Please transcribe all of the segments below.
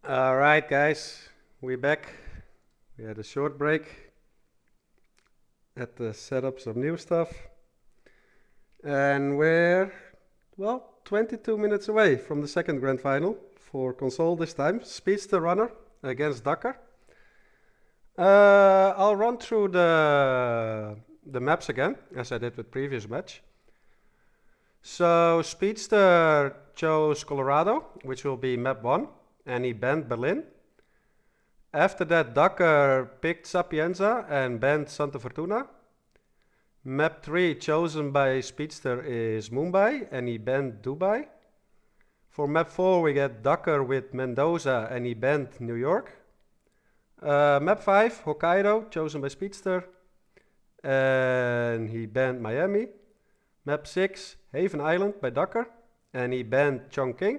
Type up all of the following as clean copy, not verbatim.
Alright guys, we're back. We had a short break at the setup some new stuff. And we're, 22 minutes away from the second grand final for console this time. Speedster Runner against Dakar. I'll run through the maps again, as I did with previous match. So Speedster chose Colorado, which will be map 1, and he banned Berlin. After that, Dakar picked Sapienza and banned Santa Fortuna. Map 3 chosen by Speedster is Mumbai and he banned Dubai. For map 4 we get Dakar with Mendoza and he banned New York. Map 5, Hokkaido, chosen by Speedster, and he banned Miami. Map 6, Haven Island by Dakar, and he banned Chongqing.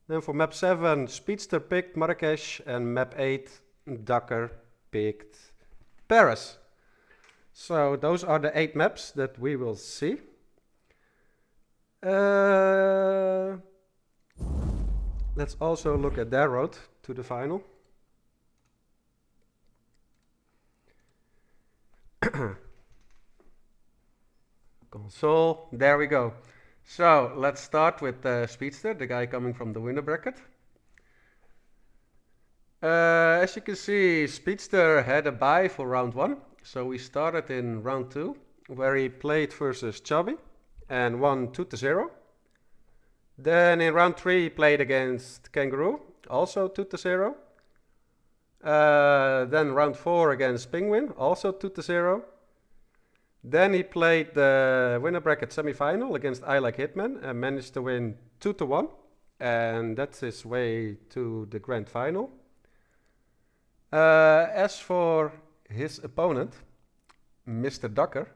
Then for map 7, Speedster picked Marrakesh, and map 8, Dakar picked Paris. So those are the 8 maps that we will see. Let's also look at their road to the final. Console, there we go. So let's start with Speedster, the guy coming from the winner bracket. As you can see, Speedster had a bye for round 1. So we started in round 2, where he played versus Chubby and won 2-0. Then in round 3 he played against Kangaroo, also 2-0. Then round 4 against Penguin, also 2-0. Then he played the winner bracket semi-final against I Like Hitman and managed to win 2-1. And that's his way to the grand final. As for his opponent, Mr. Dakar.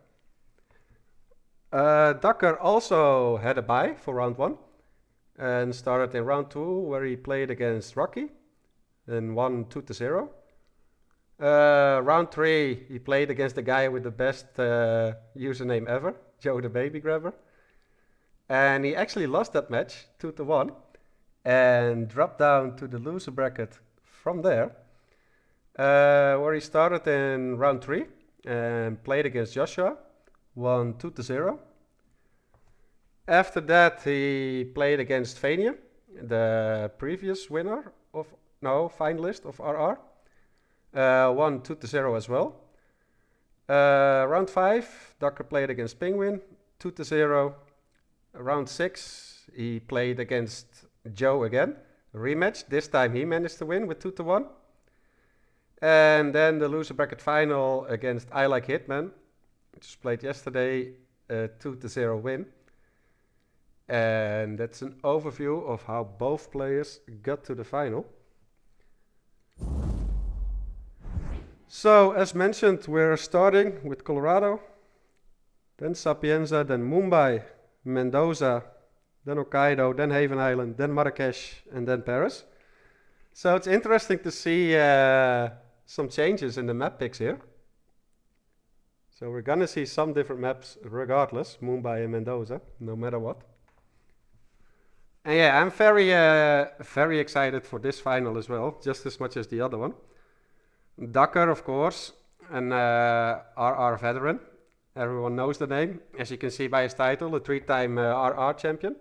Dakar also had a bye for round 1 and started in round 2 where he played against Rocky and won 2-0. Round 3 he played against the guy with the best username ever, Joe the Baby Grabber. And he actually lost that match 2-1 and dropped down to the loser bracket from there. Where he started in round 3 and played against Joshua, won 2-0. After that he played against Vania, the previous winner of, finalist of RR, won 2-0 as well. Round 5, Dakar played against Penguin, 2-0. Round 6 he played against Joe again, rematch, this time he managed to win with 2-1. And then the loser bracket final against I Like Hitman, which was played yesterday, 2-0 win. And that's an overview of how both players got to the final. So, as mentioned, we're starting with Colorado, then Sapienza, then Mumbai, Mendoza, then Hokkaido, then Haven Island, then Marrakesh, and then Paris. So it's interesting to see some changes in the map picks here. So we're gonna see some different maps regardless, Mumbai and Mendoza, no matter what. And yeah, I'm very excited for this final as well, just as much as the other one. Dakar, of course, an RR veteran. Everyone knows the name, as you can see by his title, a 3-time RR champion.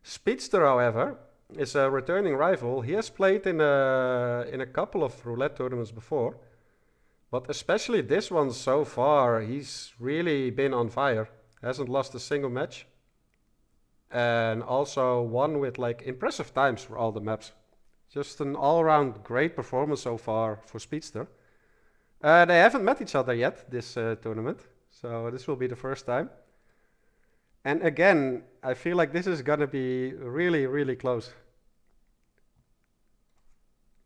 Speedster, however, is a returning rival. He has played in a couple of roulette tournaments before, but especially this one so far, he's really been on fire. Hasn't lost a single match, and also won with like impressive times for all the maps. Just an all-round great performance so far for Speedster. They haven't met each other yet this tournament, so this will be the first time. And again, I feel like this is gonna be really close.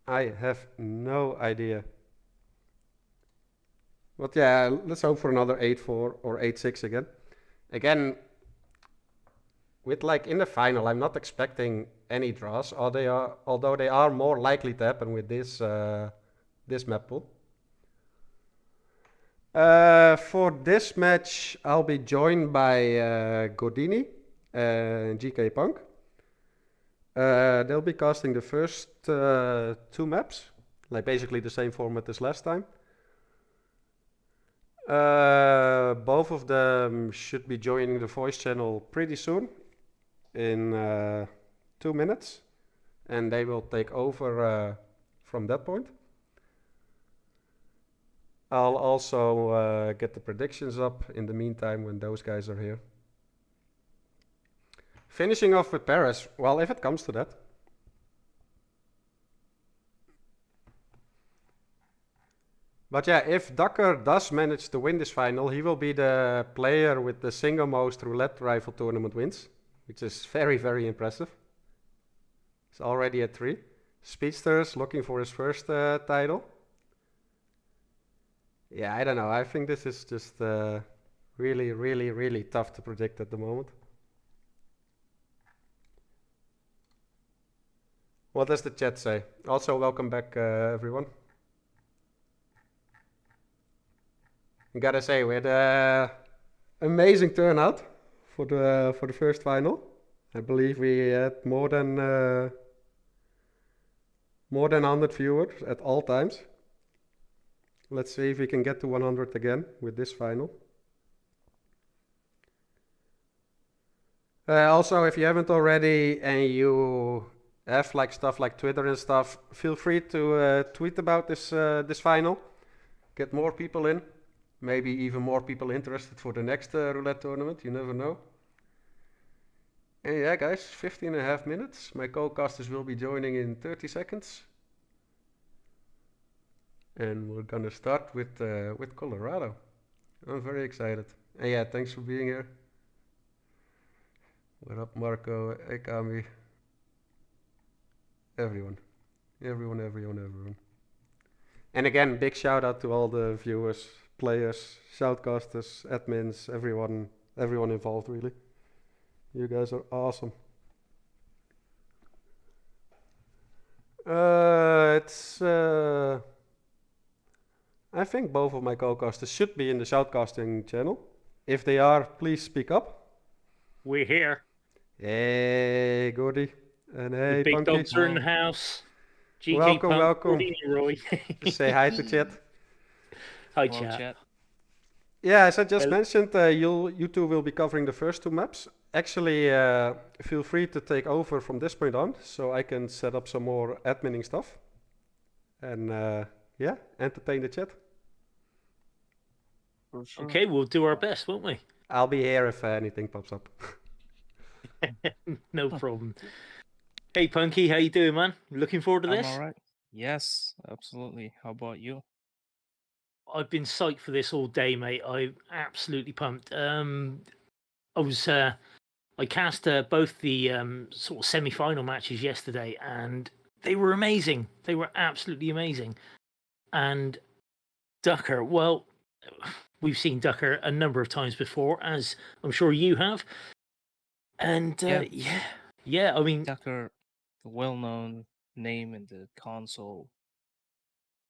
I have no idea. But yeah, let's hope for another 8-4 or 8-6 again. Again, with like in the final, I'm not expecting any draws, although they are more likely to happen with this map pool. For this match, I'll be joined by Godini and GK Punk. They'll be casting the first two maps, like basically the same format as last time. Both of them should be joining the voice channel pretty soon, in 2 minutes, and they will take over from that point. I'll also get the predictions up in the meantime when those guys are here. Finishing off with Paris, well, if it comes to that. But yeah, if Ducker does manage to win this final, he will be the player with the single most roulette rifle tournament wins, which is very, very impressive. He's already at 3. Speedster's looking for his first title. Yeah, I don't know. I think this is just really, really, really tough to predict at the moment. What does the chat say? Also, welcome back, everyone. I gotta say, we had an amazing turnout for the first final. I believe we had more than 100 viewers at all times. Let's see if we can get to 100 again with this final. Also, if you haven't already and you have like stuff like Twitter and stuff, feel free to tweet about this final. Get more people in. Maybe even more people interested for the next roulette tournament. You never know. And yeah, guys, 15.5 minutes. My co-casters will be joining in 30 seconds. And we're gonna start with Colorado. I'm very excited. And yeah, thanks for being here. What up, Marco, Ekami? Everyone. And again, big shout out to all the viewers, players, shoutcasters, admins, everyone involved, really. You guys are awesome. I think both of my co-casters should be in the shoutcasting channel. If they are, please speak up. We're here. Hey, Gordy. And hey, The big Punky. dogs are in the house. GG Welcome, Punk, welcome. Gordy and Roy. Just say hi to chat. Hi, Hello, chat. Yeah, as I just mentioned, you two will be covering the first two maps. Actually, feel free to take over from this point on, so I can set up some more adminning stuff. And yeah, entertain the chat. For sure. Okay, we'll do our best, won't we? I'll be here if anything pops up. No problem. Hey, Punky, how you doing, man? Looking forward to this? I'm all right. Yes, absolutely. How about you? I've been psyched for this all day, mate. I'm absolutely pumped. I cast both the sort of semi-final matches yesterday, and they were amazing. They were absolutely amazing. And Ducker, well, we've seen Ducker a number of times before, as I'm sure you have. And yeah, I mean, Ducker, the well-known name in the console,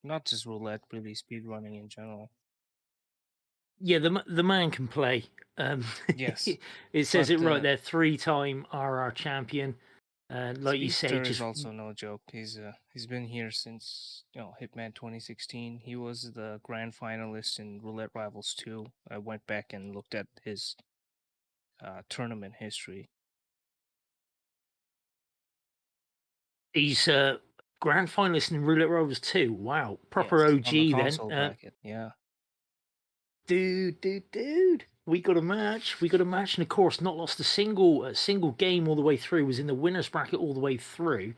not just roulette, really speedrunning in general. yeah, the man can play. Yes, it says but, it right there. 3-time RR champion. Like you say, Speedster just is also no joke. He's been here since Hitman 2016. He was the grand finalist in Roulette Rivals 2. I went back and looked at his tournament history. he's grand finalist in Roulette Rivals 2. Wow, proper Yes, OG on the then. console bracket, yeah. Dude. We got a match, and of course, not lost a single game all the way through. Was in the winners bracket all the way through.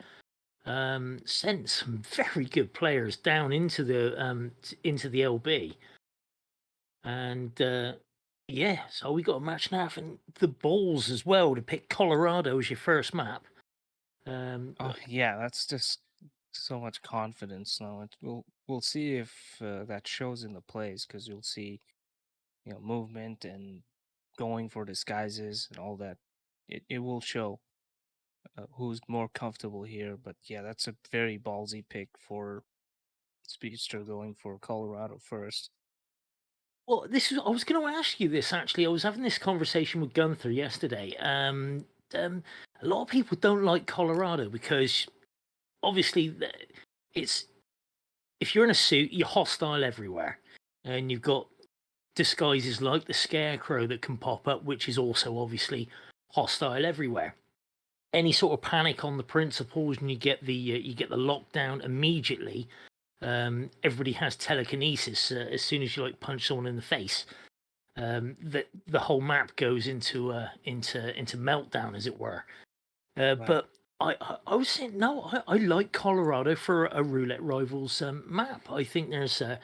Sent some very good players down into the LB, and yeah, so we got a match now, and the balls as well to pick Colorado as your first map. Yeah, that's just so much confidence now. We'll see if that shows in the plays, because you'll see movement and going for disguises and all that. It will show who's more comfortable here. But yeah, that's a very ballsy pick for Speedster, going for Colorado first. Well, I was going to ask you this actually. I was having this conversation with Gunther yesterday. a lot of people don't like Colorado because obviously it's if you're in a suit, you're hostile everywhere, and you've got disguises like the Scarecrow that can pop up, which is also obviously hostile everywhere. Any sort of panic on the principals, and you get the lockdown immediately. Everybody has telekinesis as soon as you like punch someone in the face. The whole map goes into meltdown, as it were. Right. But I was saying no. I like Colorado for a Roulette Rivals map. I think there's a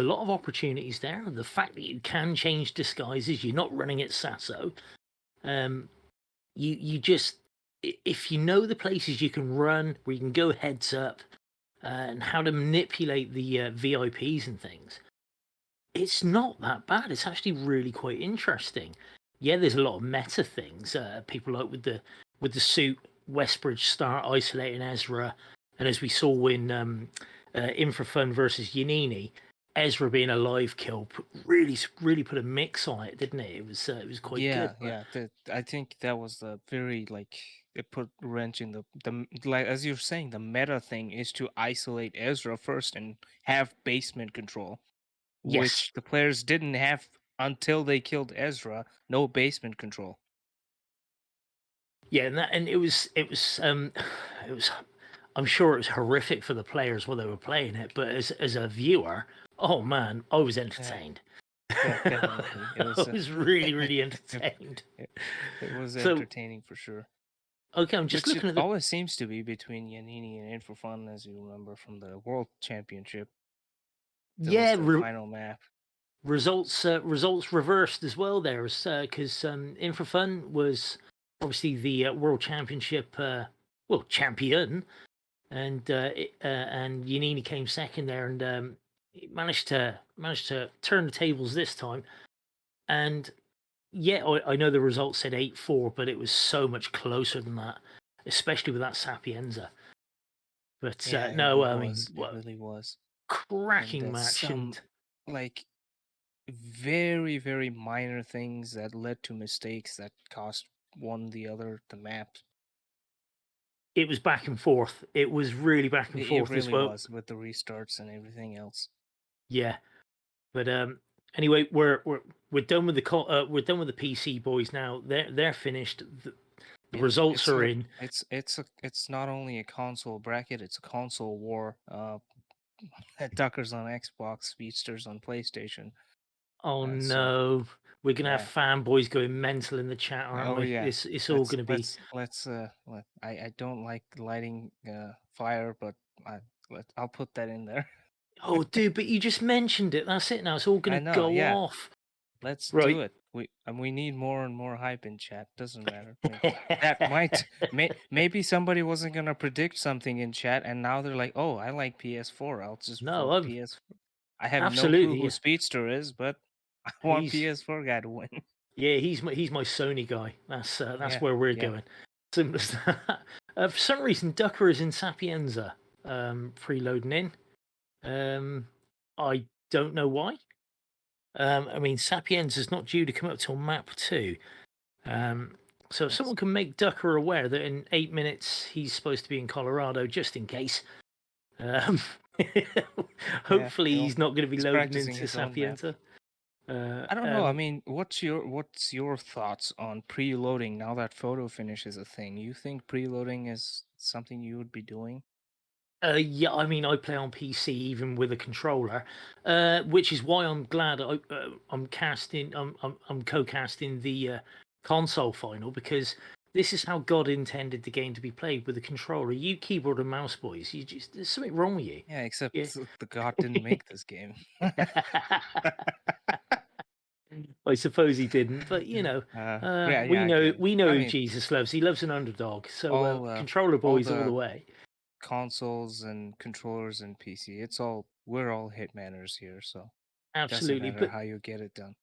lot of opportunities there. The fact that you can change disguises, you're not running it Sasso. You just, if you know the places you can run, where you can go heads up, and how to manipulate the VIPs and things, it's not that bad. It's actually really quite interesting. Yeah, there's a lot of meta things. People like with the suit, Westbridge start isolating Ezra, and as we saw in Infrafun versus Yanini, Ezra being a live kill really put a mix on it, didn't it? It was quite good. Yeah. I think that was the very like it put wrench in the like as you're saying, the meta thing is to isolate Ezra first and have basement control, Yes. which the players didn't have until they killed Ezra. No basement control. Yeah, and it was I'm sure it was horrific for the players while they were playing it, but as a viewer, oh man, I was entertained. Yeah, definitely. I was really entertained. It was entertaining for sure. Okay, I'm just looking at the. Always seems to be between Yanini and Infofun, as you remember from the World Championship. Yeah, the final map. Results reversed as well there, because Infrafun was obviously the World Championship champion, and Yanini came second there, and he managed to turn the tables this time. And yeah, I know the results said 8-4, but it was so much closer than that, especially with that Sapienza. But Yeah, no, it I mean, it really was cracking match, and like very very minor things that led to mistakes that cost one the other the map. It was back and forth. It was really back and forth. It really as well. was with the restarts and everything else. Yeah, but anyway, we're done with the we're done with the PC boys now. They're finished. The results are in. It's not only a console bracket; it's a console war. Duckers on Xbox, Speedsters on PlayStation. Oh no, we're gonna have fanboys going mental in the chat, aren't we? Yeah, it's all gonna be. I don't like lighting fire, but I'll put that in there. Oh, dude, but you just mentioned it. That's it. Now it's all gonna go off. Let's do it. We need more and more hype in chat. Doesn't matter. That might maybe somebody wasn't gonna predict something in chat, and now they're like, "Oh, I like PS4. I'll just vote PS4." I have no clue who Speedster is, but I want PS4 guy to win. Yeah, he's my Sony guy. That's where we're going. Simple as that. For some reason, Ducker is in Sapienza, preloading in. I don't know why. I mean, Sapienza is not due to come up till map 2. So if someone can make Ducker aware that in 8 minutes he's supposed to be in Colorado, just in case. Hopefully he's not going to be loading into Sapienza. I don't know. I mean, what's your thoughts on preloading now that photo finish is a thing? You think preloading is something you would be doing? Yeah, I mean, I play on PC even with a controller, which is why I'm glad I'm co-casting the console final, because this is how God intended the game to be played, with a controller. You keyboard and mouse boys, there's something wrong with you. Yeah, except the God didn't make this game. I suppose he didn't, but we know who Jesus loves. He loves an underdog. So controller boys all the way. Consoles and controllers and PC, we're all hitmanners here, so absolutely. Doesn't matter how you get it done.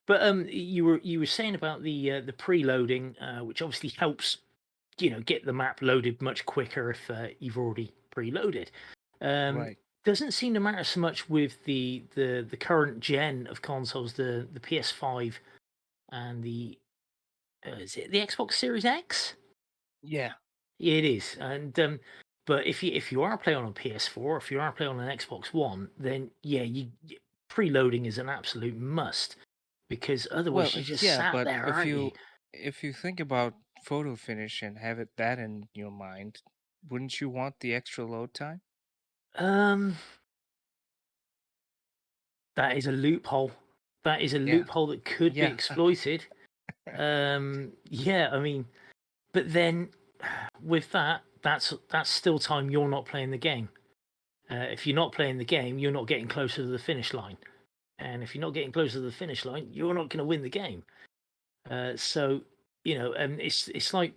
But you were saying about the preloading, which obviously helps, get the map loaded much quicker if you've already preloaded. Right. Doesn't seem to matter so much with the current gen of consoles, the PS5 and the is it the Xbox Series X? Yeah. It is, and but if you are playing on a PS4, if you are playing on an Xbox One, then yeah, preloading is an absolute must because Well, otherwise you just yeah, sat but there, aren't you? if you think about photo finish and have it that in your mind, wouldn't you want the extra load time? Um, that is a loophole. That is a Yeah. loophole that could be Yeah. exploited. Yeah, I mean, but then with that, that's still time you're not playing the game. If you're not playing the game, you're not getting closer to the finish line. And if you're not getting closer to the finish line, you're not going to win the game. So and it's like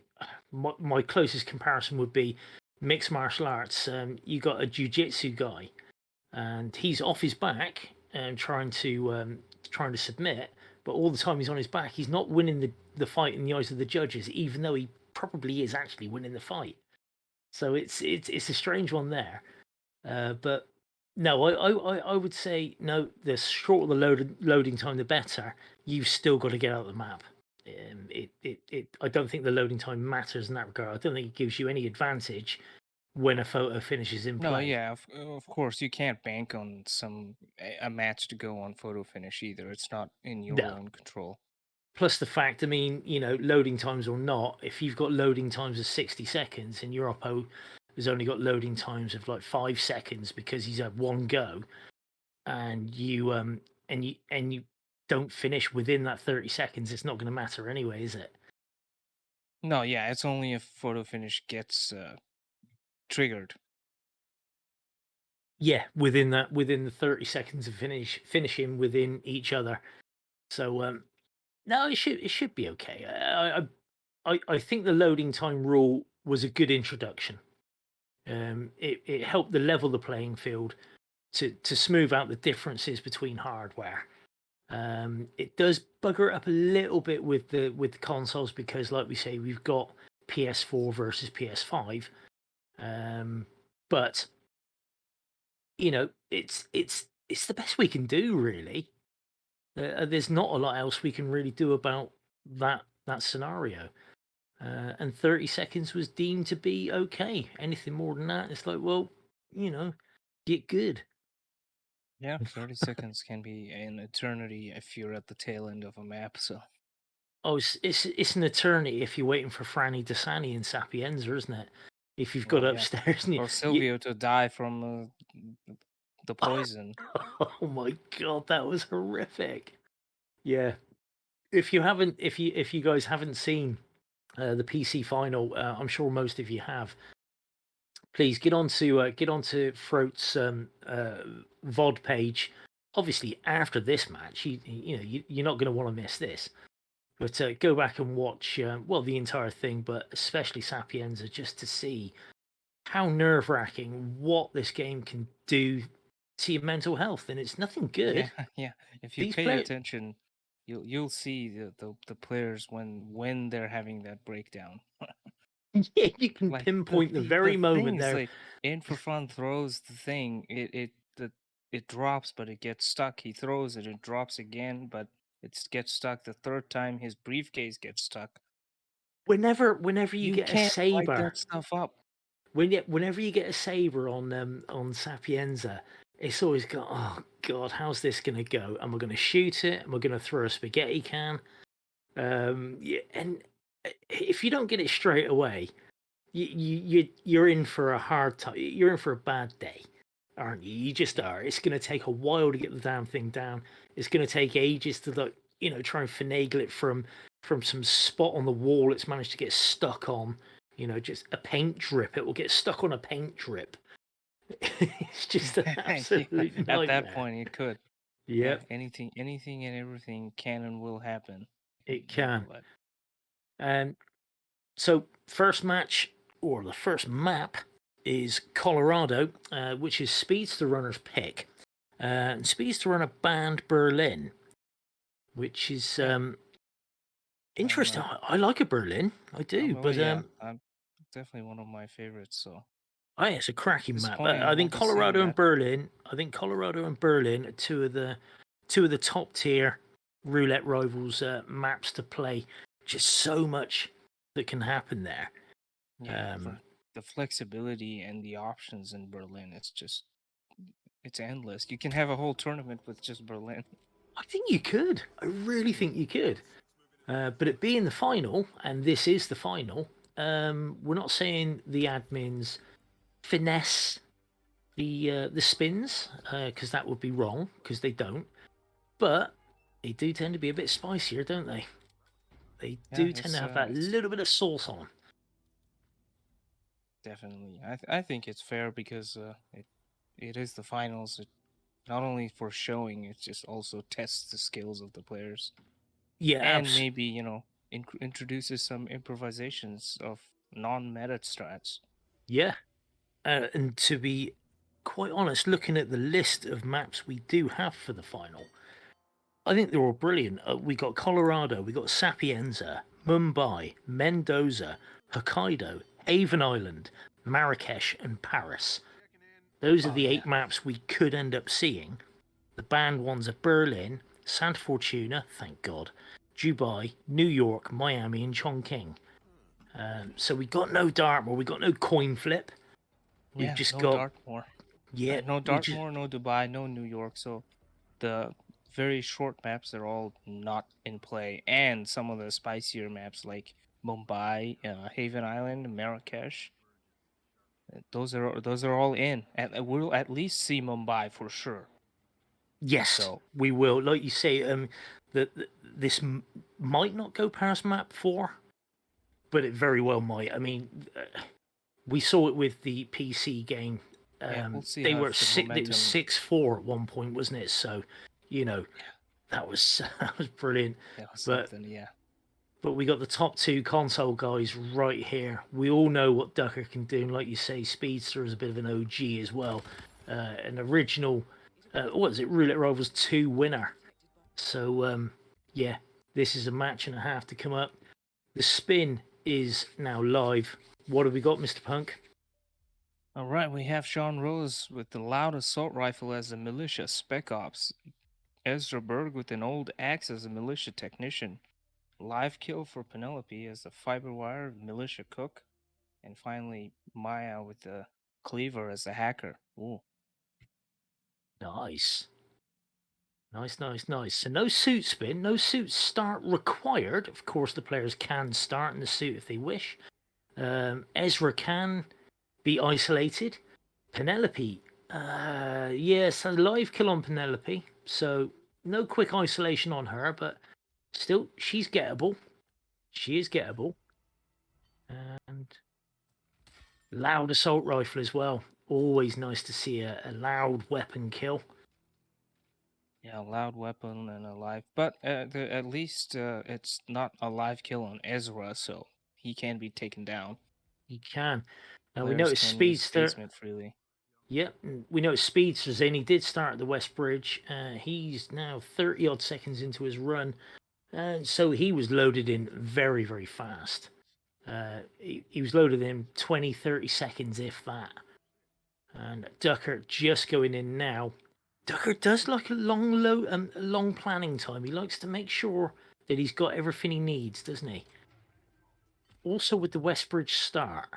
my closest comparison would be mixed martial arts. You got a jiu-jitsu guy, and he's off his back and trying to submit, but all the time he's on his back, he's not winning the fight in the eyes of the judges, even though he probably is actually winning the fight. So it's a strange one there. But no, I would say no. The shorter the loading time, the better. You've still got to get out of the map. I don't think the loading time matters in that regard. I don't think it gives you any advantage when a photo finishes in No, play. yeah, of course you can't bank on a match to go on photo finish either. It's not in your No. own control. Plus the fact, I mean, loading times or not, if you've got loading times of 60 seconds and your oppo has only got loading times of like 5 seconds because he's had one go, and you don't finish within that 30 seconds, it's not going to matter anyway, is it? No, yeah, it's only if photo finish gets triggered. Yeah, within the 30 seconds of finishing within each other. So no, it should be okay. I think the loading time rule was a good introduction. It helped to level the playing field to smooth out the differences between hardware. It does bugger it up a little bit with the consoles because, like we say, we've got PS4 versus PS5. But it's the best we can do, really. There's not a lot else we can really do about that scenario. And 30 seconds was deemed to be okay. Anything more than that, it's like, well, get good. Yeah, 30 seconds can be an eternity if you're at the tail end of a map, so. Oh, it's an eternity if you're waiting for Franny Desani in Sapienza, isn't it? If you've got Well, yeah. upstairs and Or Silvio to die from the poison. Oh my god, that was horrific. Yeah. If you guys haven't seen the PC final, I'm sure most of you have. Please get onto Throat's VOD page. Obviously, after this match, you're not going to want to miss this. But go back and watch the entire thing, but especially Sapienza, just to see how nerve-wracking what this game can do to your mental health, and it's nothing good. Yeah, yeah. If you These pay attention, you'll see the players when they're having that breakdown. Yeah, you can Like pinpoint the very moment there. Like in for fun throws the thing, it drops, but it gets stuck. He throws it, it drops again, but it gets stuck. The third time, his briefcase gets stuck. Whenever you get a can't write saber, that stuff up. whenever you get a saber on Sapienza, it's always got, oh god, how's this gonna go? Am I gonna shoot it? Am I gonna throw a spaghetti can? Yeah, and if you don't get it straight away, you're in for a hard time. You're in for a bad day, aren't you? You just are. It's going to take a while to get the damn thing down. It's going to take ages to try and finagle it from some spot on the wall it's managed to get stuck on. Just a paint drip. It will get stuck on a paint drip. It's just an absolute nightmare. At that point, it could. Yep. Yeah, anything and everything can and will happen. It can. So first match, or the first map, is Colorado, which is Speedsterrunner's pick. And Speedsterrunner banned Berlin, which is interesting. I like a Berlin, I do, but yeah, I'm definitely one of my favorites. So it's a cracking map. I think Colorado and Berlin. Are two of the top tier Roulette Rivals maps to play. just so much that can happen there. Yeah, the flexibility and the options in Berlin, it's endless. You can have a whole tournament with just Berlin. I think you could. I really think you could. But it being the final, and this is the final, we're not saying the admins finesse the spins, because that would be wrong, because they don't. But they do tend to be a bit spicier, don't they? They do tend to have that little bit of sauce on them. Definitely. I think it's fair because it is the finals. It, not only for showing, it just also tests the skills of the players. Yeah, and maybe, you know, introduces some improvisations of non-meta strats. Yeah. And to be quite honest, looking at the list of maps we do have for the final, I think they're all brilliant. We got Colorado, we got Sapienza, Mumbai, Mendoza, Hokkaido, Haven Island, Marrakesh, and Paris. Those are the 8 maps we could end up seeing. The banned ones are Berlin, Santa Fortuna, thank God, Dubai, New York, Miami, and Chongqing. So we got no Dartmoor, we got no coin flip. We've just no got Dartmoor. Yeah, no Dartmoor, no Dubai, no New York. So the very short maps are all not in play, and some of the spicier maps like Mumbai, Haven Island, Marrakesh. Those are all in. We'll at least see Mumbai for sure. Yes, so we will. Like you say, this might not go past map 4, but it very well might. I mean, we saw it with the PC game. We'll see. They how were the six. momentum... It was 6-4 at one point, wasn't it? So, you know, that was brilliant. That was but, something, yeah. But we got the top 2 console guys right here. We all know what Ducker can do. And like you say, Speedster is a bit of an OG as well. An original, what is it, Roulette Rivals 2 winner. So, yeah, this is a match and a half to come up. The spin is now live. What have we got, Mr. Punk? All right, we have Sean Rose with the loud assault rifle as a militia spec ops. Ezra Berg with an old axe as a militia technician. Live kill for Penelope as the fiberwire militia cook. And finally, Maya with the cleaver as the hacker. Ooh. Nice. Nice. So no suit spin, no suit start required. Of course, the players can start in the suit if they wish. Ezra can be isolated. Penelope, yes, a live kill on Penelope. So no quick isolation on her, but still, she's gettable. She is gettable. And loud assault rifle as well. Always nice to see a loud weapon kill. Yeah, loud weapon and a live, but at least it's not a live kill on Ezra, so he can be taken down. He can. Now Players we noticed can Speedster. use basement freely. Yep, we noticed Speedster's in. He did start at the West Bridge. He's now 30 odd seconds into his run, so he was loaded in very, very fast. He was loaded in 20, 30 seconds, if that. And Ducker just going in now. Ducker does like a long planning time. He likes to make sure that he's got everything he needs, doesn't he? Also with the Westbridge start,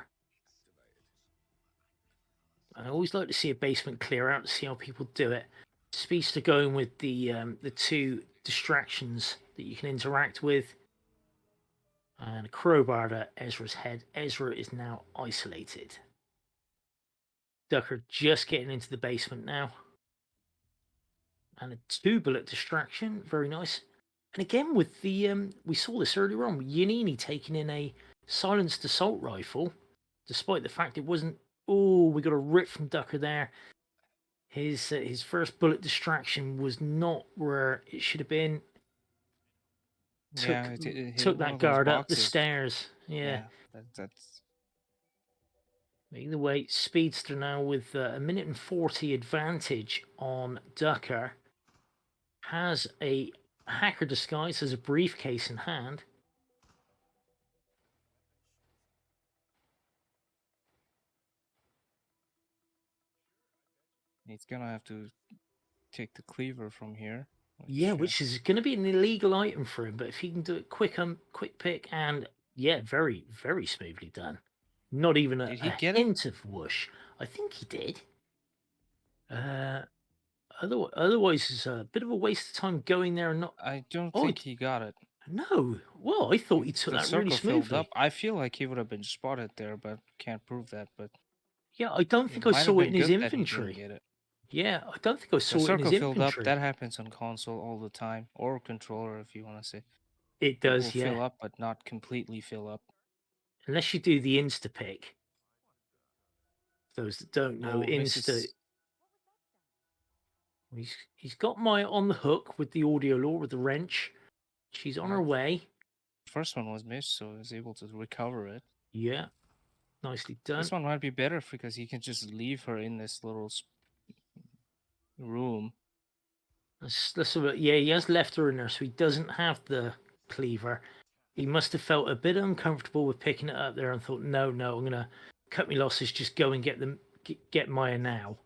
I always like to see a basement clear out to see how people do it. Speedster going with the 2 distractions that you can interact with, and a crowbar to Ezra's head. Ezra is now isolated. Ducker just getting into the basement now. And a 2-bullet distraction, very nice. And again with the we saw this earlier on, Yanini taking in a silenced assault rifle, despite the fact it wasn't. Oh, we got a rip from Ducker there. His first bullet distraction was not where it should have been. Took that guard up the stairs. Yeah, that's. Either way, Speedster now with a minute and 40 advantage on Ducker. Has a hacker disguise, has a briefcase in hand. He's gonna have to take the cleaver from here. Yeah, which is going to be an illegal item for him, but if he can do it quick pick, and yeah, very, very smoothly done. Not even a Did he get it? hint of whoosh. I think he did. Otherwise, it's a bit of a waste of time going there and not. I don't Oh, think he got it. no. Well, I thought he took The that really circle filled up. smoothly. I feel like he would have been spotted there, but can't prove that. But Yeah, I don't it think I might have saw it been in his good that he didn't inventory. get it. Yeah, I don't think I The saw it in his circle filled up. inventory. That happens on console all the time, or controller, if you want to say. It It will does, yeah. fill up, but not completely fill up. Unless you do the Insta pick. Those that don't know, Oh, Insta. Mrs. He's got Maya on the hook with the audio lure with the wrench. She's on her way. First one was missed, so he was able to recover it. Yeah, nicely done. This one might be better because he can just leave her in this little room. Yeah, he has left her in there, so he doesn't have the cleaver. He must have felt a bit uncomfortable with picking it up there and thought, no, I'm going to cut my losses, just go and get Maya now.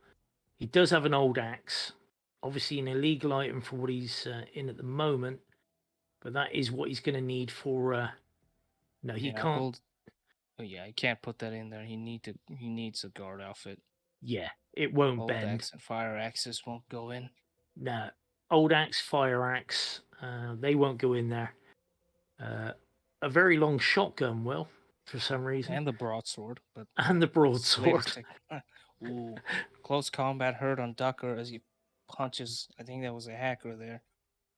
He does have an old axe, obviously an illegal item for what he's in at the moment, but that is what he's going to need for. No, he can't. Oh yeah, he can't put that in there. He needs a guard outfit. Yeah, it won't old bend. Axe and fire axes won't go in. No, old axe, fire axe, they won't go in there. A very long shotgun will, for some reason. And the broadsword. And the broadsword. Ooh, close combat hurt on Ducker as he punches. I think that was a hacker there.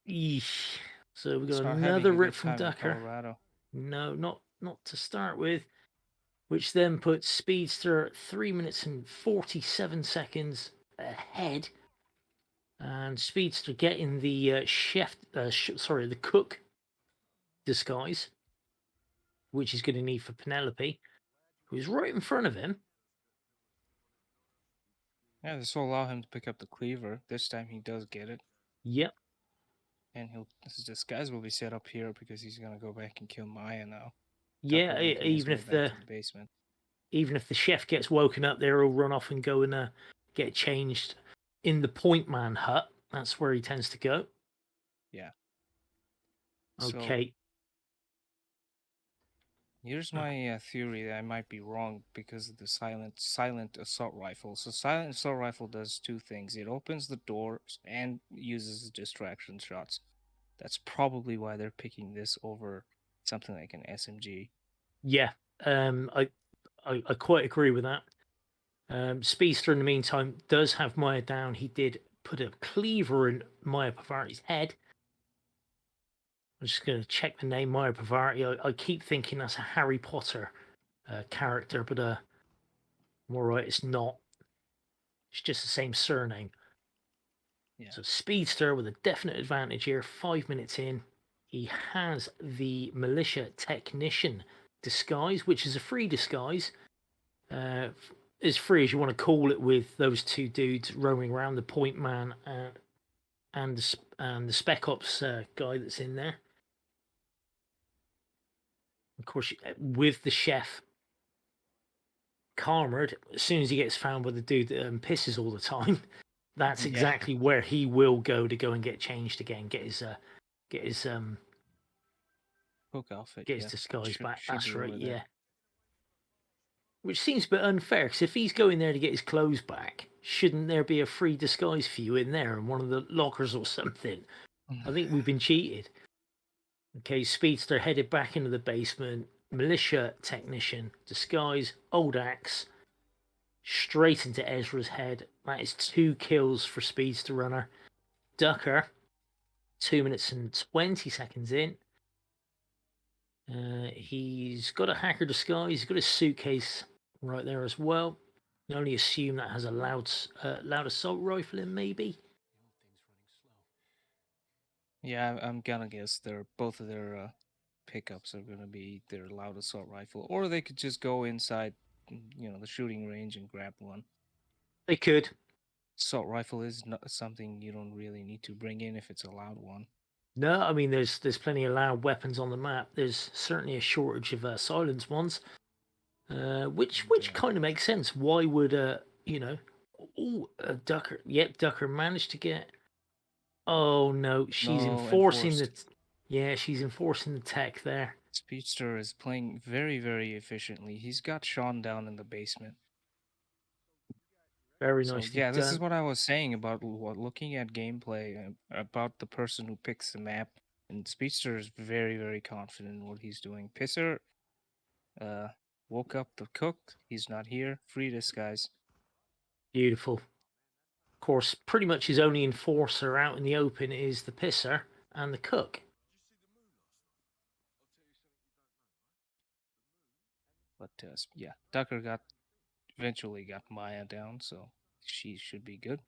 Eesh. So we got another rip from Ducker. Colorado. No, not to start with. Which then puts Speedster 3 minutes and 47 seconds ahead. And Speedster getting the the cook disguise, which he's going to need for Penelope, who's right in front of him. Yeah, this will allow him to pick up the cleaver. This time he does get it. Yep. And his disguise will be set up here because he's going to go back and kill Maya now. Yeah, even if the basement. Even if the chef gets woken up there, he'll run off and go and get changed in the Point Man hut. That's where he tends to go. Yeah. Okay. So, here's my theory that I might be wrong because of the silent assault rifle. So silent assault rifle does two things. It opens the doors and uses distraction shots. That's probably why they're picking this over something like an SMG. Yeah. I quite agree with that. Speedster, in the meantime, does have Maya down. He did put a cleaver in Maya Pavari's head. I'm just going to check the name, Maya Pavari. I keep thinking that's a Harry Potter character, but I'm all right, it's not. It's just the same surname. Yeah. So Speedster with a definite advantage here. 5 minutes in. He has the militia technician disguise, which is a free disguise. As free as you want to call it, with those two dudes roaming around, the Point Man and the Spec Ops guy that's in there. Of course, with the chef Carmered, as soon as he gets found by the dude that pisses all the time, that's exactly where he will go and get changed again, get his hook outfit, get his disguise back. That's right, yeah. Which seems a bit unfair, because if he's going there to get his clothes back, shouldn't there be a free disguise for you in there in one of the lockers or something? I think we've been cheated. Okay, Speedster headed back into the basement. Militia technician, disguise, old axe, straight into Ezra's head. That is 2 kills for Speedster Runner. Ducker, 2 minutes and 20 seconds in. He's got a hacker disguise. He's got a suitcase right there as well. You can only assume that has a loud assault rifle in, maybe. Yeah, I'm gonna guess both of their pickups are gonna be their loud assault rifle, or they could just go inside, the shooting range and grab one. They could. Assault rifle is not something you don't really need to bring in if it's a loud one. No, I mean there's plenty of loud weapons on the map. There's certainly a shortage of silenced ones, which kind of makes sense. Why would Ducker? Yep, Ducker managed to get Oh no, she's No, enforcing the. enforced. Yeah, she's enforcing the tech there. Speedster is playing very, very efficiently. He's got Sean down in the basement. Very So nicely yeah, this is done. what I was saying about looking at gameplay about the person who picks the map. And Speedster is very, very confident in what he's doing. Pisser woke up the cook. He's not here. Free this, guys. Beautiful. Of course, pretty much his only enforcer out in the open is the pisser and the cook. But yeah, Ducker eventually got Maya down, so she should be good.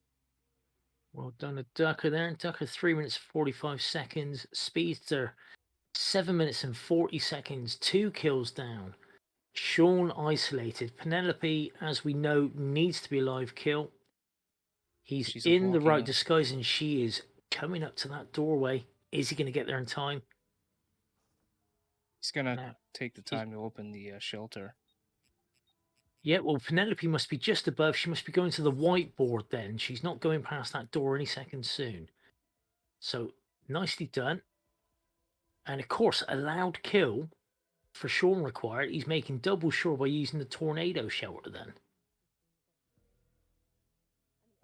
Well done to Ducker there. Ducker 3 minutes 45 seconds. Speedster 7 minutes and 40 seconds. 2 kills down. Sean isolated. Penelope, as we know, needs to be a live kill. He's She's in the right walking. disguise and she is coming up to that doorway. Is he going to get there in time? He's gonna No. take the time to open the shelter. Yeah, well, Penelope must be just above. She must be going to the whiteboard then. She's not going past that door any second soon. So, nicely done. And of course, a loud kill for Sean required. He's making double sure by using the tornado shelter then.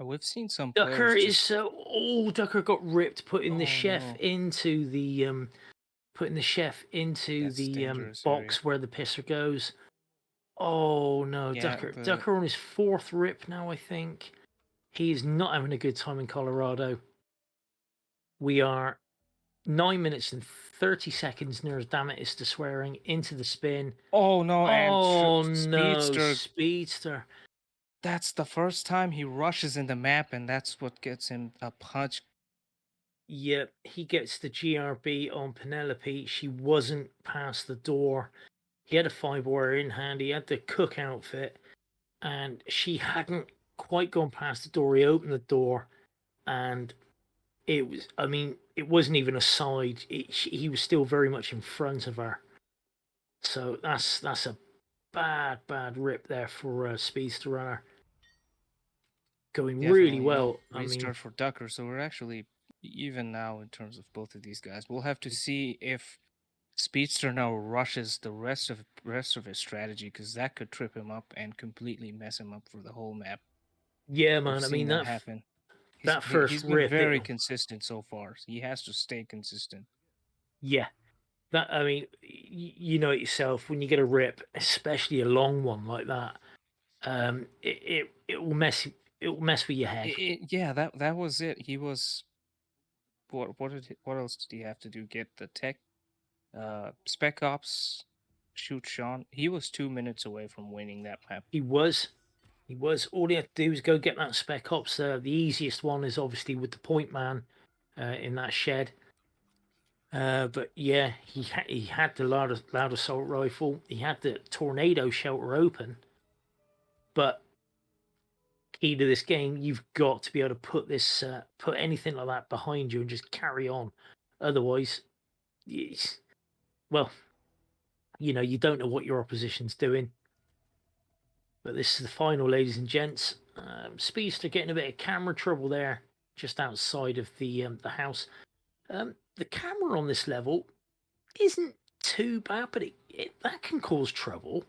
We've seen some Ducker players is Ducker got ripped, putting the chef no. into the That's dangerous box area. where the pisser goes. Oh no, Yeah, Ducker on his 4th rip now, I think. He is not having a good time in Colorado. We are 9 minutes and 30 seconds near as damn it is to swearing into the spin. Oh no, Oh and no, Speedster. That's the first time he rushes in the map, and that's what gets him a punch. Yep, he gets the GRB on Penelope. She wasn't past the door. He had a 5-wire in hand. He had the cook outfit, and she hadn't quite gone past the door. He opened the door, and it was, I mean, it wasn't even a side. He was still very much in front of her. So that's a bad rip there for Speedsterrunner. Going really well. Restart for Ducker, so we're actually even now in terms of both of these guys. We'll have to see if Speedster now rushes the rest of his strategy, because that could trip him up and completely mess him up for the whole map. Yeah, man. We've seen that happen. He's been very consistent so far. So he has to stay consistent. Yeah, that, I mean, you know it yourself. When you get a rip, especially a long one like that, it will mess with your head. Yeah, that was it. He was what else did he have to do? Get the tech, Spec Ops, shoot Sean. He was 2 minutes away from winning that map. He was. All he had to do was go get that Spec Ops. The easiest one is obviously with the point man in that shed. But yeah, he had the loud assault rifle. He had the tornado shelter open. But key to this game, you've got to be able to put anything like that behind you and just carry on. Otherwise, well, you don't know what your opposition's doing. But this is the final, ladies and gents. Speedster getting a bit of camera trouble there, just outside of the house. The camera on this level isn't too bad, but that can cause trouble.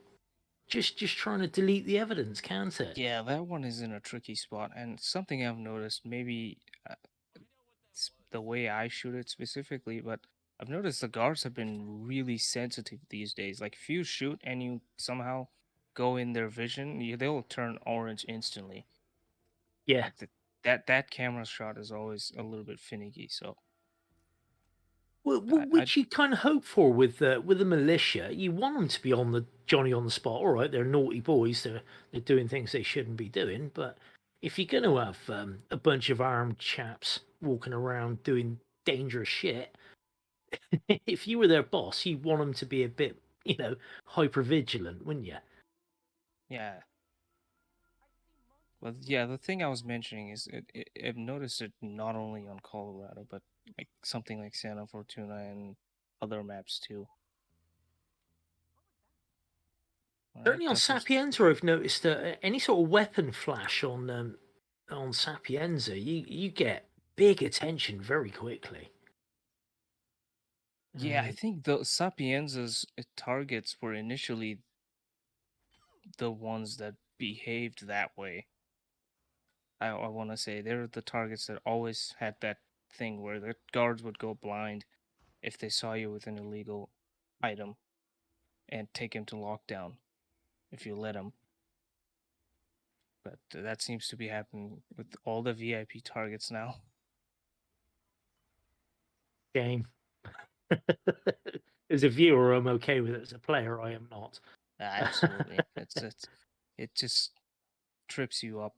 Just trying to delete the evidence, can't it? Yeah, that one is in a tricky spot, and something I've noticed, maybe it's the way I shoot it specifically, but I've noticed the guards have been really sensitive these days. Like if you shoot and you somehow go in their vision, they'll turn orange instantly. Yeah. Like that camera shot is always a little bit finicky. So, well, which you kind of hope for with the militia. You want them to be on the Johnny on the spot. All right, they're naughty boys. They're doing things they shouldn't be doing. But if you're going to have a bunch of armed chaps walking around doing dangerous shit, if you were their boss, you'd want them to be a bit, hyper vigilant, wouldn't you? Yeah. Well, yeah, the thing I was mentioning is I've noticed it not only on Colorado, but like something like Santa Fortuna and other maps too. Certainly on Sapienza, I've noticed any sort of weapon flash on Sapienza, you get big attention very quickly. Yeah, I think the Sapienza's targets were initially the ones that behaved that way. I want to say they're the targets that always had that thing where the guards would go blind if they saw you with an illegal item and take him to lockdown if you let him. But that seems to be happening with all the VIP targets now. Game. As a viewer, I'm okay with it. As a player, I am not. Absolutely. It just trips you up.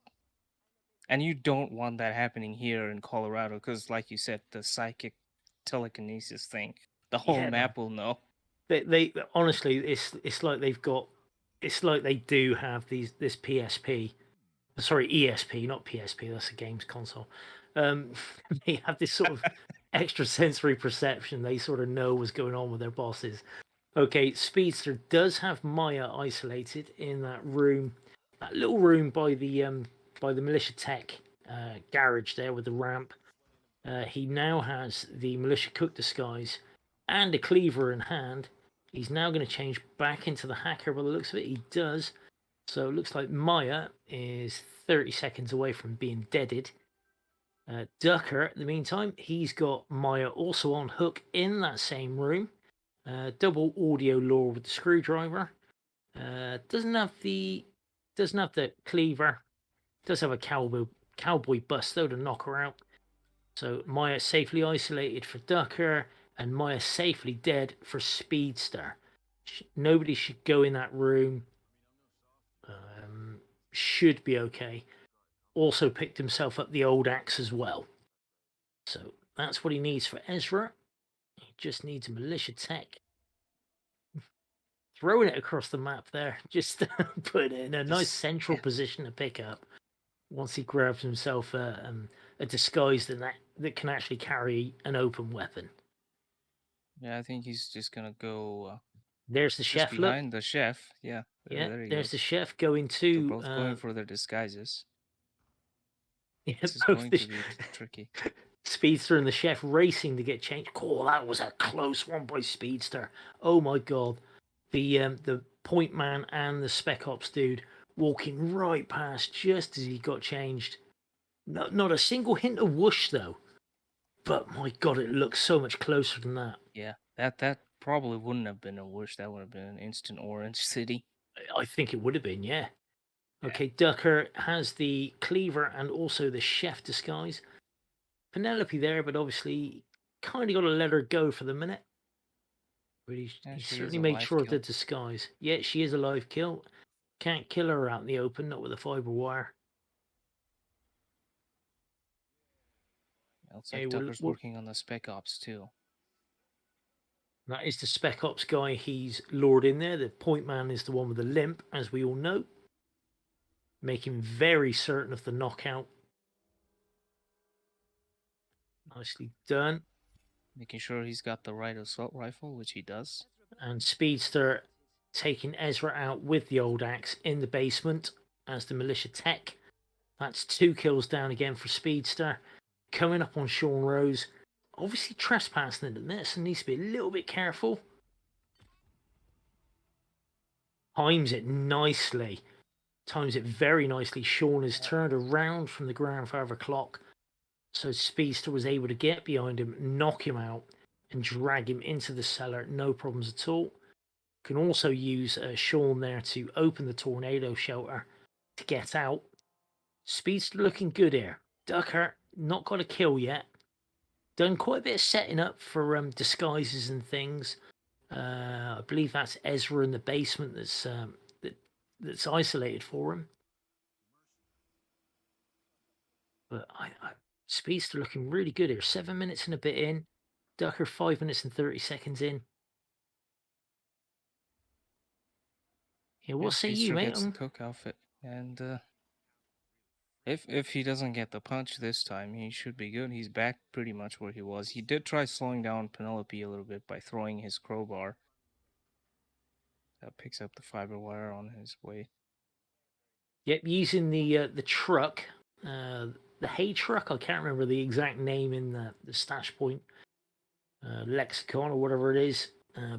And you don't want that happening here in Colorado because, like you said, the psychic telekinesis thing, the whole Yeah, map will know. They honestly, it's like they've got, it's like they do have this PSP, sorry, ESP, not PSP. That's a games console. They have this sort of extra sensory perception. They sort of know what's going on with their bosses. Okay, Speedster does have Maya isolated in that room, that little room by the militia tech garage there with the ramp. He now has the militia cook disguise and a cleaver in hand. He's now going to change back into the hacker. By the looks of it, he does. So it looks like Maya is 30 seconds away from being deaded. Ducker, in the meantime, he's got Maya also on hook in that same room. Double audio lure with the screwdriver. Doesn't have the cleaver. Does have a cowboy bust though to knock her out. So Maya safely isolated for Ducker, and Maya safely dead for Speedster. Nobody should go in that room. Should be okay. Also picked himself up the old axe as well. So that's what he needs for Ezra. He just needs a militia tech. Throwing it across the map there, just put it in a nice central position to pick up. Once he grabs himself a disguise that can actually carry an open weapon. Yeah, I think he's just gonna go. There's the just chef. behind Look. the chef. Yeah, Yeah, there he there's goes. the chef going to. They're both going for their disguises. Yeah, this is going to be tricky. Speedster and the chef racing to get changed. Cool, that was a close one by Speedster. Oh my god, the point man and the spec ops dude walking right past just as he got changed. Not a single hint of whoosh though. But my god, it looks so much closer than that. Yeah, that probably wouldn't have been a whoosh. That would have been an instant orange city. I think it would have been, yeah. Okay, Ducker has the cleaver and also the chef disguise. Penelope there, but obviously kind of got to let her go for the minute. But he certainly made sure of the disguise. Yeah, she is a live kill. Can't kill her out in the open, not with a fiber wire. Looks like Ducker's working on the spec ops too. That is the spec ops guy he's lured in there. The point man is the one with the limp, as we all know. Making very certain of the knockout. Nicely done. Making sure he's got the right assault rifle, which he does. And Speedster taking Ezra out with the old axe in the basement as the militia tech. That's 2 kills down again for Speedster. Coming up on Sean Rose. Obviously trespassing into this and needs to be a little bit careful. Times it nicely. Times it very nicely. Sean has turned around from the grandfather clock. So Speedster was able to get behind him, knock him out, and drag him into the cellar. No problems at all. Can also use Sean there to open the tornado shelter to get out. Speedster looking good here. Ducker, not got a kill yet. Done quite a bit of setting up for disguises and things. I believe that's Ezra in the basement that's isolated for him. But Speedster looking really good here. 7 minutes and a bit in. Ducker 5 minutes and 30 seconds in. Yeah, what say you, mate? Gets the cook outfit, and if he doesn't get the punch this time, he should be good. He's back pretty much where he was. He did try slowing down Penelope a little bit by throwing his crowbar. That picks up the fiber wire on his way. Yep, using the truck the hay truck. I can't remember the exact name in the stash point lexicon or whatever it is.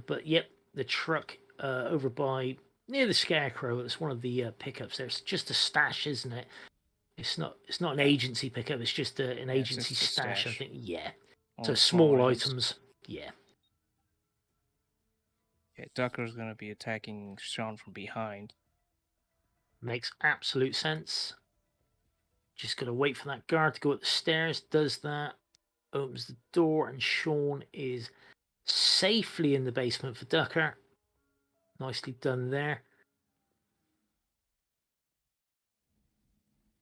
But yep, the truck over by near the Scarecrow. It's one of the pickups there. It's just a stash, isn't it? It's not an agency pickup. It's just an agency just a stash, I stash. think. Yeah. Only So small items. items. Yeah. Okay, Ducker's gonna be attacking Sean from behind. Makes absolute sense. Just got to wait for that guard to go up the stairs. Does that. Opens the door, and Sean is safely in the basement for Ducker. Nicely done there.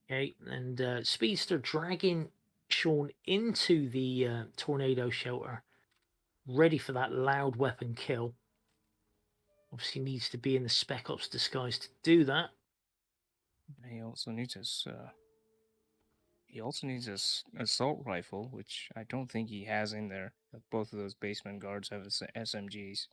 Okay, and Speedster dragging Sean into the tornado shelter, ready for that loud weapon kill. Obviously needs to be in the Spec Ops disguise to do that. He also needs his assault rifle, which I don't think he has in there. Both of those basement guards have SMGs.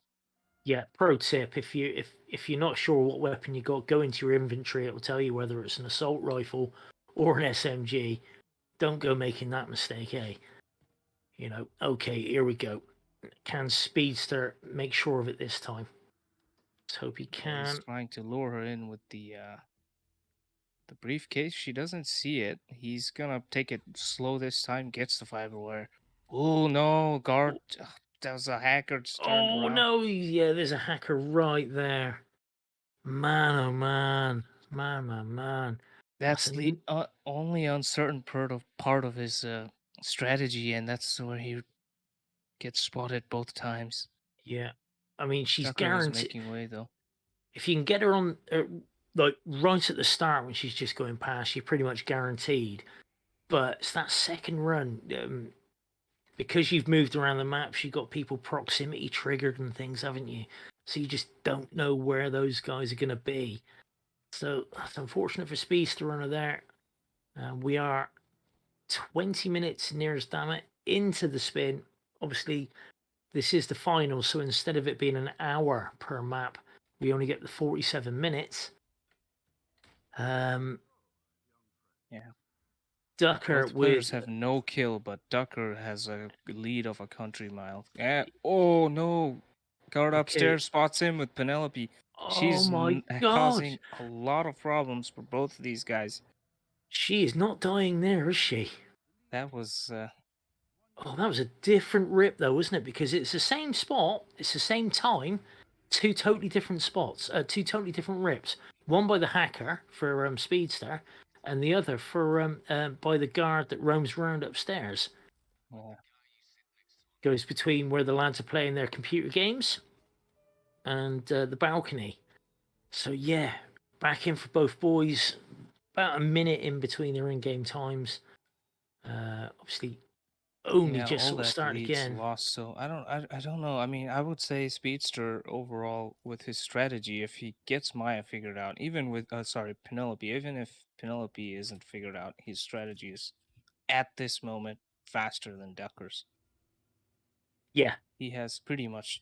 Yeah, pro tip: if you're not sure what weapon you got, go into your inventory. It will tell you whether it's an assault rifle or an SMG. Don't go making that mistake, eh? You know. Okay, here we go. Can Speedster make sure of it this time? Let's hope he can. He's trying to lure her in with the briefcase. She doesn't see it. He's gonna take it slow this time. Gets the fiberwire. Oh no, guard! That was a hacker. Just turned Oh around. no! Yeah, there's a hacker right there. Man, oh man, man. That's the only uncertain part of his strategy, and that's where he gets spotted both times. Yeah, I mean she's Tucker is guaranteed. making way though. If you can get her on, like right at the start when she's just going past, you're pretty much guaranteed. But it's that second run, because you've moved around the maps, you've got people proximity triggered and things, haven't you? So you just don't know where those guys are going to be. So that's unfortunate for Speedsterrunner there. We are 20 minutes nearest damn it into the spin. Obviously, this is the final, so instead of it being an hour per map, we only get the 47 minutes. Yeah. Ducker Both players with have no kill, but Ducker has a lead of a country mile. Oh no! Guard upstairs spots him with Penelope. She's causing a lot of problems for both of these guys. She is not dying there, is she? That was Oh, that was a different rip though, wasn't it? Because it's the same spot, it's the same time, two totally different spots, two totally different rips. One by the hacker for Speedster, and the other for by the guard that roams around upstairs. Yeah. Goes between where the lads are playing their computer games and the balcony. So yeah, back in for both boys. About a minute in between their in-game times. Obviously, only just sort of start again. Lost, so I don't know. I mean, I would say Speedster overall with his strategy, if he gets Maya figured out, even with Penelope, even if Penelope isn't figured out, his strategy is at this moment faster than Ducker's. Yeah, he has pretty much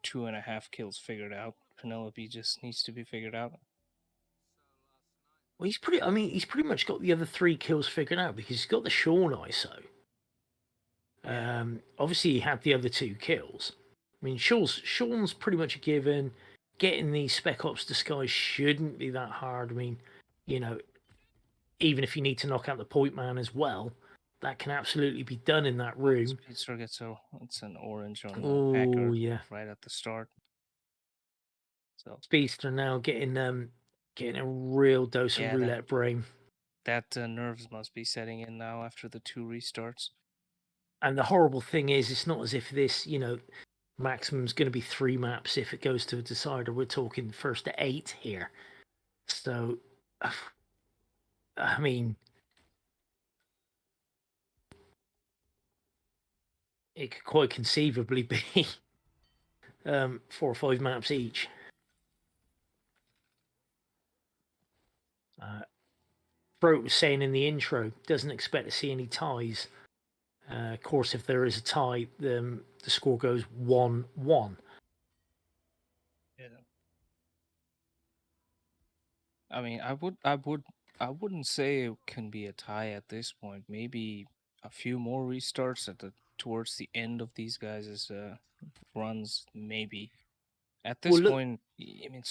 2.5 kills figured out. Penelope just needs to be figured out. Well, he's pretty much got the other 3 kills figured out because he's got the Sean ISO. Obviously, he had the other 2 kills. I mean, Sean's pretty much a given. Getting the Spec Ops disguise shouldn't be that hard. I mean, you know, even if you need to knock out the point man as well, that can absolutely be done in that room. Speedster gets it's an orange on the hacker right at the start. So Speedster now getting a real dose of roulette brain. That nerves must be setting in now after the 2 restarts. And the horrible thing is, it's not as if this, maximum's going to be 3 maps if it goes to a decider. We're talking first to 8 here. So, I mean, it could quite conceivably be 4 or 5 maps each. Broke was saying in the intro, doesn't expect to see any ties. Of course, if there is a tie, the score goes 1-1. Yeah. I mean, I would I wouldn't say it can be a tie at this point. Maybe a few more restarts towards the end of these guys' runs. Maybe at this Well, look, point, I mean,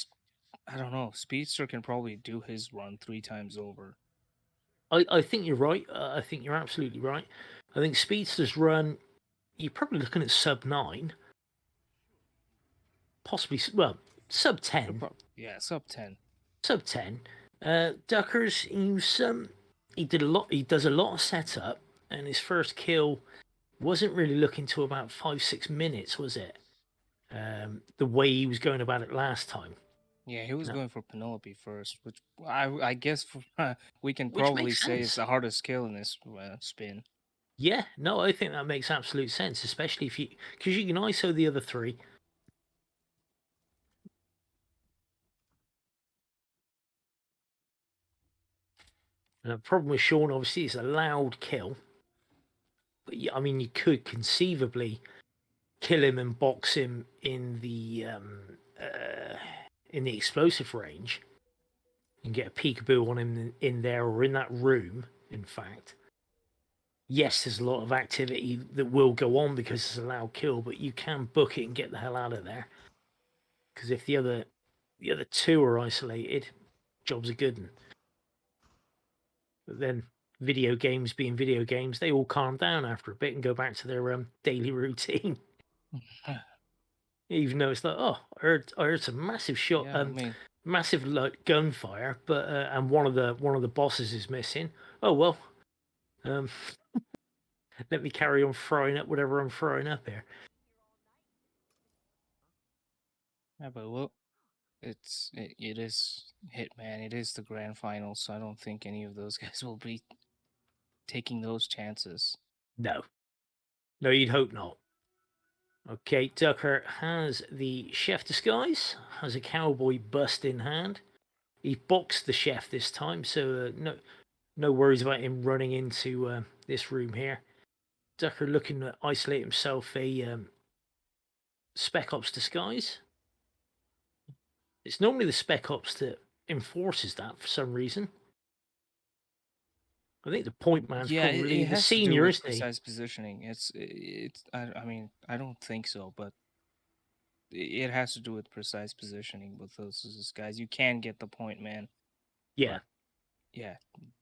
I don't know. Speedster can probably do his run 3 times over. I think you're right. I think you're absolutely right. I think Speedster's run, you're probably looking at sub 9, possibly, well, sub 10. Yeah, sub 10. Sub 10. Duckers, he does a lot of setup, and his first kill wasn't really looking to about 5-6 minutes, was it? The way he was going about it last time. Yeah, he was going for Penelope first, which I guess we can Which probably makes say is sense. the hardest kill in this spin. Yeah, no, I think that makes absolute sense, especially because you can ISO the other 3. The problem with Sean, obviously, is a loud kill. But I mean, you could conceivably kill him and box him in the explosive range and get a peekaboo on him in there or in that room. In fact, yes, there's a lot of activity that will go on because it's a loud kill, but you can book it and get the hell out of there. Because if the other 2 are isolated, job's a good one. But then video games being video games, they all calm down after a bit and go back to their daily routine. Even though it's like, oh, I heard some massive shot, Yeah, I mean, massive like gunfire, but and one of the bosses is missing. Oh well, let me carry on throwing up whatever I'm throwing up here. yeah, but well, it is Hitman. It is the grand final, so I don't think any of those guys will be taking those chances. No, you'd hope not. Okay, Ducker has the chef disguise, has a cowboy bust in hand. He boxed the chef this time, so no worries about him running into this room here. Ducker looking to isolate himself a Spec Ops disguise. It's normally the Spec Ops that enforces that for some reason. I think the point man's probably it the has to do senior, with isn't he? precise positioning. It's I mean, I don't think so, but it has to do with precise positioning with those guys. You can get the point man. Yeah. But yeah,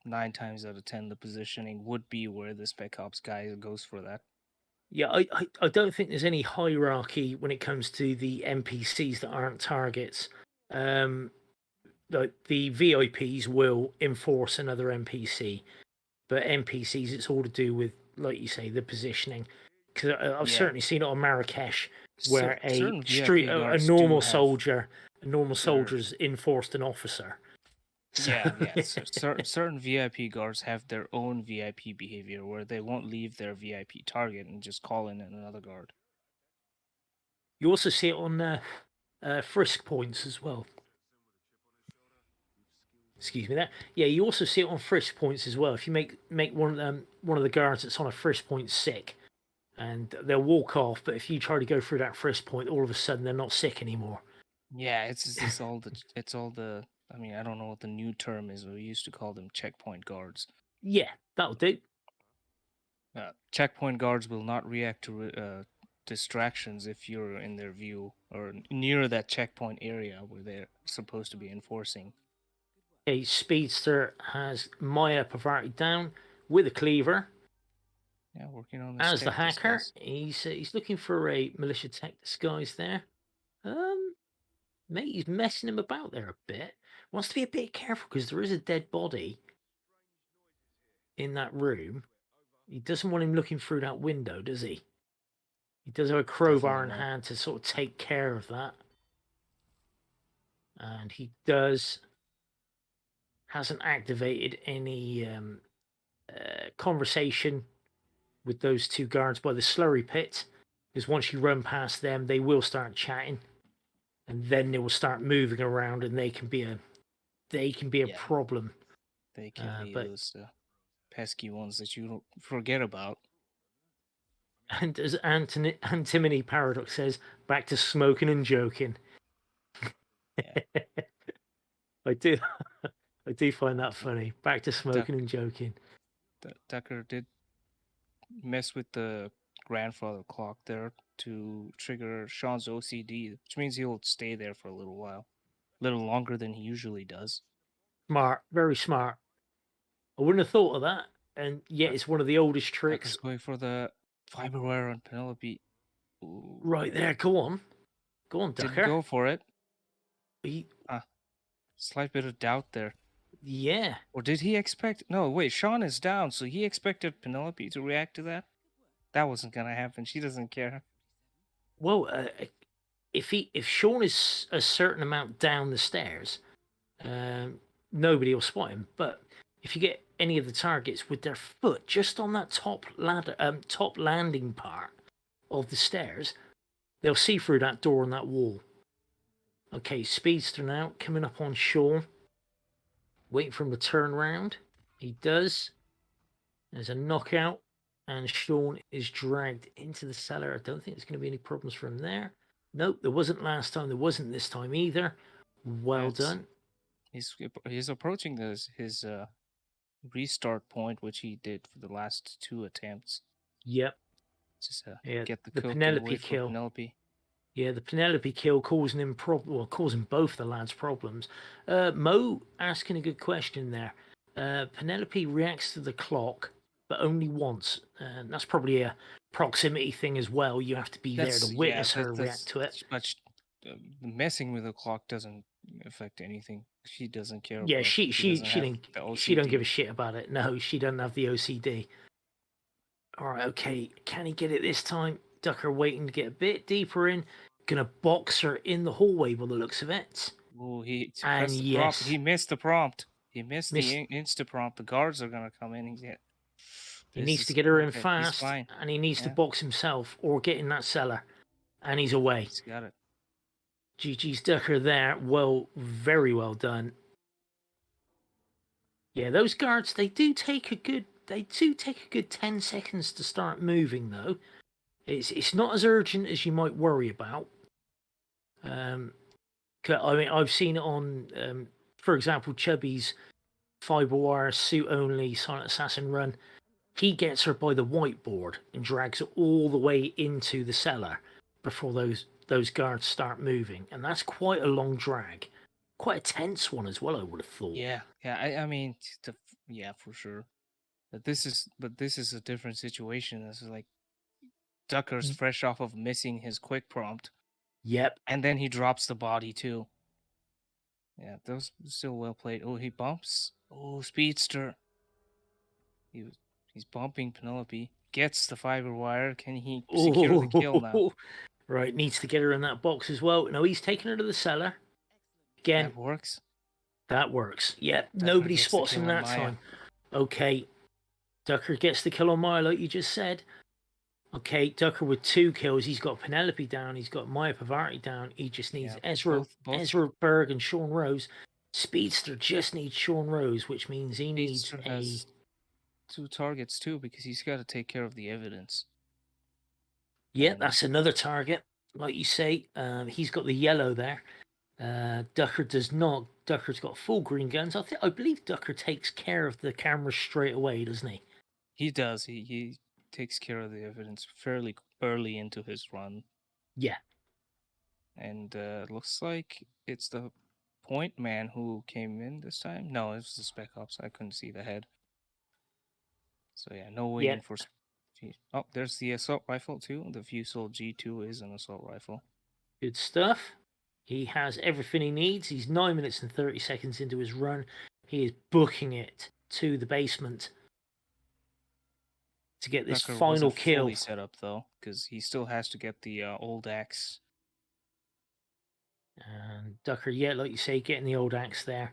9 times out of 10, the positioning would be where the Spec Ops guy goes for that. Yeah, I don't think there's any hierarchy when it comes to the NPCs that aren't targets. Like the VIPs will enforce another NPC, but NPCs, it's all to do with, like you say, the positioning. Because I've certainly seen it on Marrakesh, where a normal soldier, soldier's enforced an officer. So... Yeah. Certain VIP guards have their own VIP behavior where they won't leave their VIP target and just call in another guard. You also see it on frisk points as well. Excuse me, that. Yeah, you also see it on frisk points as well. If you make one of the guards that's on a frisk point sick, and they'll walk off, but if you try to go through that frisk point, all of a sudden they're not sick anymore. Yeah, it's all the. I mean, I don't know what the new term is. We used to call them checkpoint guards. Yeah, that'll do. Checkpoint guards will not react to distractions if you're in their view or near that checkpoint area where they're supposed to be enforcing. A Speedster has Maya Pavarti down with a cleaver. Yeah, working on the as the hacker. He's looking for a militia tech disguise there. Mate, he's messing him about there a bit. Wants to be a bit careful because there is a dead body in that room. He doesn't want him looking through that window, does he? He does have a crowbar in hand to sort of take care of that. And he hasn't activated any conversation with those 2 guards by the slurry pit, because once you run past them, they will start chatting, and then they will start moving around, and they can be a problem. They can be those pesky ones that you don't forget about. And as Antimony Paradox says, back to smoking and joking. Yeah. I do I do find that funny. Back to smoking and joking. Ducker did mess with the grandfather clock there to trigger Sean's OCD, which means he'll stay there for a little while, a little longer than he usually does. Smart, very smart. I wouldn't have thought of that, and yet it's one of the oldest tricks. Ducker's going for the fiber wire on Penelope. Ooh. Right there, go on, Ducker. Didn't go for it. He... slight bit of doubt there. Yeah. Or did he expect? No, wait. Sean is down, so he expected Penelope to react to that. That wasn't gonna happen. She doesn't care. Well, if Sean is a certain amount down the stairs, nobody will spot him. But if you get any of the targets with their foot just on that top ladder, top landing part of the stairs, they'll see through that door and that wall. Okay, Speedster now coming up on Sean. Waiting for him to turn round. He does. There's a knockout, and Sean is dragged into the cellar. I don't think there's going to be any problems for him there. Nope, there wasn't last time. There wasn't this time either. Well done. He's approaching his restart point, which he did for the last 2 attempts. Yep. Just yeah, get the cook Penelope kill. Penelope. Yeah, the Penelope kill causing him causing both the lads problems. Mo asking a good question there. Penelope reacts to the clock, but only once. That's probably a proximity thing as well. You have to be there to witness her react to it. But messing with the clock doesn't affect anything. She doesn't care. Yeah, she don't give a shit about it. No, she doesn't have the OCD. All right, okay. Can he get it this time? Ducker waiting to get a bit deeper in. Gonna box her in the hallway by the looks of it. Oh, he missed the prompt. He missed the insta prompt. The guards are gonna come in. He needs to get her in fast, and he needs to box himself or get in that cellar, and he's away. He's got it. GG's Ducker there. Well, very well done. Yeah, those guards, they do take a good 10 seconds to start moving, though. It's not as urgent as you might worry about. I mean, I've seen it on, for example, Chubby's fiber wire suit only Silent Assassin run. He gets her by the whiteboard and drags her all the way into the cellar before those guards start moving, and that's quite a long drag, quite a tense one as well. I would have thought. Yeah. I mean, for sure. But this is a different situation. This is like Ducker's fresh off of missing his quick prompt. Yep. And then he drops the body too. Yeah, those still well played. Oh, he bumps. Oh, Speedster. He's bumping Penelope. Gets the fiber wire. Can he secure the kill now? Right, needs to get her in that box as well. No, he's taking her to the cellar. Again. That works. That works. Yeah, nobody spots him that time. Okay. Ducker gets the kill on Maya, like you just said. Okay, Ducker with 2 kills. He's got Penelope down. He's got Maya Pavarti down. He just needs Ezra Berg and Sean Rose. Speedster just needs Sean Rose, which means he needs has 2 targets too, because he's got to take care of the evidence. Yeah, that's another target. Like you say, he's got the yellow there. Ducker does not. Ducker's got full green guns. I believe Ducker takes care of the camera straight away, doesn't he? He does. He takes care of the evidence fairly early into his run. Yeah. And looks like it's the point man who came in this time. No, it was the Spec Ops. I couldn't see the head. So yeah, no waiting for... Oh, there's the assault rifle too. The Fusel G2 is an assault rifle. Good stuff. He has everything he needs. He's 9 minutes and 30 seconds into his run. He is booking it to the basement to get this Ducker final kill. Fully set up though, because he still has to get the old axe. And Ducker, yeah, like you say, getting the old axe there.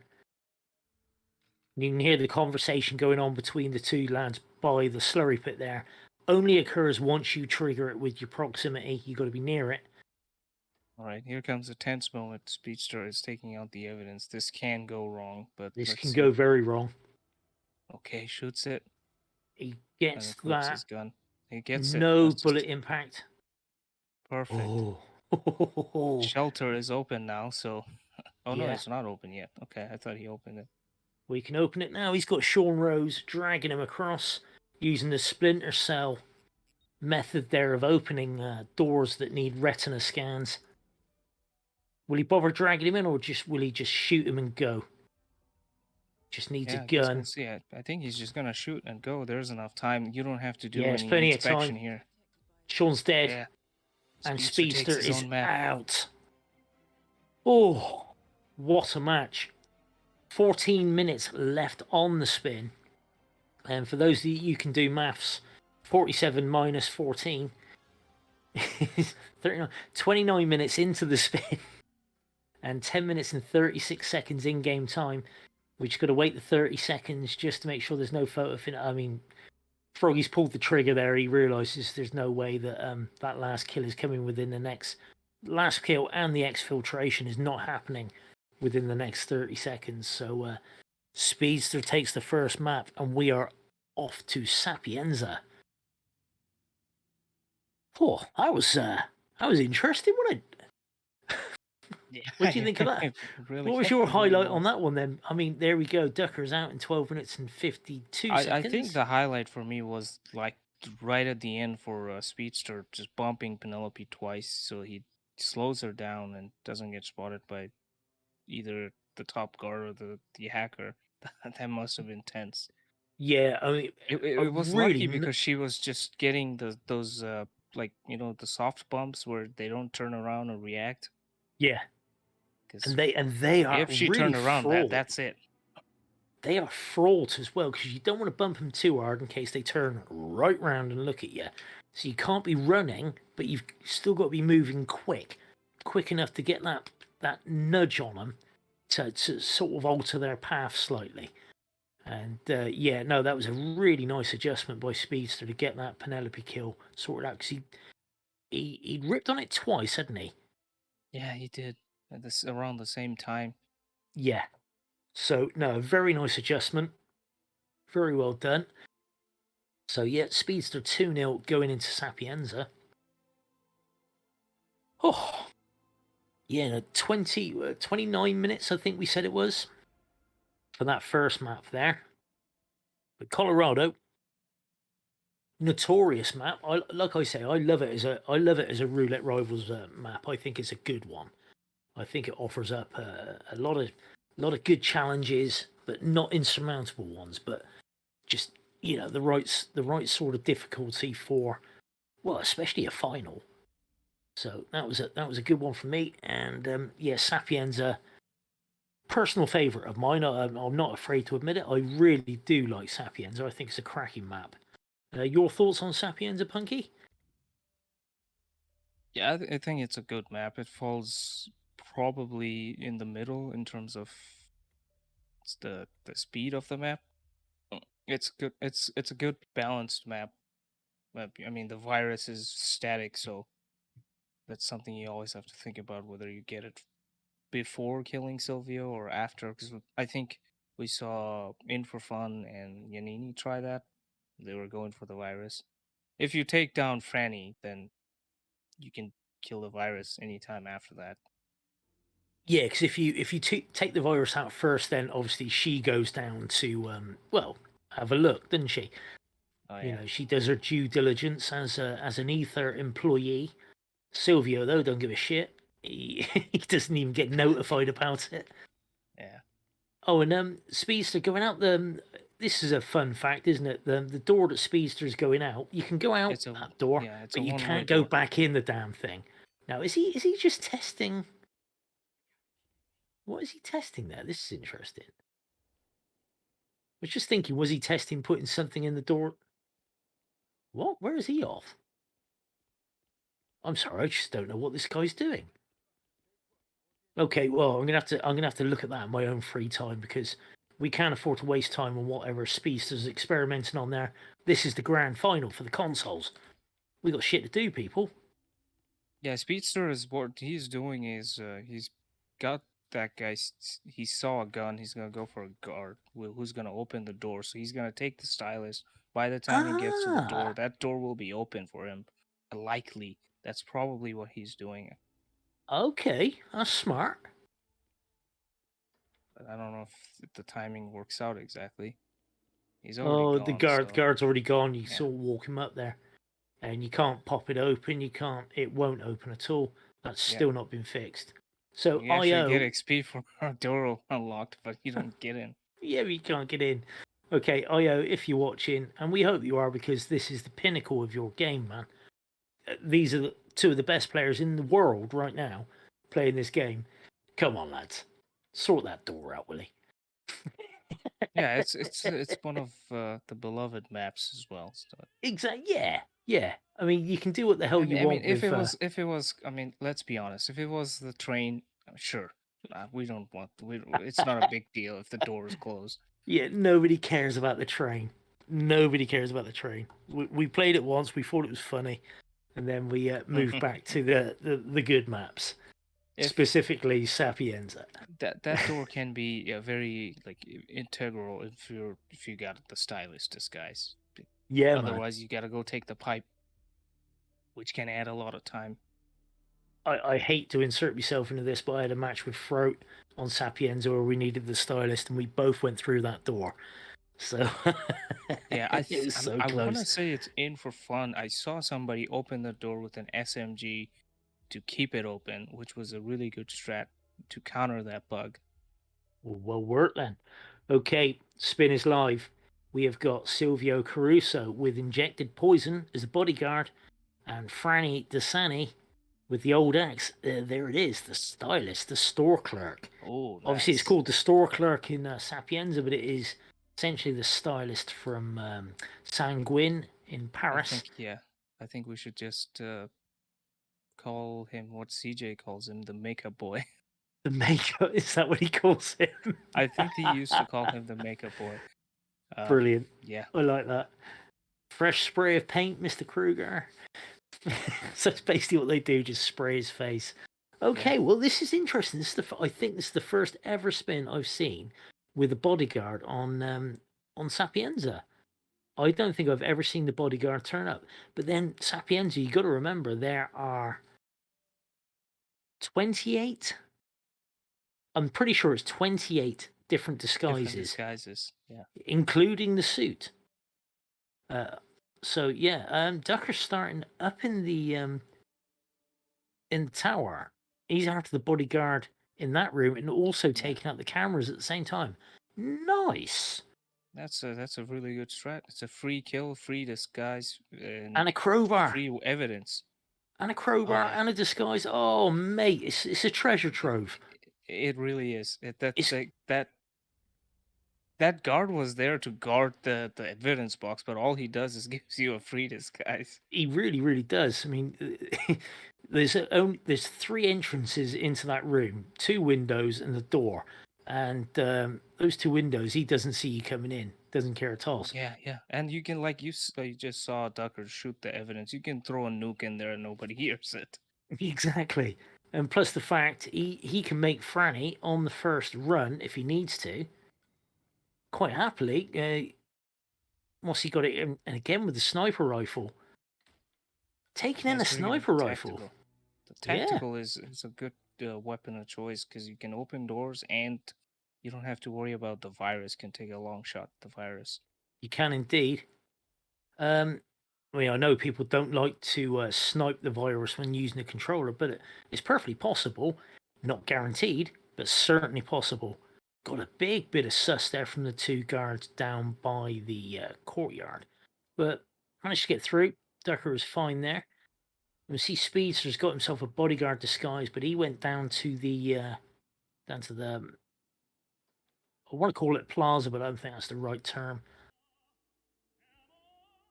You can hear the conversation going on between the 2 lads by the slurry pit there. Only occurs once you trigger it with your proximity. You got to be near it. All right, here comes a tense moment. Speedster is taking out the evidence. This can go wrong, but this can go very wrong. Okay, shoots it. He gets that. His gun. He gets no bullet impact. Perfect. Shelter is open now, so... Oh, no, it's not open yet. Okay, I thought he opened it. We can open it now. He's got Sean Rose dragging him across using the splinter cell method there of opening doors that need retina scans. Will he bother dragging him in, or will he just shoot him and go? Just needs a Yeah, I guess gun. we'll see. I think he's just gonna shoot and go. There's enough time. You don't have to do There's any plenty of inspection time. here. Sean's dead. Yeah. And Speedster takes Speedster his is own map. out. Oh, what a match. 14 minutes left on the spin. And for those of you can do maths, 47 minus 14 is 29 minutes into the spin and 10 minutes and 36 seconds in game time. We just got to wait the 30 seconds just to make sure there's no photo finish. I mean, Froggy's pulled the trigger there. He realizes there's no way that that last kill is coming within the next last kill, and the exfiltration is not happening within the next 30 seconds. So Speedster takes the first map, and we are off to Sapienza. Oh, that was interesting, wasn't it? Yeah. What do you think of that? Really, What was your highlight really on that one then? I mean, there we go. Ducker's out in 12 minutes and 52 seconds. I think the highlight for me was like right at the end for Speedster just bumping Penelope twice, so he slows her down and doesn't get spotted by either the top guard or the hacker. That must have been tense. Yeah, I mean, It was really lucky because she was just getting those like the soft bumps where they don't turn around or react. Yeah, 'Cause and they are if she really turned around, fraught. that's it. They are fraught as well, because you don't want to bump them too hard in case they turn right round and look at you. So you can't be running, but you've still got to be moving quick enough to get that nudge on them to sort of alter their path slightly. And yeah, no, that was a really nice adjustment by Speedster to get that Penelope kill sorted out, because he ripped on it twice, hadn't he? Yeah, he did. At this around the same time. Yeah. So no, very nice adjustment. Very well done. So yeah, Speedster 2-0 going into Sapienza. Oh, yeah, 29 minutes I think we said it was for that first map there. But Colorado, notorious map. Like I say, I love it as a Roulette Rivals map. I think it's a good one. I think it offers up a lot of good challenges, but not insurmountable ones. But just the right sort of difficulty for, well, especially a final. So that was a good one for me. And yeah, Sapienza, personal favourite of mine. I'm not afraid to admit it. I really do like Sapienza. I think it's a cracking map. Your thoughts on Sapienza, Punky? Yeah, I think it's a good map. It falls probably in the middle in terms of the speed of the map. It's good. It's a good balanced map. I mean, the virus is static, so that's something you always have to think about whether you get it before killing Silvio or after. Because I think we saw In for Fun and Yanini try that. They were going for the virus. If you take down Franny, then you can kill the virus anytime after that. Yeah, because if you take the virus out first, then obviously she goes down to well, have a look, doesn't she? Oh, yeah. You know, she does her due diligence as an Ether employee. Silvio, though, don't give a shit. He doesn't even get notified about it. Yeah. Oh, and Speedster going out this is a fun fact, isn't it? The door that Speedster is going out, you can go out that door, but you can't go back in the damn thing. Now, is he just testing? What is he testing there? This is interesting. I was just thinking, was he testing putting something in the door? What? Where is he off? I'm sorry, I just don't know what this guy's doing. Okay, well, I'm gonna have to look at that in my own free time, because we can't afford to waste time on whatever Speedster's experimenting on there. This is the grand final for the consoles. We got shit to do, people. Yeah, Speedster is what he's doing is he's got that guy. He saw a gun. He's gonna go for a guard who's gonna open the door. So he's gonna take the stylus. By the time he gets to the door, that door will be open for him. Likely, that's probably what he's doing. Okay, that's smart. I don't know if the timing works out exactly. He's already Oh, gone, the so guard's already gone. You yeah. sort of walk him up there, and you can't pop it open. You can't. It won't open at all. That's Yeah. still not been fixed. So You actually get IO, XP for our door unlocked, but you don't get in. yeah, you can't get in. Okay, IO, if you're watching, and we hope you are, because this is the pinnacle of your game, man. These are two of the best players in the world right now playing this game. Come on, lads, sort that door out, will you? Yeah, it's one of the beloved maps as well. So. Exactly. Yeah, yeah. I mean, you can do what the hell you I mean, want with. if it was, I mean, let's be honest. If it was the train, sure, we don't want. It's not a big deal if the door is closed. Yeah, nobody cares about the train. Nobody cares about the train. We played it once. We thought it was funny, and then we moved back to the good maps, specifically Sapienza. That door can be very like integral if you got the stylish disguise. Yeah, Otherwise, you got to go take the pipe, which can add a lot of time. I hate to insert myself into this, but I had a match with Throat on Sapienza where we needed the stylist, and we both went through that door. So yeah, it was so I close. want to say it's in for fun. I saw somebody open the door with an SMG to keep it open, which was a really good strat to counter that bug. Well worked then. Okay, spin is live. We have got Silvio Caruso with injected poison as a bodyguard, and Franny Desani with the old axe. There it is, the stylist, the store clerk. Oh, nice. Obviously, it's called the store clerk in Sapienza, but it is essentially the stylist from Sanguin in Paris. I think we should just call him what CJ calls him, the makeup boy. The makeup, is that what he calls him? I think he used to call him the makeup boy. Brilliant. Yeah. I like that. Fresh spray of paint, Mr. Kruger. So it's basically what they do, just spray his face. Okay, well, this is interesting. I think this is the first ever spin I've seen with a bodyguard on Sapienza. I don't think I've ever seen the bodyguard turn up. But then Sapienza, you got to remember there are 28. I'm pretty sure it's 28 different disguises. Yeah. Including the suit. So yeah, Ducker's starting up in the tower. He's after the bodyguard in that room and also taking out the cameras at the same time. Nice. That's a really good strat. It's a free kill, free disguise, and a crowbar, free evidence, and a crowbar, and a disguise. Oh, mate, it's a treasure trove. It really is. That guard was there to guard the evidence box, but all he does is gives you a free disguise. He really, really does. I mean, there's 3 entrances into that room, 2 windows and a door. And those 2 windows, he doesn't see you coming in. Doesn't care at all. Yeah. And you can, like you just saw Ducker shoot the evidence. You can throw a nuke in there and nobody hears it. Exactly. And plus the fact he can make Franny on the first run if he needs to. Quite happily. Once he got it, and again with the sniper rifle. Taking in a sniper rifle. The tactical is a good weapon of choice because you can open doors and you don't have to worry about the virus. Can take a long shot at the virus. You can indeed. I mean, I know people don't like to snipe the virus when using a controller, but it's perfectly possible. Not guaranteed, but certainly possible. Got a big bit of sus there from the 2 guards down by the courtyard, but managed to get through. Ducker was fine there. You see, Speedster's got himself a bodyguard disguise, but he went down to the I want to call it plaza, but I don't think that's the right term.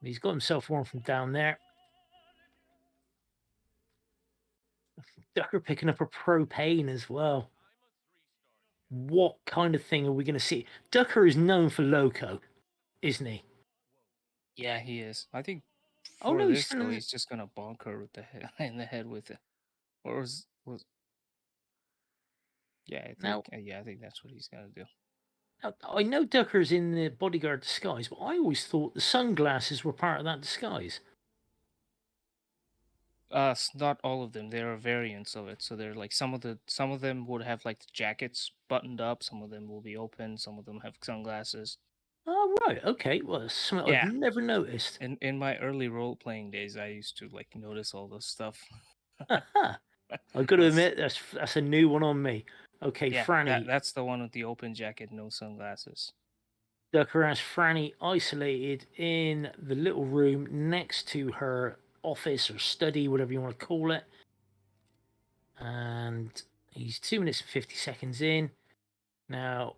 He's got himself one from down there. Ducker picking up a propane as well. What kind of thing are we going to see? Ducker is known for loco, isn't he? Yeah, he is. I think for this though, he's just gonna bonk her with in the head with it, or was yeah. I think that's what he's gonna do. Now, I know Ducker's in the bodyguard disguise, but I always thought the sunglasses were part of that disguise. Not all of them. There are variants of it. So they're like some of them would have like the jackets buttoned up. Some of them will be open. Some of them have sunglasses. Oh, right. Okay. Well, it's something I've Yeah. never noticed. In my early role playing days, I used to like notice all this stuff. Aha. I've got to Was- admit, that's a new one on me. Okay, yeah, Franny. that's the one with the open jacket, no sunglasses. Ducker has Franny isolated in the little room next to her office or study, whatever you want to call it. And he's 2 minutes and 50 seconds in. Now,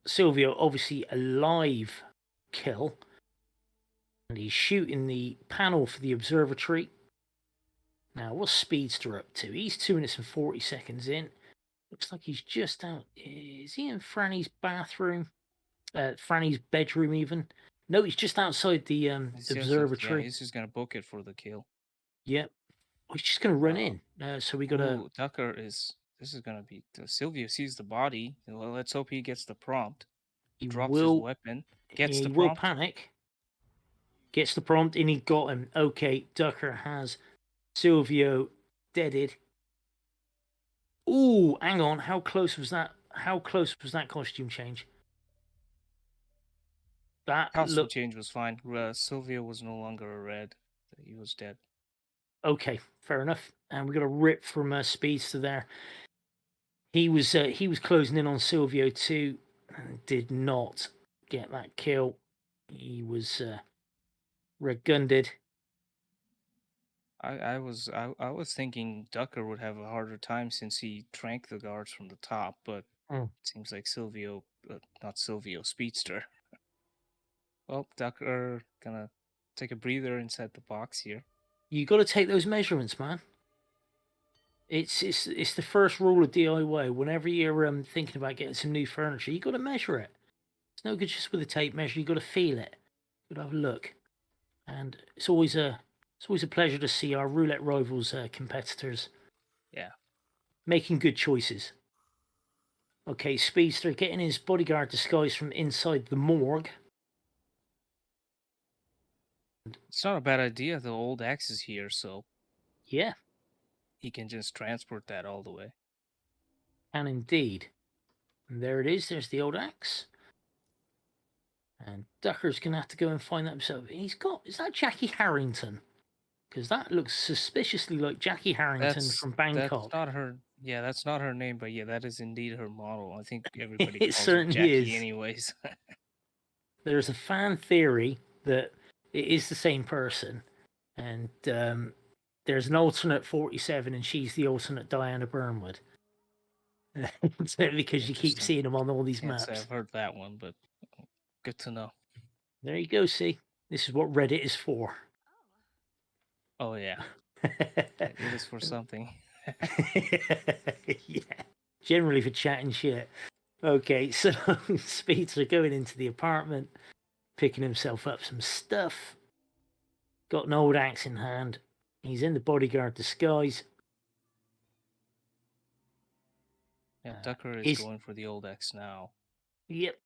Silvio, obviously a live kill. And he's shooting the panel for the observatory. Now, what's Speedster up to? He's 2 minutes and 40 seconds in. Looks like he's just out. Is he in Franny's bathroom? Franny's bedroom, even? No, he's just outside the observatory. He's just gonna book it for the kill. Yep. Oh, he's just going to run in. So we got to. Ooh, Tucker is. This is gonna be. Silvio sees the body. Well, let's hope he gets the prompt. He Drops his weapon. Gets he the will prompt. panic. Gets the prompt, and he got him. Okay, Ducker has Silvio deaded. Ooh, hang on. How close was that? How close was that costume change? That Costume change was fine. Silvio was no longer a red. He was dead. Okay, fair enough. And we got a rip from Speedster there. He was closing in on Silvio too, and did not get that kill. He was red-gunded. I was thinking Ducker would have a harder time since he drank the guards from the top, but it seems like Silvio, not Silvio, Speedster. Well, Ducker gonna take a breather inside the box here. You got to take those measurements, man. It's the first rule of DIY. Whenever you're thinking about getting some new furniture, you got to measure it. It's no good just with a tape measure. You got to feel it. You got to have a look. And it's always a pleasure to see our roulette rivals competitors. Yeah, making good choices. Okay, Speedster getting his bodyguard disguise from inside the morgue. it's not a bad idea. The old axe is here, so yeah, he can just transport that all the way. And indeed. And there it is. There's the old axe. And Ducker's going to have to go and find that himself. Is that Jackie Harrington? Because that looks suspiciously like Jackie Harrington from Bangkok. That's not her. Yeah, that's not her name, but yeah, that is indeed her model. I think everybody it calls certainly her Jackie is. anyways. There's a fan theory that it is the same person. And there's an alternate 47 and she's the alternate Diana Burnwood. Because you keep seeing them on all these maps. I've heard that one, but good to know. There you go, see? This is what Reddit is for. Oh, yeah. It is for something. yeah. Generally for chatting shit. Okay, so Speeds are going into the apartment, picking himself up some stuff. Got an old axe in hand. He's in the bodyguard disguise. Yeah, Ducker is going for the old axe now. Yep.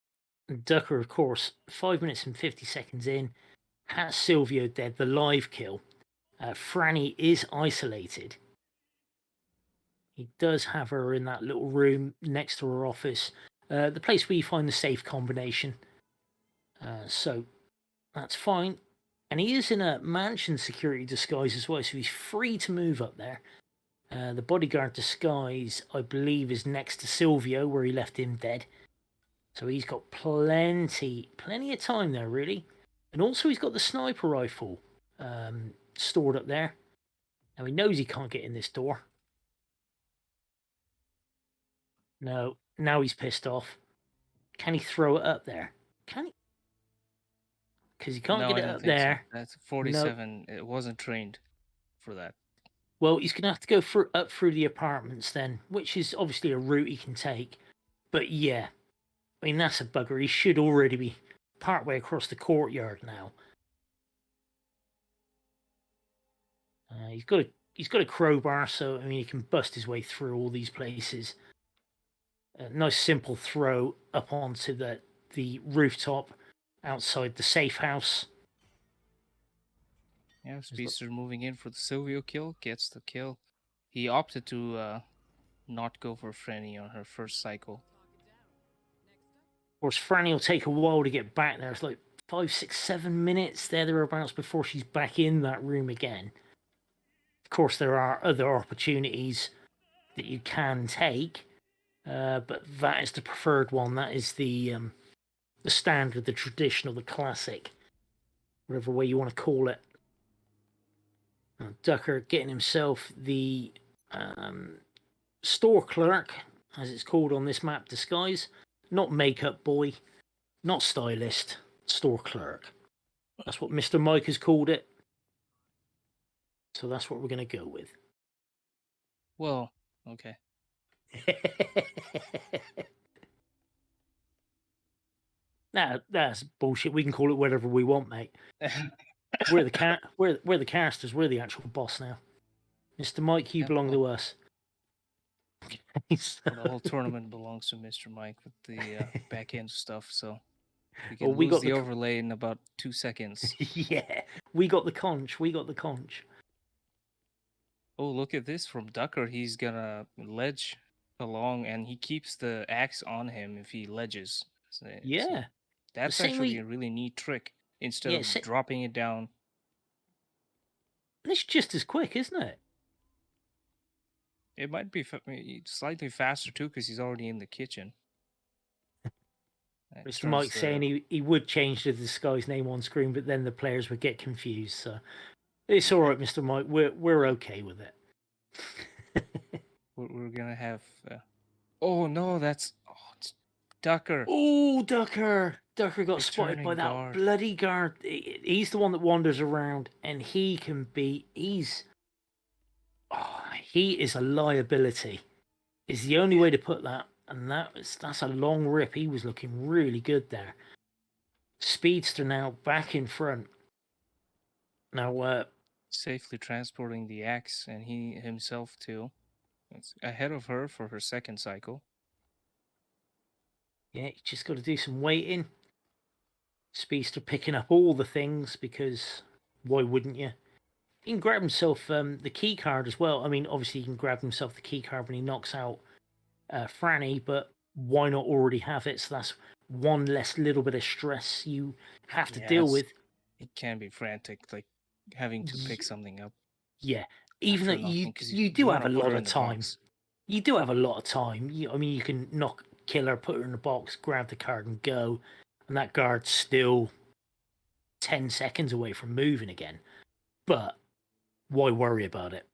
Ducker, of course, 5 minutes and 50 seconds in, has Silvio dead, the live kill. Franny is isolated. He does have her in that little room next to her office, the place where you find the safe combination. So that's fine. And he is in a mansion security disguise as well, so he's free to move up there. The bodyguard disguise, I believe, is next to Silvio, where he left him dead. So he's got plenty of time there, really. And also he's got the sniper rifle stored up there. Now he knows he can't get in this door. No, now he's pissed off. Can he throw it up there? Can he? Because he can't get it up there. So. That's 47. No. It wasn't trained for that. Well, he's going to have to go up through the apartments then, which is obviously a route he can take. But yeah, I mean, that's a bugger. He should already be partway across the courtyard now. He's got a crowbar, so I mean, he can bust his way through all these places. A nice simple throw up onto the rooftop outside the safe house. Yeah, Speedster moving in for the Silvio kill, gets the kill. He opted to not go for Frenny on her first cycle. Of course, Franny will take a while to get back there. It's like 5, 6, 7 minutes thereabouts before she's back in that room again. Of course, there are other opportunities that you can take, but that is the preferred one. That is the standard, the traditional, the classic, whatever way you want to call it. Now, Ducker getting himself the store clerk, as it's called on this map, disguise. Not makeup boy, not stylist, store clerk. That's what Mr. Mike has called it. So that's what we're going to go with. Well, okay. Nah, that's bullshit. We can call it whatever we want, mate. We're the casters. We're the actual boss now. Mr. Mike, you belong to us. The whole tournament belongs to Mr. Mike with the back end stuff, so we can Well, we lose got the overlay in about 2 seconds. Yeah, we got the conch. We got the conch. Oh, look at this from Ducker. He's gonna ledge along, and he keeps the axe on him if he ledges. Yeah. So that's actually a really neat trick. Instead Yeah, of dropping it down. It's just as quick, isn't it? It might be slightly faster too, because he's already in the kitchen. Mr. Mike saying he would change the disguise name on screen, but then the players would get confused. So it's all right, Mr. Mike. We're okay with it. We're gonna have. Oh no, it's Ducker. Oh, Ducker! Ducker got spotted by that guard. bloody guard. He's the one that wanders around, and he can be. He is a liability. Is the only way to put that, and that's a long rip. He was looking really good there. Speedster now back in front. Now, safely transporting the axe, and he himself too. It's ahead of her for her second cycle. Yeah, you just got to do some waiting. Speedster picking up all the things, because why wouldn't you? He can grab himself the key card as well. I mean, obviously he can grab himself the key card when he knocks out Franny, but why not already have it? So that's one less little bit of stress you have to deal with. It can be frantic, like having to pick something up. Yeah, even though you do have a lot of time. You do have a lot of time. I mean, you can kill her, put her in the box, grab the card and go, and that guard's still 10 seconds away from moving again. But why worry about it?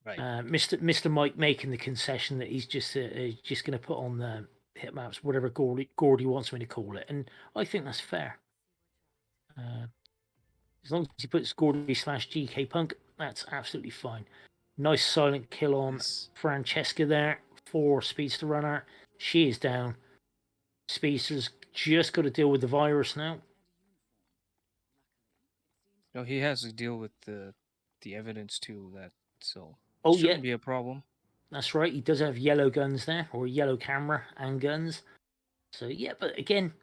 Right. Mr. Mike making the concession that he's just going to put on the hit maps whatever Gordy wants me to call it, and I think that's fair. As long as he puts Gordy/GK Punk, that's absolutely fine. Nice silent kill on Francesca there for Speedster Runner. She is down. Speedster's just got to deal with the virus now. No, he has to deal with the evidence too. So shouldn't be a problem. That's right. He does have yellow guns there, or yellow camera and guns. So yeah, but again,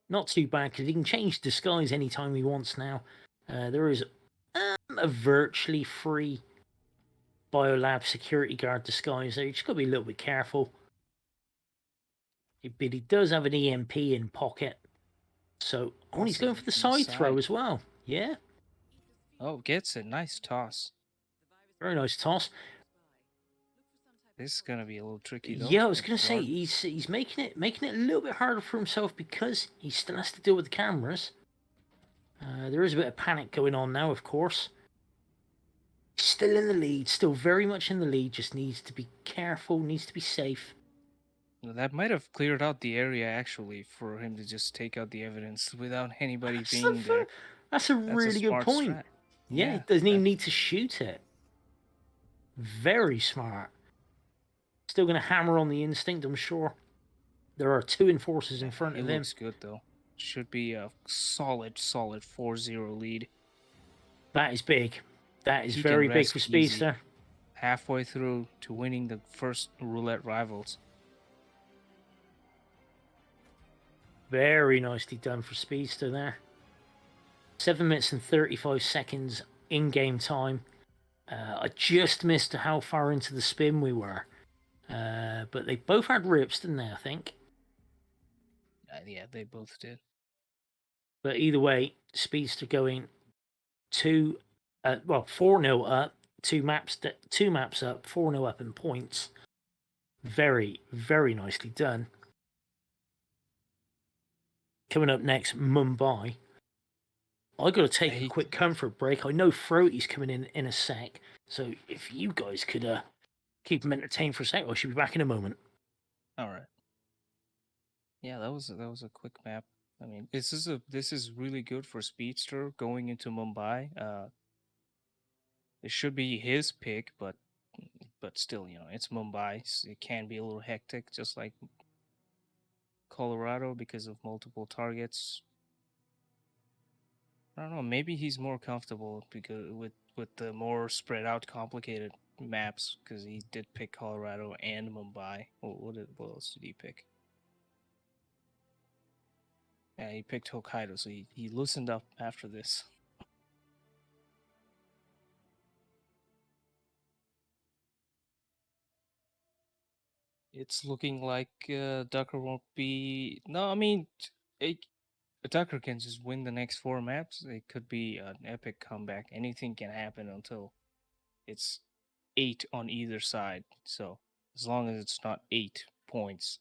not too bad, because he can change disguise anytime he wants now. There is a virtually free Biolab security guard disguise there. You just got to be a little bit careful. But he does have an EMP in pocket. So, he's going for the side throw as well. Yeah. Oh, gets it. Nice toss. Very nice toss. This is gonna be a little tricky though. Yeah, I was gonna say he's making it a little bit harder for himself, because he still has to deal with the cameras. There is a bit of panic going on now, of course. Still in the lead, still very much in the lead. Just needs to be careful, needs to be safe. That might have cleared out the area actually for him to just take out the evidence without anybody being there. That's a really good point. Yeah, he doesn't even need to shoot it. Very smart. Still going to hammer on the instinct, I'm sure. There are 2 enforcers in front of him. It looks good, though. Should be a solid 4-0 lead. That is big. That is very big for Speedster. Halfway through to winning the first Roulette Rivals. Very nicely done for Speedster there. 7 minutes and 35 seconds in-game time. I just missed how far into the spin we were. But they both had rips, didn't they, I think? Yeah, they both did. But either way, Speedster going 4-0 up, two maps up, 4-0 up in points. Very, very nicely done. Coming up next, Mumbai. I got to take a quick comfort break. I know Throaty's coming in a sec, so if you guys could keep him entertained for a sec, I should be back in a moment. All right. Yeah, that was a quick map. I mean, this is really good for Speedster going into Mumbai. It should be his pick, but still, it's Mumbai. So it can be a little hectic, just like Colorado because of multiple targets. I don't know. Maybe he's more comfortable because with the more spread out, complicated maps because he did pick Colorado and Mumbai. What else did he pick? Yeah, he picked Hokkaido, so he loosened up after this. It's looking like Ducker won't be. No, I mean, Ducker can just win the next 4 maps. It could be an epic comeback. Anything can happen until it's 8 on either side. So as long as it's not 8 points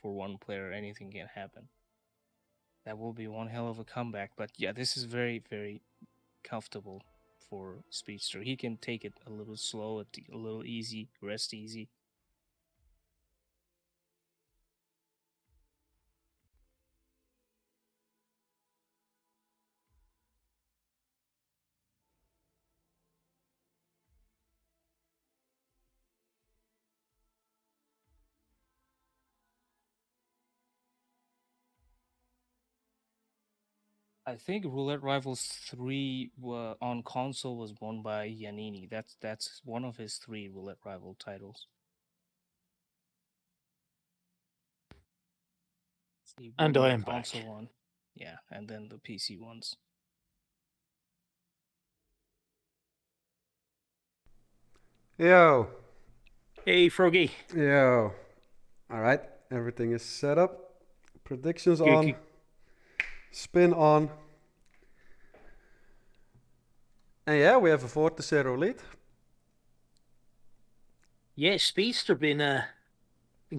for one player, anything can happen. That will be one hell of a comeback. But yeah, this is very, very comfortable for Speedster. He can take it a little slow, a little easy, rest easy. I think Roulette Rivals 3 on console was won by Giannini. That's one of his 3 Roulette Rival titles. And I am console back. one. Yeah, and then the PC ones. Yo. Hey, Froggy. Yo. All right. Everything is set up. Predictions on. Spin on. And yeah, we have a 4-0 lead. Yeah, Speedster been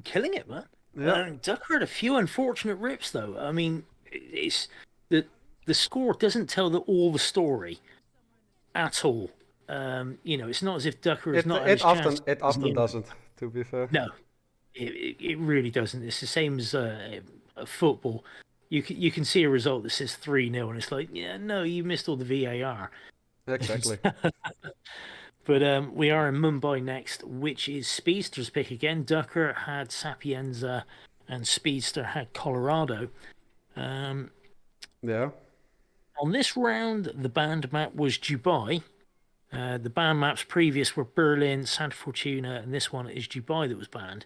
killing it, man. Yeah. Ducker had a few unfortunate rips, though. I mean, it's the score doesn't tell all the story at all. It's not as if Ducker is not. It often doesn't. To be fair. No, it really doesn't. It's the same as football. You can see a result that says 3-0, and it's like, yeah, no, you missed all the VAR. Exactly. But we are in Mumbai next, which is Speedster's pick again. Ducker had Sapienza, and Speedster had Colorado. Yeah. On this round, the banned map was Dubai. The banned maps previous were Berlin, Santa Fortuna, and this one is Dubai that was banned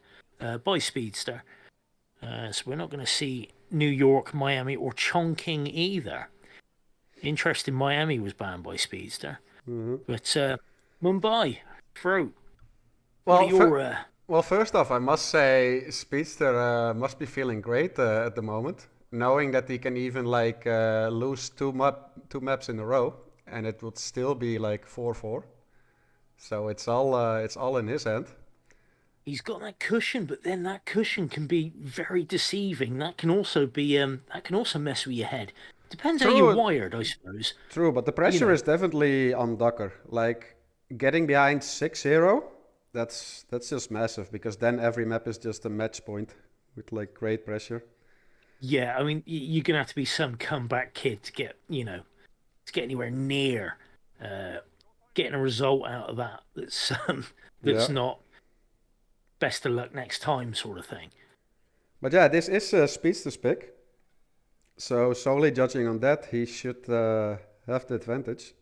by Speedster. So we're not going to see New York, Miami, or Chongqing either. Interesting, Miami was banned by Speedster. Mm-hmm. But Mumbai, Throat. Well, first off, I must say Speedster must be feeling great at the moment, knowing that he can even lose two maps in a row, and it would still be like 4-4. So it's all in his hand. He's got that cushion, but then that cushion can be very deceiving. That can also be mess with your head. Depends how you're wired, I suppose. True, but the pressure is definitely on Ducker. Like getting behind 6-0, that's just massive because then every map is just a match point with like great pressure. Yeah, I mean you're gonna have to be some comeback kid to get anywhere near getting a result out of that. That's not best of luck next time sort of thing. But yeah, this is Speedster's pick. So solely judging on that, he should have the advantage.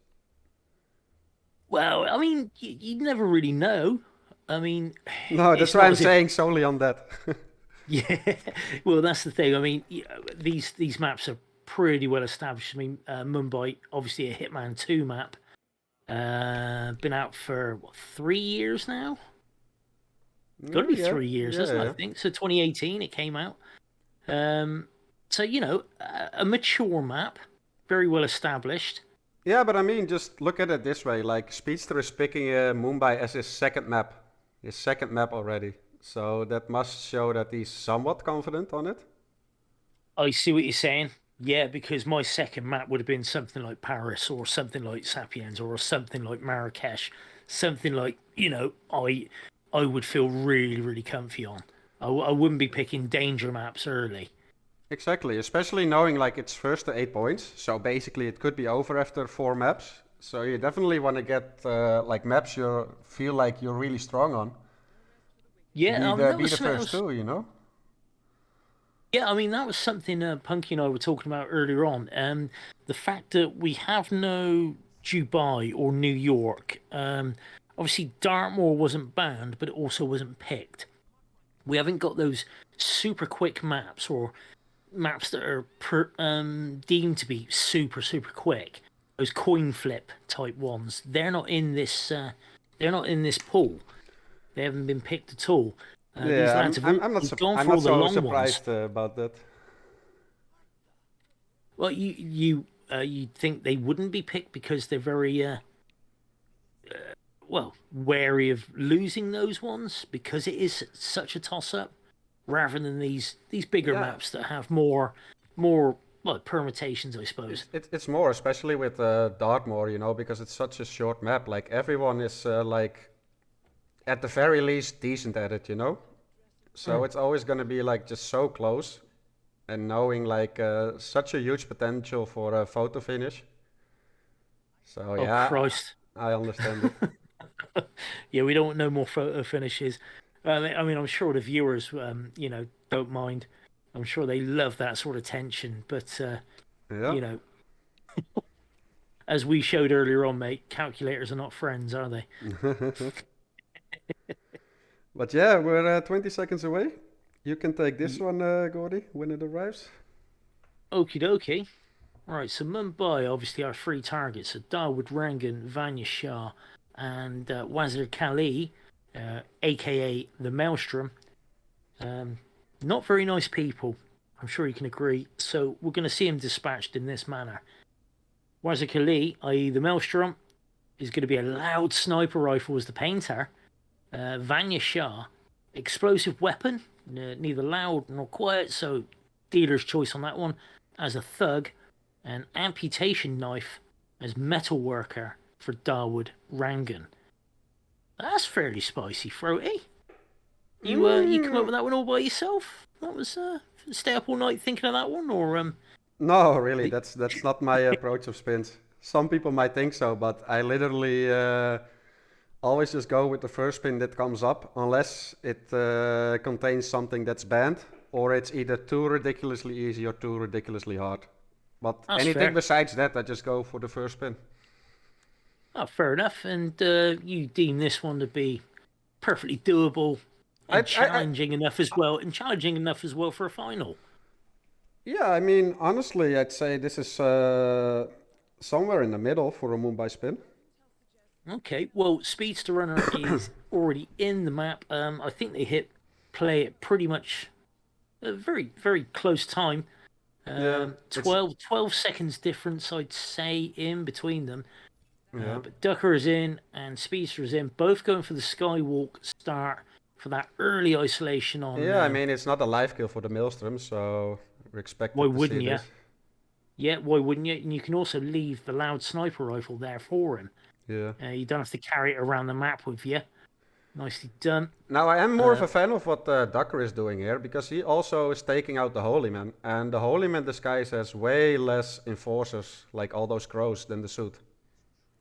Well, I mean, you never really know. I mean, no, that's why I'm saying solely on that. Yeah, well, that's the thing. I mean, these maps are pretty well established. I mean, Mumbai, obviously a Hitman 2 map. Been out for what, 3 years now? Got to Oh, be yeah, 3 years, yeah, hasn't it? I yeah. think so. 2018 it came out. So a mature map, very well established. Yeah, but I mean, just look at it this way. Like, Speedster is picking Mumbai as his second map already. So that must show that he's somewhat confident on it. I see what you're saying. Yeah, because my second map would have been something like Paris or something like Sapiens or something like Marrakesh, something like, I would feel really, really comfy on. I wouldn't be picking danger maps early. Exactly, especially knowing like it's first to 8 points. So basically, it could be over after 4 maps. So you definitely want to get like maps you feel like you're really strong on. Yeah, I mean that Be was the something first two, you know. yeah, I mean that was something Punky and I were talking about earlier on. The fact that we have no Dubai or New York. Obviously Dartmoor wasn't banned, but it also wasn't picked. We haven't got those super quick maps or maps that are deemed to be super super quick. Those coin flip type ones. They're not in this. They're not in this pool. They haven't been picked at all. These Yeah, lads have all gone I'm for not all the so long ones. surprised about that. Well, you think they wouldn't be picked because they're very well wary of losing those ones because it is such a toss up, rather than these bigger Yeah, maps that have more well permutations, I suppose. it's more, especially with Dartmoor, you know, because it's such a short map. Like everyone is like at the very least decent at it, you know. So Mm. it's always going to be like just so close, and knowing like such a huge potential for a photo finish. So Oh yeah, Christ! I understand it. Yeah, we don't want no more photo finishes. I mean, I'm sure the viewers, don't mind. I'm sure they love that sort of tension. But Yeah. you know, as we showed earlier on, mate, calculators are not friends, are they? But yeah, we're 20 seconds away. You can take this Y- one, Gordy, when it arrives. Okie dokie. All right, so Mumbai obviously are three targets. So Dawood Rangan, Vanya Shah, and Wazir Kali, aka the Maelstrom. Um, Not very nice people. I'm sure you can agree. So we're going to see him dispatched in this manner. Wazir Kali, i.e. the Maelstrom, is going to be a loud sniper rifle as the painter. Vanya Shah, explosive weapon, neither loud nor quiet, so dealer's choice on that one, as a thug, and amputation knife as metal worker for Dawood Rangan. That's fairly spicy, Throaty. You come up Mm, with that one all by yourself? That was stay up all night thinking of that one, or no, really, the, that's not my approach of spins. Some people might think so, but I literally always just go with the first spin that comes up, unless it contains something that's banned, or it's either too ridiculously easy or too ridiculously hard. But that's anything fair. besides that, I just go for the first spin. Oh, fair enough. And you deem this one to be perfectly doable I, and I, I, challenging enough as well for a final. yeah, I mean, honestly, I'd say this is somewhere in the middle for a Mumbai spin. Okay, well, Speedster Runner is already in the map. I think they hit play at pretty much a very, very close time. Yeah, it's 12 seconds difference, I'd say, in between them. yeah, But Ducker is in and Speedster is in, both going for the Skywalk start for that early isolation on. yeah. I mean, it's not a live kill for the Maelstrom, so we're Why expected to see wouldn't you? this. Yeah, why wouldn't you? And you can also leave the loud sniper rifle there for him. Yeah. You don't have to carry it around the map with you. Nicely done. Now I am more of Uh, a fan of what Ducker is doing here, because he also is taking out the Holy Man, and the Holy Man disguise has way less enforcers, like all those crows, than the suit,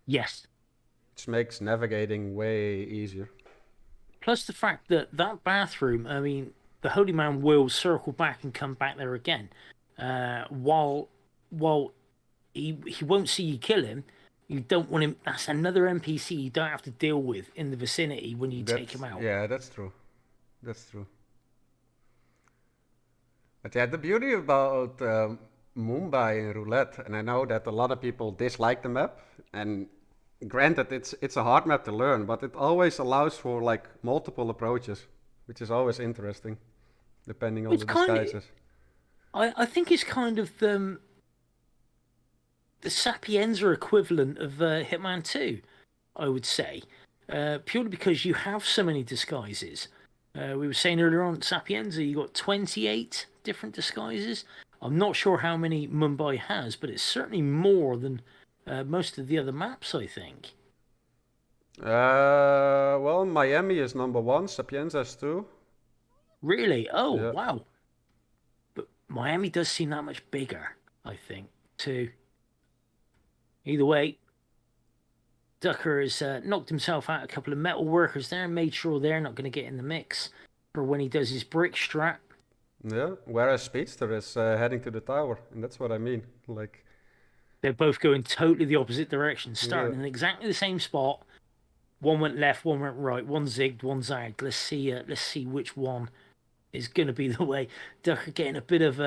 yes. which makes navigating way easier. Plus the fact that that bathroom, I mean, the Holy Man will circle back and come back there again. While he won't see you kill him, you don't want him. That's another NPC you don't have to deal with in the vicinity when you take him That's out. yeah, that's true. That's true. But yeah, the beauty about Mumbai and Roulette, and I know that a lot of people dislike the map, and Granted, it's a hard map to learn, but it always allows for like multiple approaches, which is always interesting, depending on It's the kind of, disguises. I think it's kind of the Sapienza equivalent of Hitman 2, I would say. Purely because you have so many disguises. We were saying earlier on, Sapienza, you got 28 different disguises. I'm not sure how many Mumbai has, but it's certainly more than most of the other maps, I think. Well, Miami is number one, Sapienza is two. Really? Oh, Yeah. wow. But Miami does seem that much bigger, I think, too. Either way, Ducker has knocked himself out a couple of metal workers there and made sure they're not going to get in the mix for when he does his brick strat. Yeah, whereas Speedster is heading to the tower, and that's what I mean. Like, They're both going totally the opposite direction, starting yeah. in exactly the same spot. One went left, one went right, one zigged, one zagged. Let's see which one is going to be the way. Ducker getting a bit of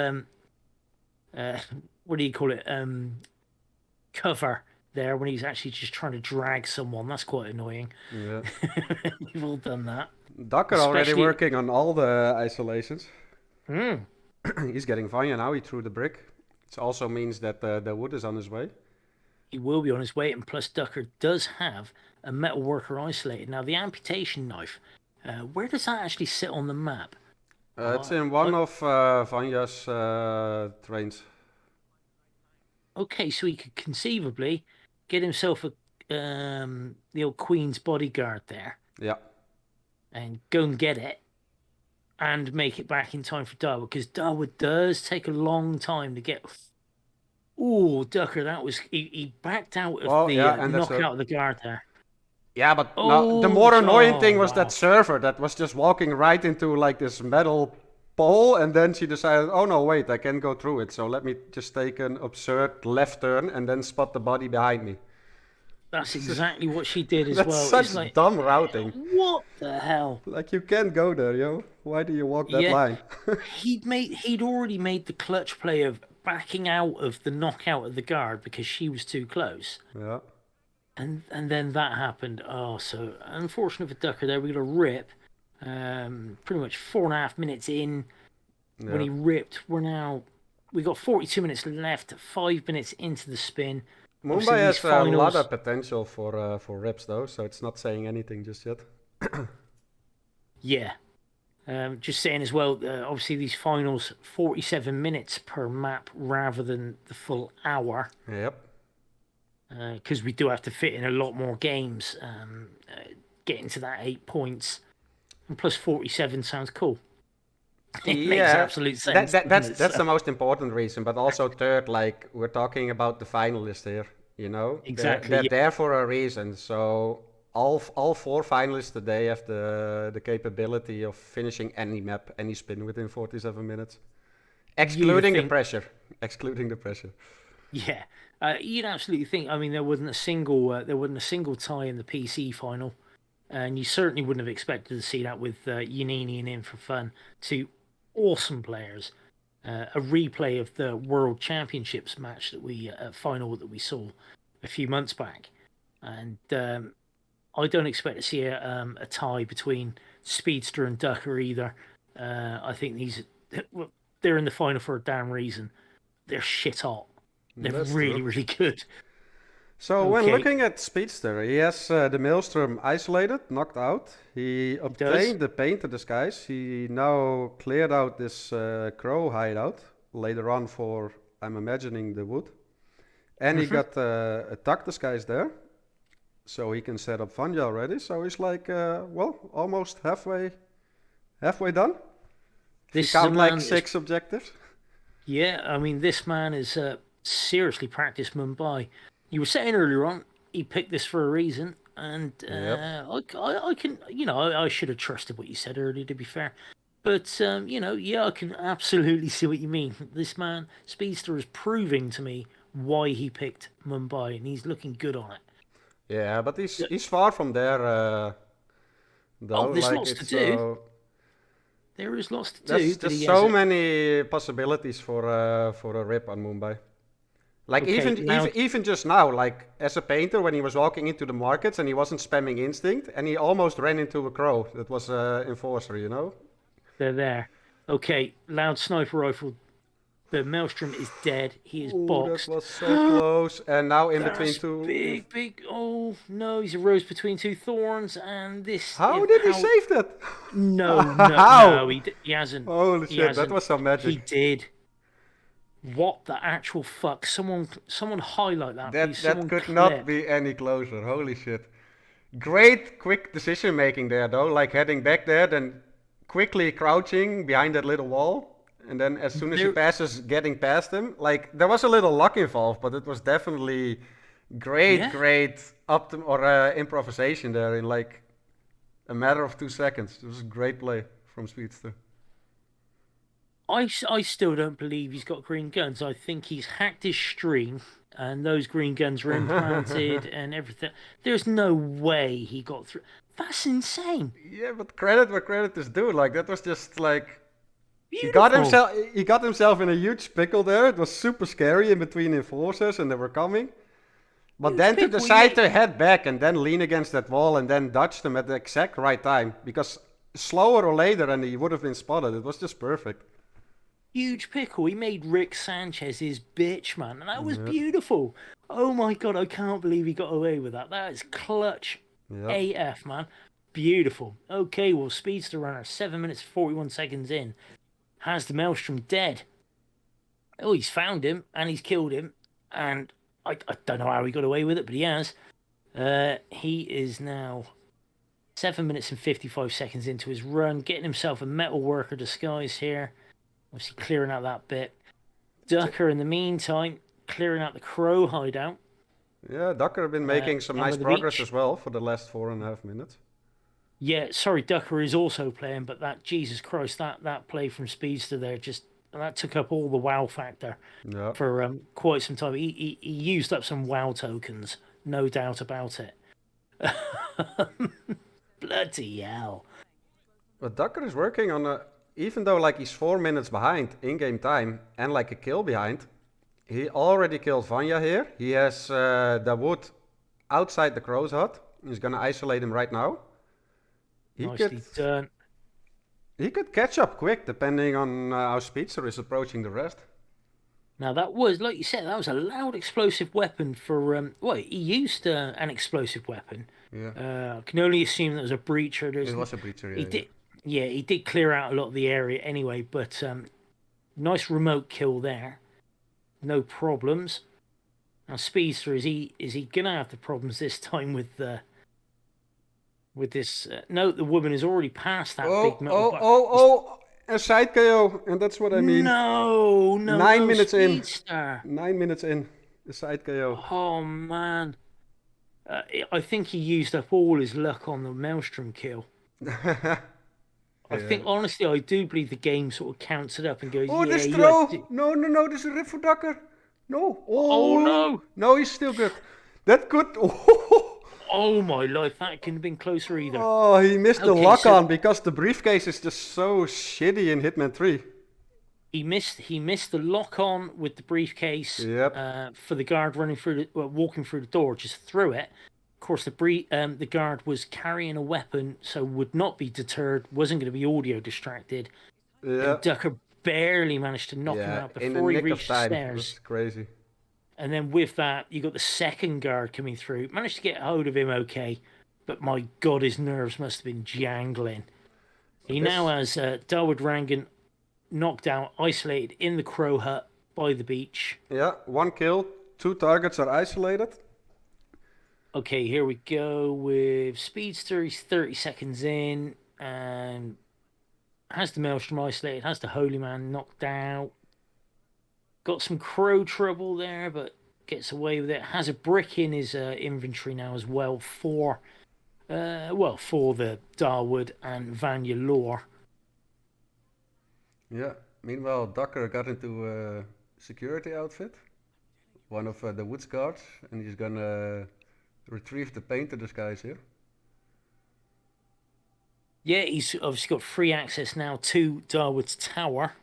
what do you call it? Cover there when he's actually just trying to drag someone. That's quite annoying. Yeah. We've all done that. Ducker already Especially- working on all the isolations. Mm. He's getting Vanya now, he threw the brick. It also means that the wood is on his way. He will be on his way, and plus Ducker does have a metal worker isolated. Now the amputation knife, where does that actually sit on the map? It's in one of Vanya's trains. Okay, so he could conceivably get himself a the old Queen's bodyguard there Yeah. and go and get it and make it back in time for Darwood, because Darwood does take a long time to get. Oh, Ducker, that was he backed out of Well, the yeah, and that's knockout of the guard there. Yeah, but now, the more Oh, annoying thing was wow. that server that was just walking right into like this metal pole, and then she decided, oh no, wait, I can go through it, so let me just take an absurd left turn and then spot the body behind me. That's exactly what she did as That's well. such It's like, dumb routing. what the hell? Like, you can't go there, yo. Why do you walk that Yeah. line? He'd already made the clutch play of backing out of the knockout of the guard because she was too close. Yeah. And then that happened. Oh, so unfortunate for Ducker there. We got a rip. Pretty much 4.5 minutes in when he ripped. We got 42 minutes left. 5 minutes into the spin. Obviously, Mumbai these has a lot finals- of potential for rips though, so it's not saying anything just yet. Yeah. Just saying as well, obviously these finals, 47 minutes per map rather than the full hour, Yep. because we do have to fit in a lot more games, getting to that 8 points. And plus 47 sounds cool. It makes absolute sense. That's doesn't it? that's So- the most important reason, but also third, like we're talking about the finalists here, you know. Exactly, They're yeah. there for a reason. So all four finalists today have the capability of finishing any map, any spin within 47 minutes, excluding the think- pressure. Excluding the pressure. Yeah, you'd absolutely think. I mean, there wasn't a single tie in the PC final, and you certainly wouldn't have expected to see that with Yanini and In for Fun, two awesome players. A replay of the World Championships match final that we saw a few months back, and I don't expect to see a tie between Speedster and Ducker either. I think they're in the final for a damn reason. They're shit hot. They're That's really, true. really good. So when Okay. looking at Speedster, he has the Maelstrom isolated, knocked out. He obtained the painted disguise. He now cleared out this crow hideout later on for, I'm imagining, the wood. And he got a tuck disguise there. So he can set up Vanya already. So he's like, almost halfway done. This Count like man is- 6 objectives. Yeah, I mean, this man is seriously practiced Mumbai. You were saying earlier on, he picked this for a reason, and I can, I should have trusted what you said earlier, to be fair. But, I can absolutely see what you mean. This man, Speedster, is proving to me why he picked Mumbai, and he's looking good on it. Yeah, but he's far from there, though. there's like, lots to it's do. There is lots to do. There's but he just has so a- many possibilities for a rip on Mumbai. Like Okay, now even just now, like as a painter, when he was walking into the markets and he wasn't spamming instinct, and he almost ran into a crow that was a enforcer, you know. they're there. Okay, loud sniper rifle. The Maelstrom is dead. He is Oh, that boxed. was so close. And now in between That's two. big, big. Oh no, he's a rose between two thorns, and this. How did he save that? No, no, no. How? He hasn't. Holy He shit, that hasn't. was some He magic. did. What the actual fuck? Someone highlight that, please. That Someone could not clip. be any closer. Holy shit. Great quick decision making there though, like heading back there, then quickly crouching behind that little wall, and then as soon as he There, passes, getting past him. Like there was a little luck involved, but it was definitely great, yeah. great improvisation there in like a matter of 2 seconds. It was a great play from Speedster. I still don't believe he's got green guns. I think he's hacked his stream and those green guns were implanted and everything. There's no way he got through. That's insane. Yeah, but credit where credit is due. Like that was just like Beautiful. he got himself in a huge pickle there. It was super scary in between enforcers and they were coming. But Huge then to pickle. decide to head back and then lean against that wall and then dodge them at the exact right time. Because slower or later and he would have been spotted. It was just perfect. Huge pickle. He made Rick Sanchez his bitch, man. And that was Yep. beautiful. Oh my god, I can't believe he got away with that. That is clutch Yep. AF, man. Beautiful. Okay, well, Speedster Runner, 7 minutes 41 seconds in, has the Maelstrom dead. Oh, he's found him and he's killed him. And I don't know how he got away with it, but he has. He is now 7 minutes and 55 seconds into his run, getting himself a metal worker disguise here. Obviously clearing out that bit. Ducker, in the meantime, clearing out the crow hideout. Yeah, Ducker have been making some down nice by the progress beach. as well for the last 4.5 minutes. Yeah, sorry, Ducker is also playing, but that Jesus Christ, that play from Speedster there that took up all the wow factor Yeah. for quite some time. He used up some wow tokens, no doubt about it. Bloody hell. But Ducker is working on a, even though like he's 4 minutes behind in-game time and like a kill behind, he already killed Vanya here. He has the wood outside the crow's hut. He's gonna isolate him right now. Nicely done. He could catch up quick depending on how Speedster is approaching the rest. Now that was, like you said, that was a loud explosive weapon for well, he used an explosive weapon. Yeah. I can only assume that was a breacher. It was a breacher, He yeah. did, yeah, he did clear out a lot of the area anyway. But nice remote kill there, no problems. Now Speedster, is he gonna have the problems this time with this? No, the woman has already passed that big metal bar. A side KO, and that's what I mean. No, 9 minutes Speedster. in. 9 minutes in, a side KO. Oh man. I think he used up all his luck on the Maelstrom kill. I think, honestly, I do believe the game sort of counts it up and goes, Oh, yeah, this you throw! had to... No, this is a rip for Ducker. No. Oh, no! No, he's still good. That could... Oh, my life, that couldn't have been closer either. Oh, he missed the Okay, lock so- on because the briefcase is just so shitty in Hitman 3. He missed the lock on with the briefcase. Yep. For the guard walking through the door, just threw it. Of course, the guard was carrying a weapon, so would not be deterred. Wasn't going to be audio distracted. Yeah. And Ducker barely managed to knock him out in before the he nick of reached the time. It stairs. was crazy. And then with that, you got the second guard coming through. Managed to get hold of him okay, but my God, his nerves must have been jangling. He now has Darwood Rangan knocked out, isolated in the crow hut by the beach. Yeah, 1 kill, 2 targets are isolated. Okay, here we go with Speedster. He's 30 seconds in and has the Maelstrom isolated, has the Holy Man knocked out. Got some crow trouble there, but gets away with it. Has a brick in his inventory now as well for the Darwood and Vanya lore. Yeah. Meanwhile, Ducker got into a security outfit, one of the woods guards, and he's gonna retrieve the painter disguise here. Yeah, he's obviously got free access now to Darwood's tower.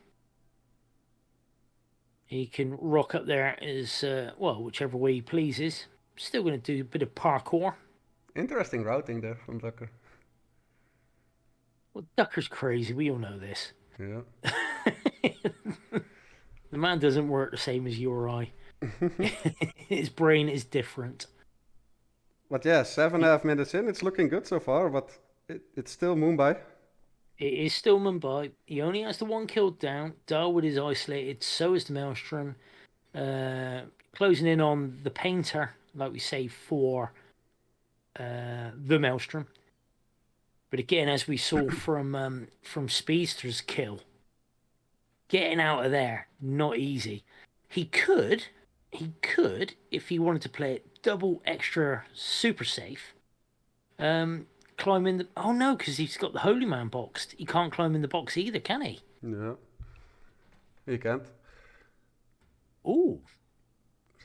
He can rock up there as well, whichever way he pleases. Still going to do a bit of parkour. Interesting routing there from Ducker. Well, Ducker's crazy. We all know this. Yeah. The man doesn't work the same as you or I. His brain is different. But yeah, 7.5 minutes in, it's looking good so far, but it's still Mumbai. It is still Mumbai. He only has the one kill down. Darwood is isolated. So is the Maelstrom. Closing in on the Painter, like we say, for the Maelstrom. But again, as we saw from Speedster's kill, getting out of there, not easy. He could, if he wanted to play it double extra super safe, climb in the... Oh no, because he's got the Holy Man boxed. He can't climb in the box either, can he? Yeah. He can't. Ooh.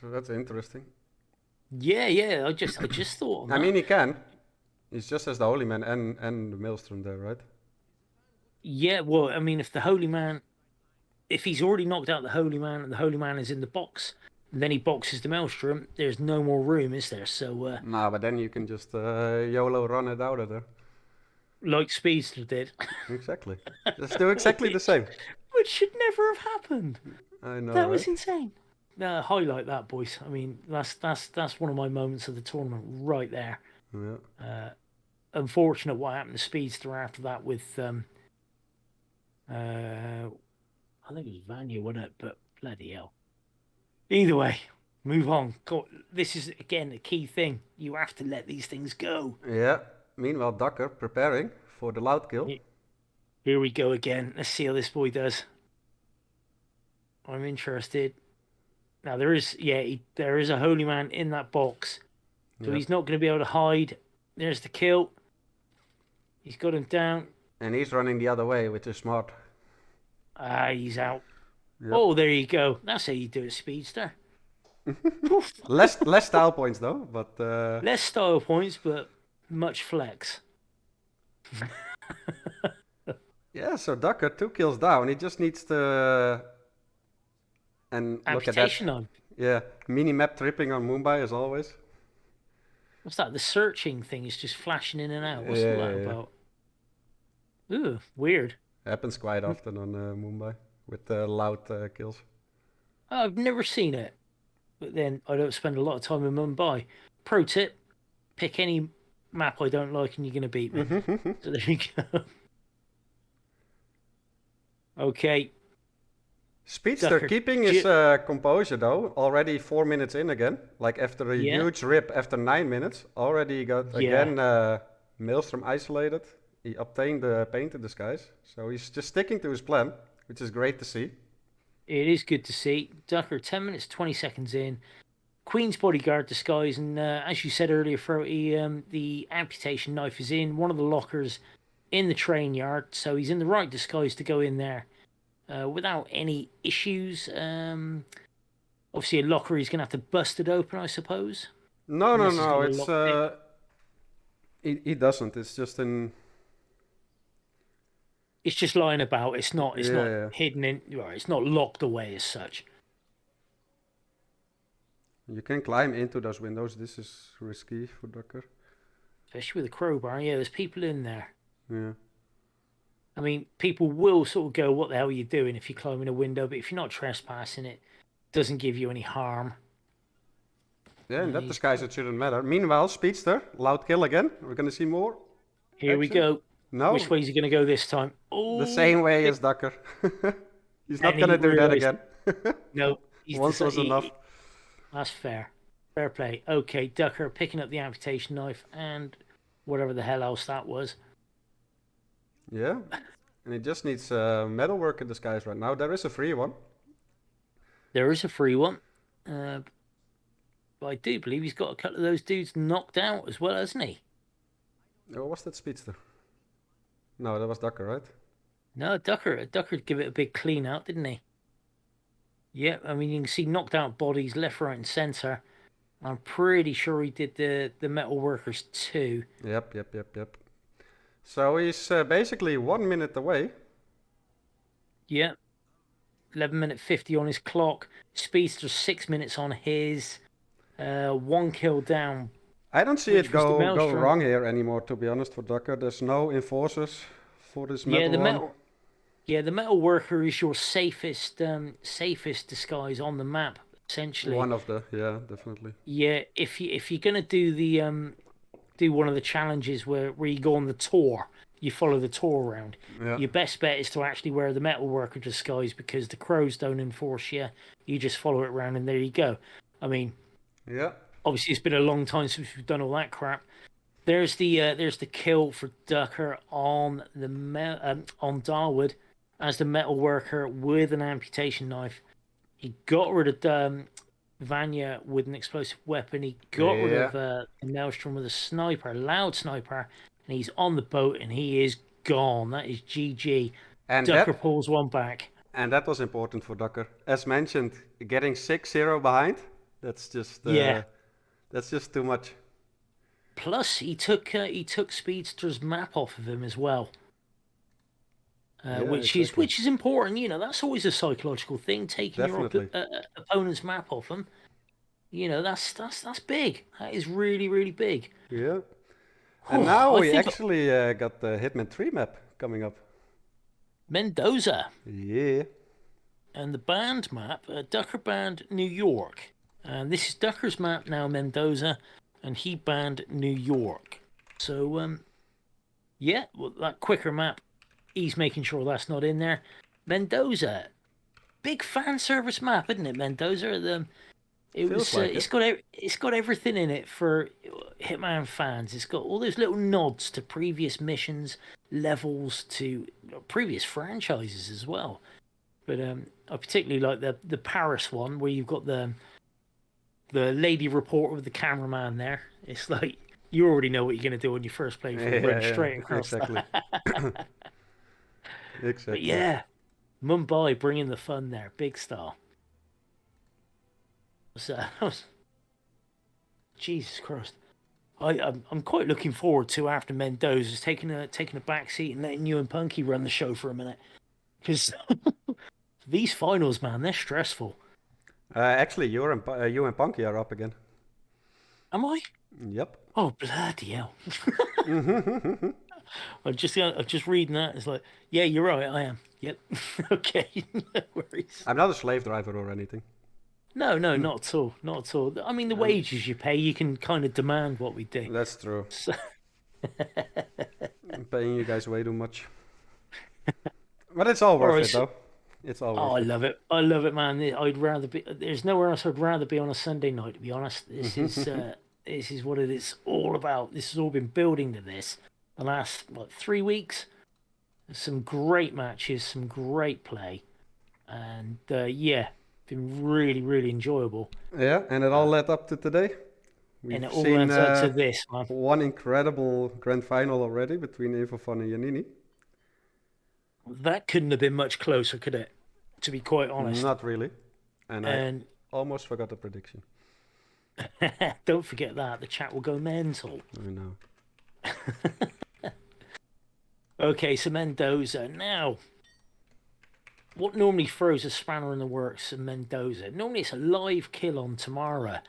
So that's interesting. Yeah. I just thought. I mean, he can. He's just as the Holy Man and the Maelstrom there, right? Yeah, well, I mean, if the Holy Man, if he's already knocked out the Holy Man and the Holy Man is in the box, and then he boxes the Maelstrom, there's no more room, is there? So, Nah, but then you can just YOLO run it out of there. like Speedster did. Exactly. Just do exactly the same. Which should never have happened. I know, That right? was insane. Highlight that, boys. I mean, that's one of my moments of the tournament right there. Yeah. Unfortunate what happened to Speedster after that with I think it was Vanya, wasn't it? But bloody hell. Either way, move on. This is again the key thing. You have to let these things go. Yeah. Meanwhile, Ducker preparing for the loud kill. Here we go again. Let's see how this boy does. I'm interested. Now there is a Holy Man in that box. So he's not going to be able to hide. There's the kill. He's got him down. And he's running the other way, which is smart. He's out. Yep. Oh, there you go. That's how you do it, Speedster. less style points though, but less style points, but much flex. Yeah, so Ducker 2 kills down. He just needs to and look at that. On. Yeah, mini map tripping on Mumbai as always. What's that? The searching thing is just flashing in and out. What's all that about? Ooh, weird. Happens quite often on Mumbai with loud kills. I've never seen it, but then I don't spend a lot of time in Mumbai. Pro tip: pick any map I don't like, and you're going to beat me. So there you go. Okay. Speedster keeping his composure though. Already 4 minutes in again. Like after a huge rip after 9 minutes, already got again Maelstrom isolated. He obtained the painted disguise, so he's just sticking to his plan, which is great to see. It is good to see. Ducker, 10 minutes, 20 seconds in. Queen's bodyguard disguise, and as you said earlier, Froty, the amputation knife is in one of the lockers in the train yard, so he's in the right disguise to go in there without any issues. Obviously, a locker, he's going to have to bust it open, I suppose. No. It's he doesn't. It's just in. It's just lying about. It's not hidden in. It's not locked away as such. You can climb into those windows. This is risky for Ducker. Especially with a crowbar. Yeah, there's people in there. Yeah. I mean, people will sort of go, what the hell are you doing if you climb in a window? But if you're not trespassing, it doesn't give you any harm. Yeah, in that disguise it shouldn't matter. Meanwhile, Speedster, loud kill again. We're going to see more. Here we go. No. Which way is he going to go this time? Oh, the same way as Ducker. He's not going to do that again. No. Once was enough. That's fair. Fair play. Okay, Ducker picking up the amputation knife and whatever the hell else that was. Yeah. And he just needs metalwork in disguise right now. There is a free one. There is a free one. But I do believe he's got a couple of those dudes knocked out as well, hasn't he? Oh, was that Speedster? No, that was Ducker, right? No, Ducker give it a big clean out, didn't he? Yeah, I mean, you can see knocked out bodies left, right, and centre. I'm pretty sure he did the metal workers too. Yep. So he's basically 1 minute away. Yeah. 11 minute 50 on his clock. Speedster 6 minutes on his. 1 kill down. I don't see Which it was the go Maelstrom. wrong here anymore, to be honest, for Ducker. There's no enforcers for this Yeah, metal the one. metal. Yeah, the metal worker is your safest disguise on the map, essentially. One of the, yeah, definitely. Yeah, if you're gonna do the do one of the challenges where you go on the tour, you follow the tour around. Yeah. Your best bet is to actually wear the metal worker disguise because the crows don't enforce you. You just follow it around and there you go. I mean, Yeah. obviously it's been a long time since we've done all that crap. There's the kill for Ducker on the on Darwood as the metal worker with an amputation knife. He got rid of Vanya with an explosive weapon. He got rid of the Maelstrom with a sniper, a loud sniper, and he's on the boat and he is gone. That is GG. And Ducker pulls one back. And that was important for Ducker. As mentioned, getting 6-0 behind, that's just that's just too much. Plus, he took Speedster's map off of him as well. Which is important, you know. That's always a psychological thing. Taking your opponent's map off them, you know, that's big. That is really, really big. Yeah. And now we actually got the Hitman 3 map coming up. Mendoza. Yeah. And the banned map, Ducker banned New York, and this is Ducker's map now, Mendoza, and he banned New York. So yeah, well, that quicker map. He's making sure that's not in there. Mendoza, big fan service map, isn't it? Mendoza. It's got everything in it for Hitman fans. It's got all those little nods to previous missions, levels, to previous franchises as well. But I particularly like the Paris one where you've got the lady reporter with the cameraman there. It's like you already know what you're going to do on your first playthrough. Run straight across. Exactly. Exactly. But yeah, Mumbai bringing the fun there, big star. So, Jesus Christ, I'm quite looking forward to after Mendoza's taking a back seat and letting you and Punky run the show for a minute, because these finals, man, they're stressful. Actually, you and Punky are up again. Am I? Yep. Oh bloody hell! I'm just reading that. It's like, yeah, you're right. I am. Yep. Okay. No worries. I'm not a slave driver or anything. No, not at all. Not at all. I mean, the wages you pay, you can kind of demand what we do. That's true. So... I'm paying you guys way too much. But it's all worth it, though. It's all worth it. I love it. I love it, man. I'd rather be. There's nowhere else I'd rather be on a Sunday night, to be honest. This is this is what it is all about. This has all been building to this. The last 3 weeks, some great matches, some great play, and yeah, been really, really enjoyable. Yeah, and it all led up to today. And it all led up to this, man. One incredible grand final already between Evofan and Yanini. That couldn't have been much closer, could it? To be quite honest. Not really. And I almost forgot the prediction. Don't forget that. The chat will go mental. I know. Okay, so Mendoza. Now, what normally throws a spanner in the works in Mendoza? Normally it's a live kill on Tamara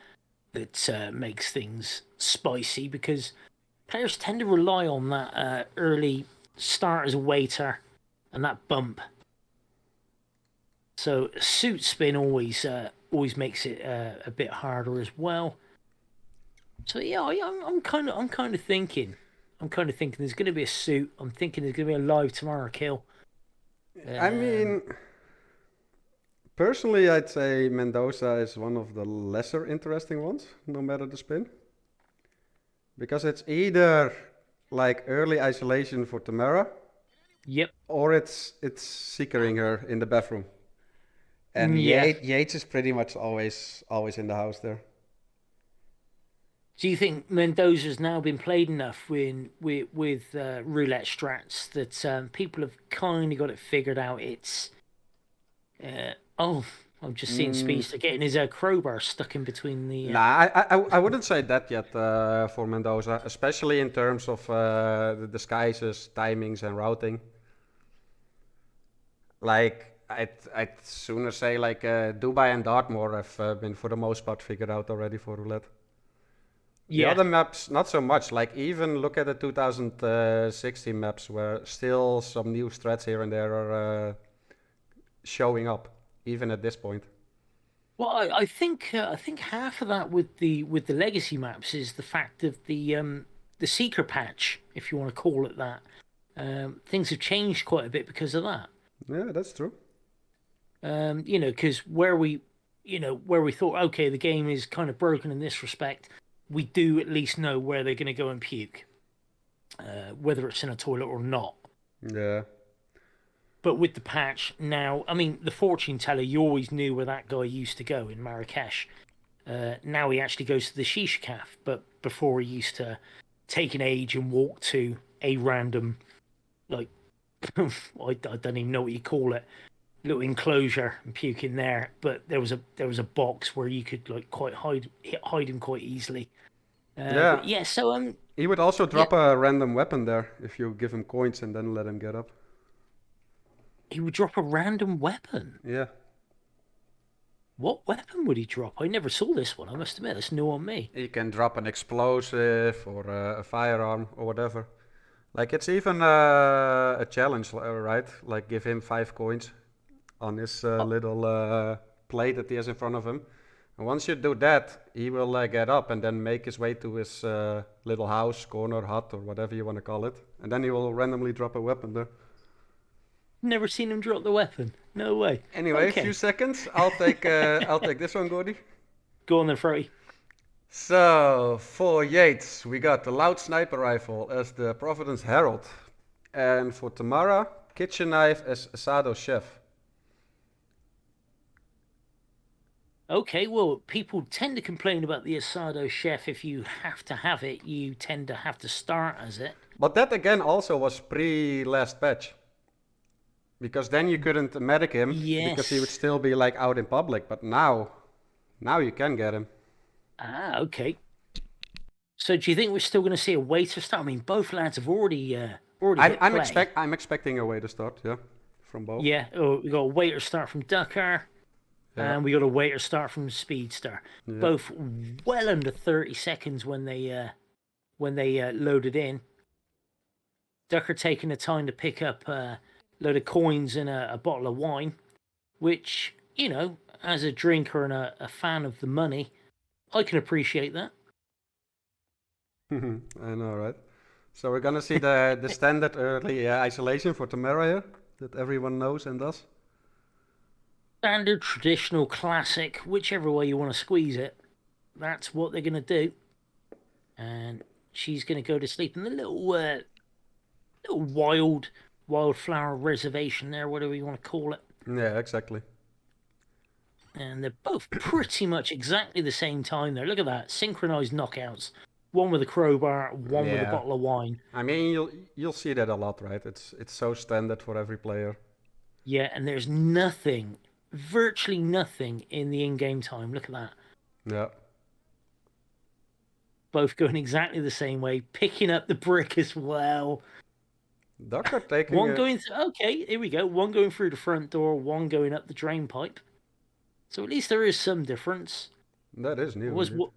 that makes things spicy, because players tend to rely on that early start as a waiter and that bump. So suit spin always makes it a bit harder as well. So yeah, I'm kind of thinking there's going to be a suit. I'm thinking there's going to be a live Tamara kill. I mean, personally, I'd say Mendoza is one of the lesser interesting ones, no matter the spin. Because it's either like early isolation for Tamara. Yep. Or it's seekering her in the bathroom. And Yates is pretty much always in the house there. Do you think Mendoza's now been played enough with roulette strats that people have kind of got it figured out? It's I'm just seeing Speedster getting his crowbar stuck in between the. Nah, I wouldn't say that yet for Mendoza, especially in terms of the disguises, timings, and routing. Like, I'd sooner say like Dubai and Dartmoor have been for the most part figured out already for roulette. The Yeah. other maps, not so much. Like even look at the 2016 maps, where still some new threats here and there are showing up, even at this point. Well, I think half of that with the legacy maps is the fact of the seeker patch, if you want to call it that. Things have changed quite a bit because of that. Yeah, that's true. Because where we thought, okay, the game is kind of broken in this respect, we do at least know where they're going to go and puke, whether it's in a toilet or not. Yeah. But with the patch now, I mean, the fortune teller, you always knew where that guy used to go in Marrakesh. Now he actually goes to the shisha caf, but before he used to take an age and walk to a random, like, I don't even know what you call it, little enclosure and puke in there. But there was a box where you could like quite hide him quite easily. Yeah. But yeah, so He would also yeah, drop a random weapon there if you give him coins and then let him get up. he would drop a random weapon. Yeah. What weapon would he drop? I never saw this one. I must admit, it's new on me. He can drop an explosive or a firearm or whatever. Like it's even a challenge, right? Like give him 5 coins on his Oh, little plate that he has in front of him. And once you do that, he will get up and then make his way to his little house, corner, hut, or whatever you want to call it. And then he will randomly drop a weapon there. never seen him drop the weapon. No way. Anyway, a few Okay, seconds. I'll take this one, Gordy. go on then, Froty. So for Yates, we got the loud sniper rifle as the Providence Herald, and for Tamara, kitchen knife as Asado Chef. Okay, well, people tend to complain about the Asado Chef. If you have to have it, you tend to have to start as it. But that again also was pre-last patch, because then you couldn't medic him because he would Yes. still be like out in public. But now you can get him. Ah, okay. So do you think we're still going to see a waiter start? I mean, both lads have already hit play. I'm expecting a way to start, yeah, from both. Yeah, oh, we got a waiter start from Ducker, Yeah, and we got a waiter start from Speedster. yeah, Both well under 30 seconds when they loaded in. Ducker taking the time to pick up a load of coins and a bottle of wine, which, as a drinker and a fan of the money, I can appreciate that. I know, right? So we're gonna see the standard early isolation for Tamara here that everyone knows and does. Standard, traditional, classic, whichever way you want to squeeze it, that's what they're going to do. And she's going to go to sleep in the little wildflower reservation there, whatever you want to call it. Yeah, exactly. And they're both pretty much exactly the same time there. Look at that, synchronized knockouts. One with a crowbar, one with a Yeah. bottle of wine. I mean, you'll see that a lot, right? It's so standard for every player. Yeah, and there's nothing, virtually nothing in the in-game time. Look at that. Yeah. Both going exactly the same way, picking up the brick as well. Ducker taking One it. going through, okay, here we go. One going through the front door, one going up the drain pipe. So at least there is some difference. That is I new. was indeed.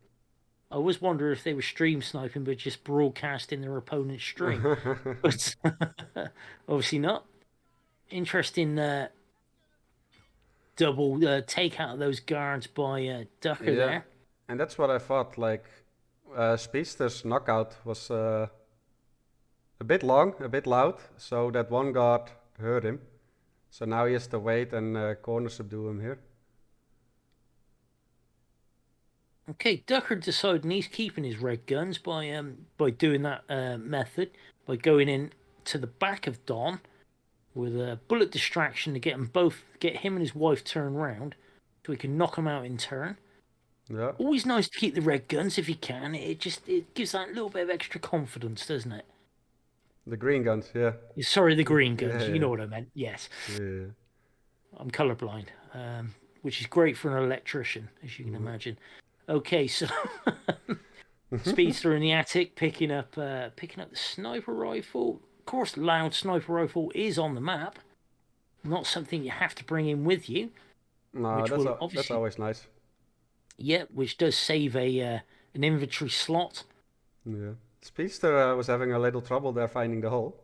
I was wondering if they were stream sniping, but just broadcasting their opponent's stream. But obviously not. Interesting double take out of those guards by Ducker Yeah. there. And that's what I thought. Like, Speedster's knockout was a bit long, a bit loud, so that one guard heard him. So now he has to wait and corner subdue him here. Okay, Ducker deciding he's keeping his red guns by doing that method, by going in to the back of Don with a bullet distraction to get him and his wife turned round, so he can knock them out in turn. Yeah. Always nice to keep the red guns if you can. It gives that little bit of extra confidence, doesn't it? The green guns, yeah. Sorry, the green guns. Yeah, You know yeah. what I meant. Yes, Yeah. I'm colorblind, which is great for an electrician, as you can imagine. Okay, so Speedster in the attic picking up the sniper rifle. Of course, loud sniper rifle is on the map. not something you have to bring in with you. No, Which will obviously, that's always nice. Yeah, which does save an inventory slot. Yeah. Speedster was having a little trouble there finding the hole.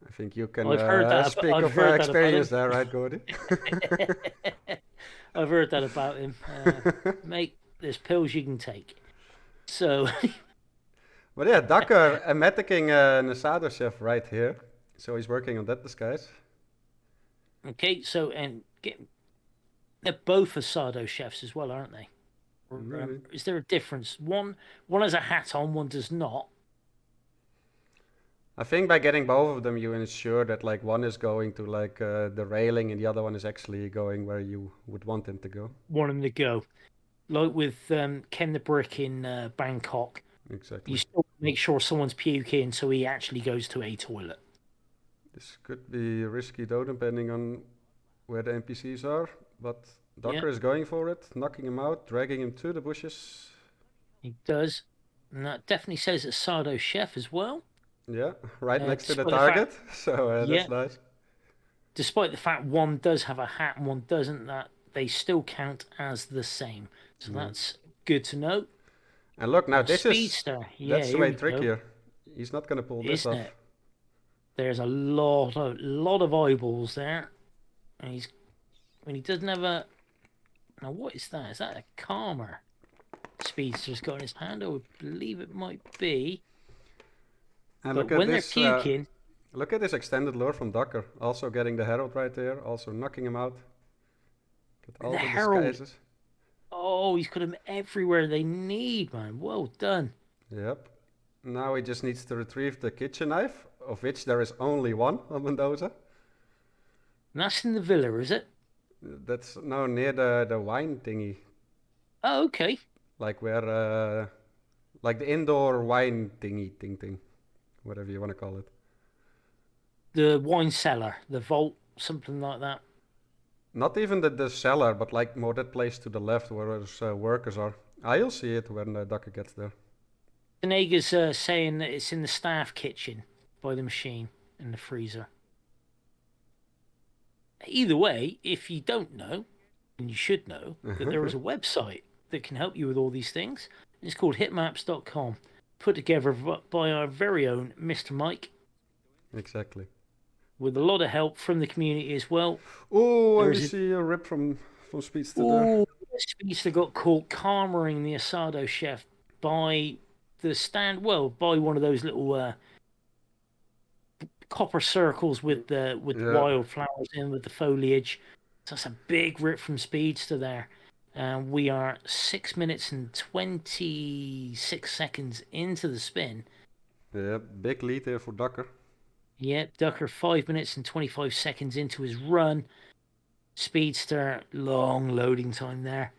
I think you can I've heard that. speak I've of heard that about him. experience there, right, Gordy? I've heard that about him. Mate, there's pills you can take. So, But yeah, Ducker emeticking an Asado chef right here. So he's working on that disguise. okay, so they're both Asado chefs as well, aren't they? Or, Really? is there a difference? One has a hat on, one does not. I think by getting both of them, you ensure that like one is going to like the railing and the other one is actually going where you would want him to go. Want him to go, like with Ken the Brick in Bangkok. Exactly. You still make sure someone's puking, so he actually goes to a toilet. This could be risky though, depending on where the NPCs are. But Docker is going for it, knocking him out, dragging him to the bushes. He does. And that definitely says Asado Chef as well. Yeah, right next to the target. So that's nice. Despite the fact one does have a hat and one doesn't, that they still count as the same. So that's good to know. And look, now this Speedster. that's way trickier. He's not going to pull this off. It? There's a lot of eyeballs there. And when he doesn't have a... Now, what is that? Is that a Karma Speedster's got in his hand? I would believe it might be. And but look at when this, they're puking... look at this extended lure from Ducker. Also getting the Herald right there. Also knocking him out. Get all the Herald. disguises. Oh, he's got them everywhere they need, man. Well done. Yep. Now he just needs to retrieve the kitchen knife, of which there is only one on Mendoza. And that's in the villa, is it? That's no near the wine thingy. Oh, okay. Like where, like the indoor wine thingy, thing, whatever you want to call it. The wine cellar, the vault, something like that. Not even the cellar, but like more that place to the left where those workers are. I'll see it when Ducker gets there. Tenega's saying that it's in the staff kitchen by the machine in the freezer. Either way, if you don't know, and you should know, that there is a website that can help you with all these things. It's called hitmaps.com, put together by our very own Mr. Mike. Exactly. With a lot of help from the community as well. Oh, I see a rip from Speedster there. Speedster got caught karmaing the Asado chef by by one of those little copper circles with wildflowers in with the foliage. So that's a big rip from Speedster there. And we are 6 minutes and 26 seconds into the spin. Yeah, big lead there for Ducker. Yep, Ducker 5 minutes and 25 seconds into his run. Speedster, long loading time there.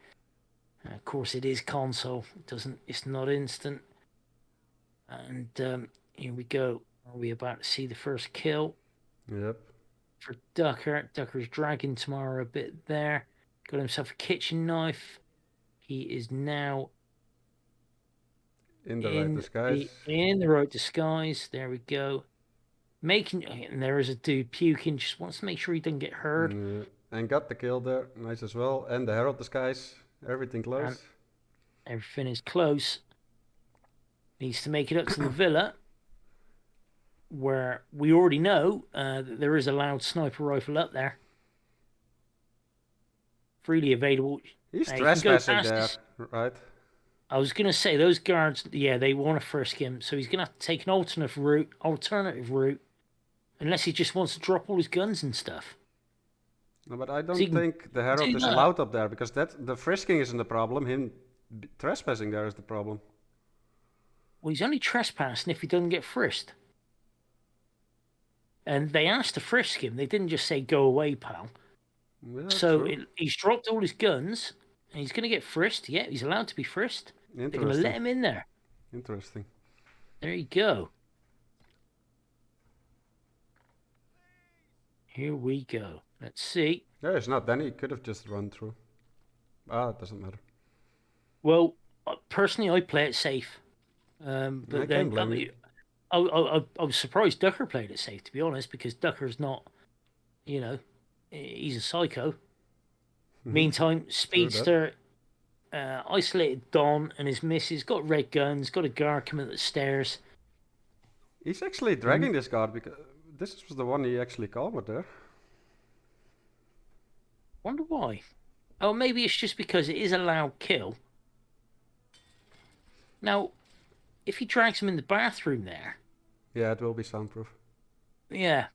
Of course, it is console. It's not instant. And here we go. Are we about to see the first kill? Yep. For Ducker. Ducker's dragging Tamara a bit there. Got himself a kitchen knife. He is now in the right disguise. In the right disguise. There we go. And there is a dude puking. Just wants to make sure he doesn't get hurt. And got the kill there. Nice as well. And the Herald disguise. Everything close. And everything is close. Needs to make it up to the villa, where we already know that there is a loud sniper rifle up there. Freely available. He's trespassing there, right? I was going to say, those guards, they want to frisk him, so he's going to have to take an alternative route, unless he just wants to drop all his guns and stuff. No, but I don't think the Herald is allowed up there, because the frisking isn't the problem, him trespassing there is the problem. Well, he's only trespassing if he doesn't get frisked. And they asked to frisk him, they didn't just say, go away, pal. Yeah, so he's dropped all his guns, and he's going to get frisked. Yeah, he's allowed to be frisked. They're going to let him in there. Interesting. There you go. Here we go. Let's see. Yeah, it's not. Then he could have just run through. It doesn't matter. Well, personally, I play it safe. But then I was surprised Ducker played it safe, to be honest, because Ducker's not You know, he's a psycho. Mhm. Meantime, True that. Speedster isolated Don and his missus, got red guns, got a guard coming up the stairs. He's actually dragging this guard because this was the one he actually calmed there. Wonder why. Oh, maybe it's just because it is a loud kill. Now, if he drags him in the bathroom there, Yeah, it will be soundproof. yeah.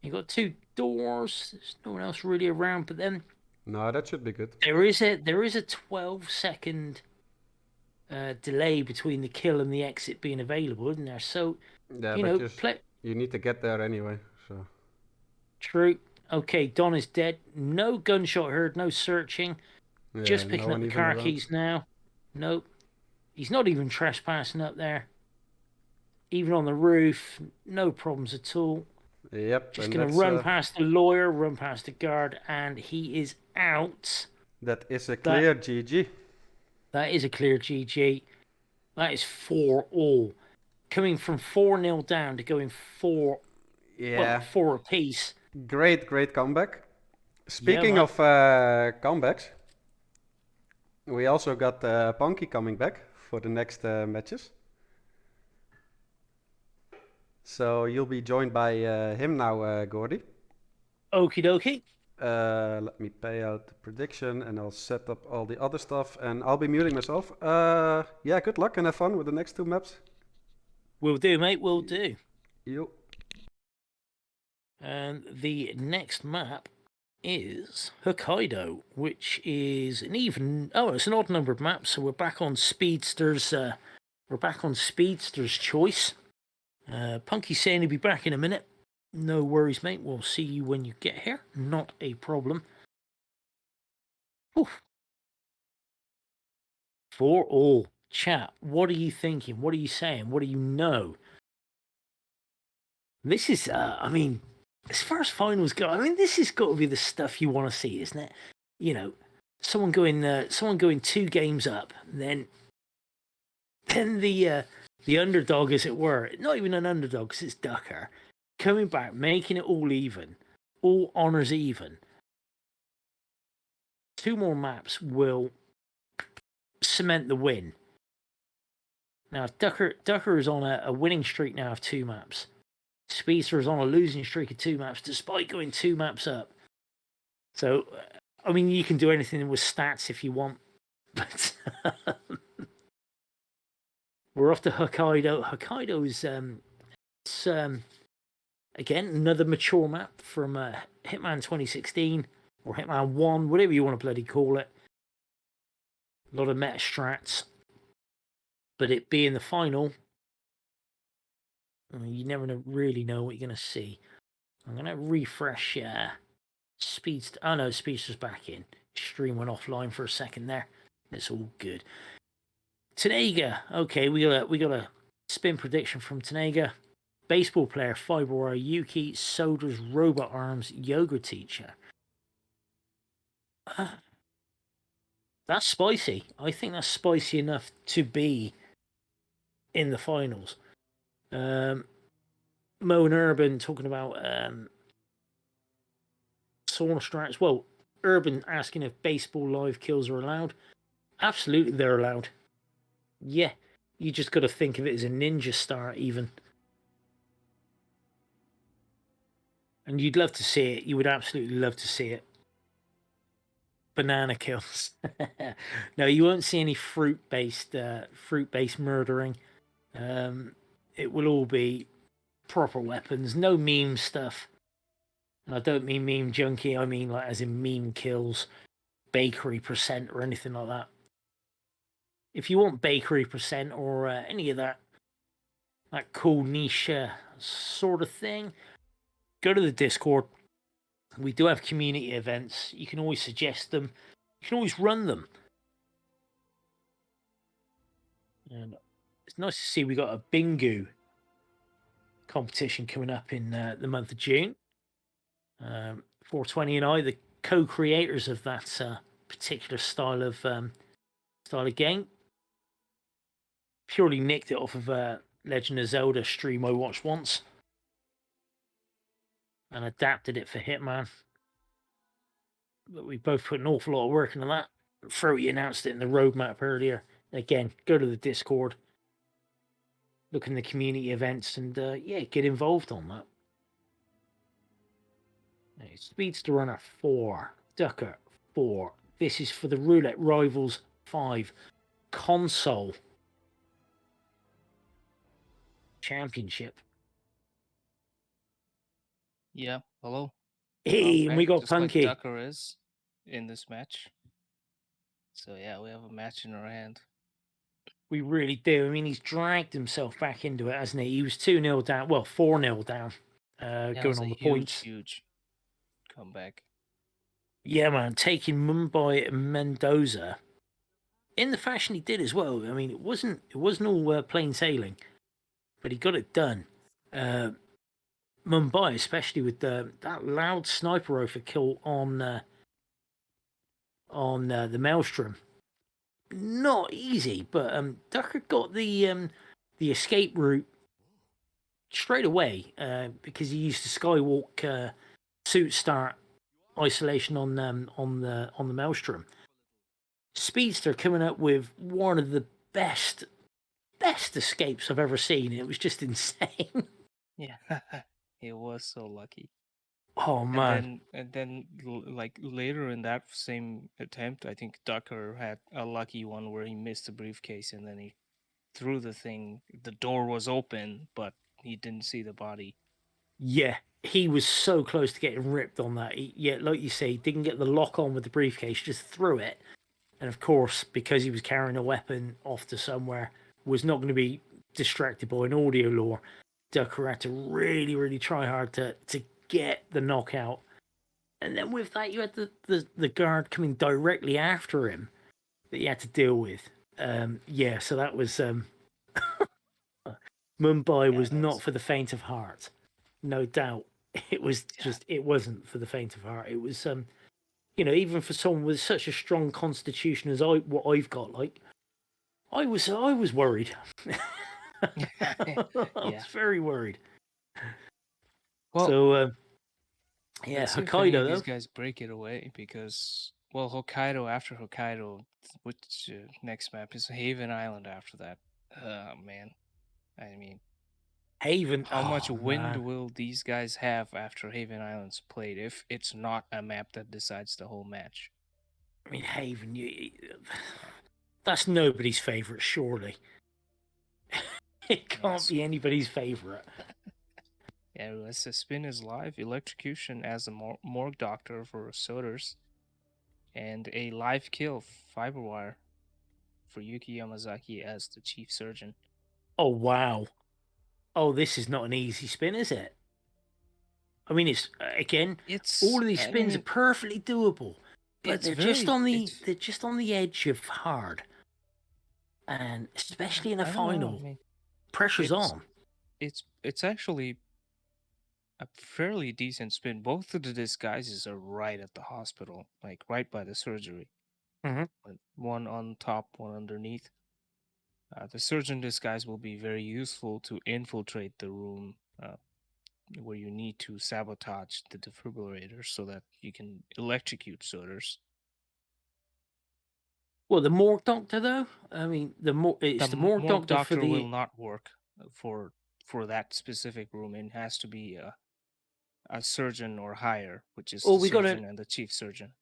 You got 2 doors. There's no one else really around, but then No, that should be good. there is a 12-second delay between the kill and the exit being available, isn't there? So, Yeah, you but know, just you need to get there anyway. So true. Okay, Don is dead. No gunshot heard, no searching. yeah, Just no picking one up the even car around. keys now. Nope. He's not even trespassing up there. Even on the roof, no problems at all. Yep, Just and going to that's run past the lawyer, run past the guard, and he is out. that is a clear GG. That is a clear GG. That is 4-all. Coming from 4-0 down to going 4 Yeah, 4 apiece. great comeback. Yeah, Speaking man. of comebacks, we also got Punky coming back for the next matches. So you'll be joined by him now, Gordy. Okie dokie. Let me pay out the prediction and I'll set up all the other stuff and I'll be muting myself. Yeah, good luck and have fun with the next 2 maps. Will do, mate. Will do. You. And the next map is Hokkaido, which is it's an odd numbered map, so we're back on Speedster's choice. Punky's saying he'll be back in a minute. No worries, mate. We'll see you when you get here. Not a problem. Oof. 4-all. Chat, what are you thinking? What are you saying? What do you know? This is, as far as finals go, this has got to be the stuff you want to see, isn't it? You know, someone going 2 games up, then the underdog, as it were, not even an underdog because it's Ducker, coming back, making it all even, all honors even. 2 more maps will cement the win. Now, Ducker is on a winning streak now of 2 maps. Speedster is on a losing streak of 2 maps, despite going 2 maps up. So, you can do anything with stats if you want. But we're off to Hokkaido. Hokkaido is again another mature map from Hitman 2016 or Hitman 1, whatever you want to bloody call it. A lot of meta strats, but it being the final, you never really know what you're going to see. I'm going to refresh Speedster. Oh no, Speedster's back in. Stream went offline for a second there. It's all good. Tanega. Okay, we got a spin prediction from Tanega. Baseball player, fiber wire, Yuki, Soda's robot arms, yoga teacher. That's spicy. I think that's spicy enough to be in the finals. Mo and Urban talking about sauna strats. Well, Urban asking if baseball live kills are allowed. Absolutely, they're allowed. Yeah, you just got to think of it as a ninja star, even. And you'd love to see it. You would absolutely love to see it. Banana kills. No, you won't see any fruit-based murdering. It will all be proper weapons. No meme stuff. And I don't mean meme junkie. I mean like as in meme kills, bakery percent or anything like that. If you want bakery percent or any of that cool niche sort of thing, go to the Discord. We do have community events. You can always suggest them. You can always run them. And it's nice to see we got a bingo competition coming up in the month of June. 420 and I, the co-creators of that particular style of game, purely nicked it off of a Legend of Zelda stream I watched once. and adapted it for Hitman. But we both put an awful lot of work into that. Froty announced it in the roadmap earlier. Again, go to the Discord, look in the community events, and yeah, get involved on that. Speedsterrunner 4, Ducker 4. This is for the Roulette Rivals 5 console championship. Yeah, hello. Hey, and we got just Punky. like Ducker is in this match. So yeah, we have a match in our hand. We really do. I mean, he's dragged himself back into it, hasn't he? He was 2-0 down, well, 4-0 down, going on the points. Huge comeback. Yeah, man, taking Mumbai Mendoza in the fashion he did as well. I mean, it wasn't all plain sailing, but he got it done. Mumbai, especially with that loud sniper rifle kill on the Maelstrom, not easy. But Ducker got the escape route straight away because he used the Skywalk suit start isolation on the Maelstrom. Speedster coming up with one of the best escapes I've ever seen. It was just insane. Yeah, he was so lucky. Oh man! And then like later in that same attempt, I think Ducker had a lucky one where he missed the briefcase, and then he threw the thing. The door was open, but he didn't see the body. Yeah, he was so close to getting ripped on that. Yeah, like you say, he didn't get the lock on with the briefcase, just threw it. And of course, because he was carrying a weapon off to somewhere, was not going to be distracted by an audio lure. Ducker had to really try hard to get the knockout. And then with that, you had the guard coming directly after him that you had to deal with. Yeah, so that was Mumbai was not for the faint of heart, no doubt. It was just it wasn't for the faint of heart. It was you know, even for someone with such a strong constitution as what I've got, like I was worried. I was very worried. Well, so yeah, let's see Hokkaido if though. these guys break it away, because well, Hokkaido after Hokkaido, which next map is Haven Island after that. Man, I mean, Haven. how much wind Man. will these guys have after Haven Island's played if it's not a map that decides the whole match? I mean, Haven, that's nobody's favourite, surely. It can't be anybody's favourite. Yeah, let's spin is live. Electrocution as a morgue doctor for Soders. And a live kill, fiber wire, for Yuki Yamazaki as the chief surgeon. Oh, wow. Oh, this is not an easy spin, is it? I mean, it's all of these spins are perfectly doable, but they're just on the edge of hard, and especially in a final, pressure's on. It's actually a fairly decent spin. Both of the disguises are right at the hospital, like right by the surgery. One on top, one underneath. The surgeon disguise will be very useful to infiltrate the room where you need to sabotage the defibrillator so that you can electrocute Soders. Well, the morgue doctor, though, I mean, the morgue doctor for the will not work for that specific room. It has to be a surgeon or higher, which is the surgeon and the chief surgeon.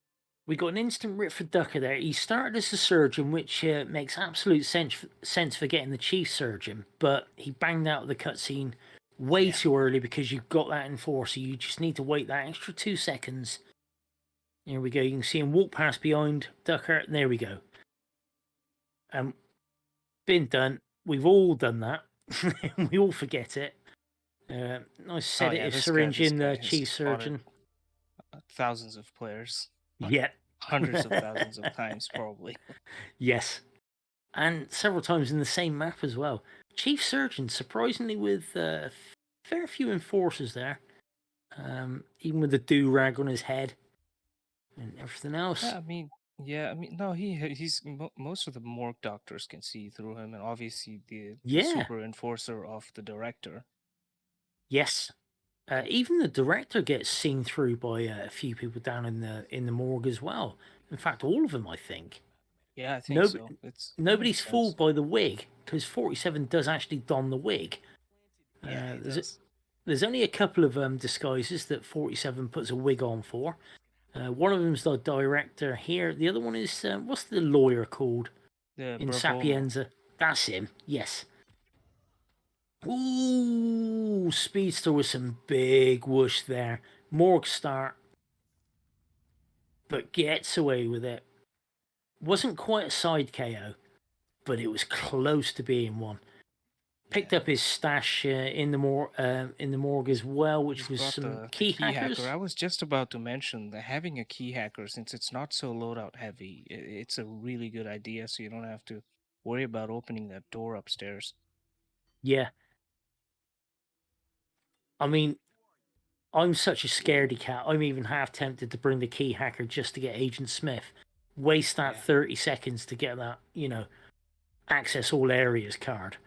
We got an instant rip for Ducker there. He started as a surgeon, which makes absolute sense for getting the chief surgeon, but he banged out the cutscene way too early because you've got that enforcer. You just need to wait that extra 2 seconds. Here we go. You can see him walk past behind Ducker. There we go. Been done. We've all done that. We all forget it. Nice sedative syringe in the chief surgeon. Thousands of players. Yeah. Hundreds of thousands of times, probably. Yes. And several times in the same map as well. Chief surgeon, surprisingly, with a fair few enforcers there. Even with the do-rag on his head and everything else. Yeah, I mean, no, he's most of the morgue doctors can see through him, and obviously the super enforcer of the director. Yes. Even the director gets seen through by a few people down in the morgue as well. In fact, all of them, I think. Yeah, I think No, so. It nobody's makes sense. fooled by the wig because 47 does actually don the wig. Yeah, he does. There's only a couple of disguises that 47 puts a wig on for. One of them's the director here. The other one is what's the lawyer called The in Bravomo. Sapienza? That's him. Yes. Ooh, Speedster with some big whoosh there. Morgue start, but gets away with it. Wasn't quite a side KO, but it was close to being one. Picked up his stash in the morgue as well, which He's was brought some the key key hacker. hackers. I was just about to mention that having a key hacker, since it's not so loadout heavy, it's a really good idea. So you don't have to worry about opening that door upstairs. Yeah. I mean, I'm such a scaredy cat. I'm even half tempted to bring the key hacker just to get Agent Smith. Waste that Yeah. 30 seconds to get that, access all areas card.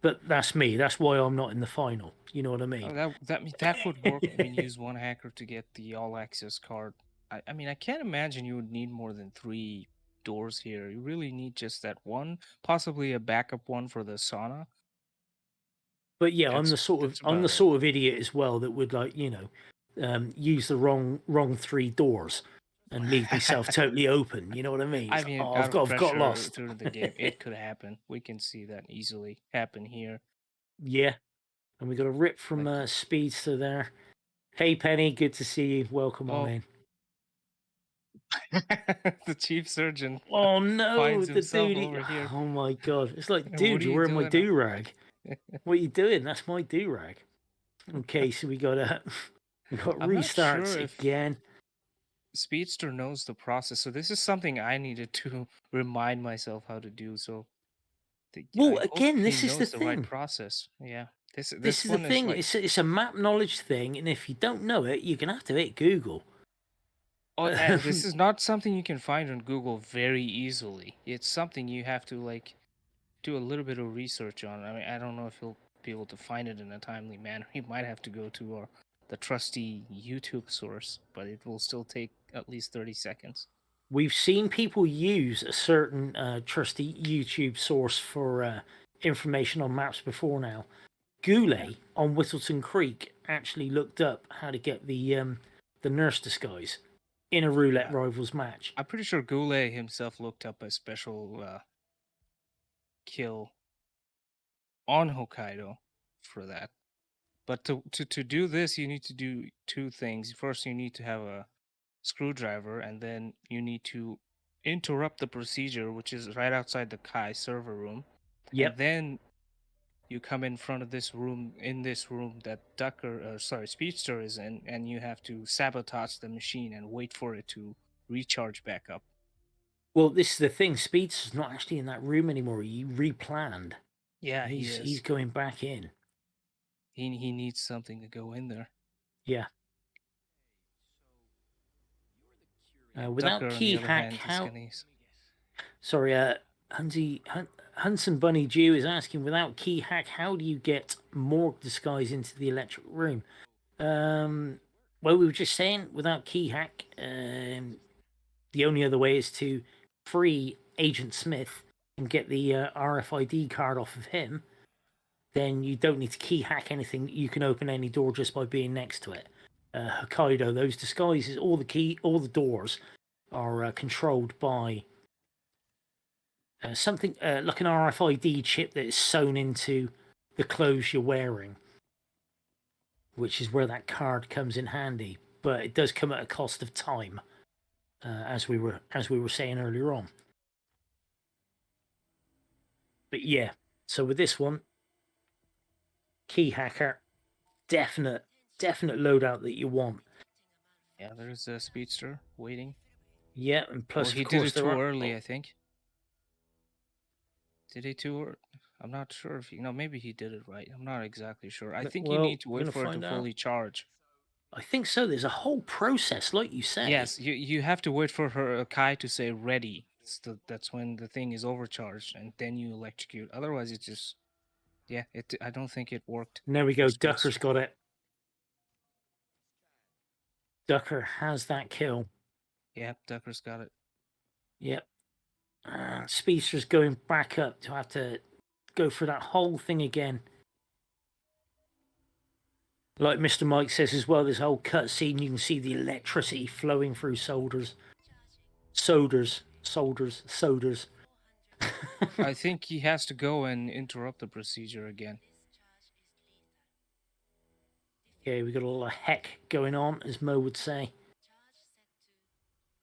But that's me. That's why I'm not in the final. You know what I mean? Oh, that would work. I mean, use one hacker to get the all access card. I mean, I can't imagine you would need more than 3 doors here. You really need just that one, possibly a backup one for the sauna. But yeah, That's I'm the about it. sort of idiot as well that would use the wrong 3 doors and leave myself totally open. You know what I mean? I mean, Oh, out of I've got pressure lost. through the game, it could happen. We can see that easily happen here. Yeah, and we got a rip from Like, Speedster there. Hey Penny, good to see you. Welcome on in. the chief surgeon Oh no, finds the himself dude! over here. Oh my god, it's like, What dude, are you're you wearing my doing? do rag. What are you doing? That's my do rag. Okay, so we got I'm not restarts sure if again. Speedster knows the process, so this is something I needed to remind myself how to do. So Well, I hope again, he this is the knows the right thing. process. Yeah, This this is the one is thing. like, It's a map knowledge thing, and if you don't know it, you're gonna have to hit Google. oh, and this is not something you can find on Google very easily. It's something you have to like do a little bit of research on. I mean, I don't know if you'll be able to find it in a timely manner. You might have to go to the trusty YouTube source, but it will still take at least 30 seconds. We've seen people use a certain trusty YouTube source for information on maps before now. Goulet on Whittleton Creek actually looked up how to get the nurse disguise in a Roulette Rivals match. I'm pretty sure Goulet himself looked up a special kill on Hokkaido for that. But to do this, you need to do 2 things. First, you need to have a screwdriver, and then you need to interrupt the procedure, which is right outside the Kai server room. Yep. And then you come in front of this room, that Speedster is in, and you have to sabotage the machine and wait for it to recharge back up. Well, this is the thing. Speedster's not actually in that room anymore. He replanned. Yeah, He's going back in. He needs something to go in there. Yeah. Without Ducker, key on the other hack, hand, how? Gonna... Sorry, Hunson Bunny Jew is asking, without key hack, how do you get morgue disguise into the electric room? Well, we were just saying, without key hack, the only other way is to free Agent Smith and get the RFID card off of him. Then you don't need to key hack anything. You can open any door just by being next to it. Hokkaido, those disguises, all the doors are controlled by something like an RFID chip that is sewn into the clothes you're wearing, which is where that card comes in handy. But it does come at a cost of time, as we were saying earlier on. But yeah, so with this one, key hacker, definite loadout that you want. Yeah, there's a Speedster waiting. Yeah, and plus, Well, he of course, did it too early, I think. Did he too early? I'm not sure if maybe he did it right. I'm not exactly sure. I think you need to wait for it to fully charge. I think so. There's a whole process, like you say. Yes, you have to wait for her Kai to say ready. That's when the thing is overcharged, and then you electrocute. Otherwise, it's Yeah, I don't think it worked. And there we go. for Speedster. Ducker's got it. Ducker has that kill. Yeah, Ducker's got it. Yep. Speedster's going back up to have to go through that whole thing again. Like Mr. Mike says as well, this whole cutscene, you can see the electricity flowing through solders. I think he has to go and interrupt the procedure again. Okay, we got a lot of heck going on, as Mo would say.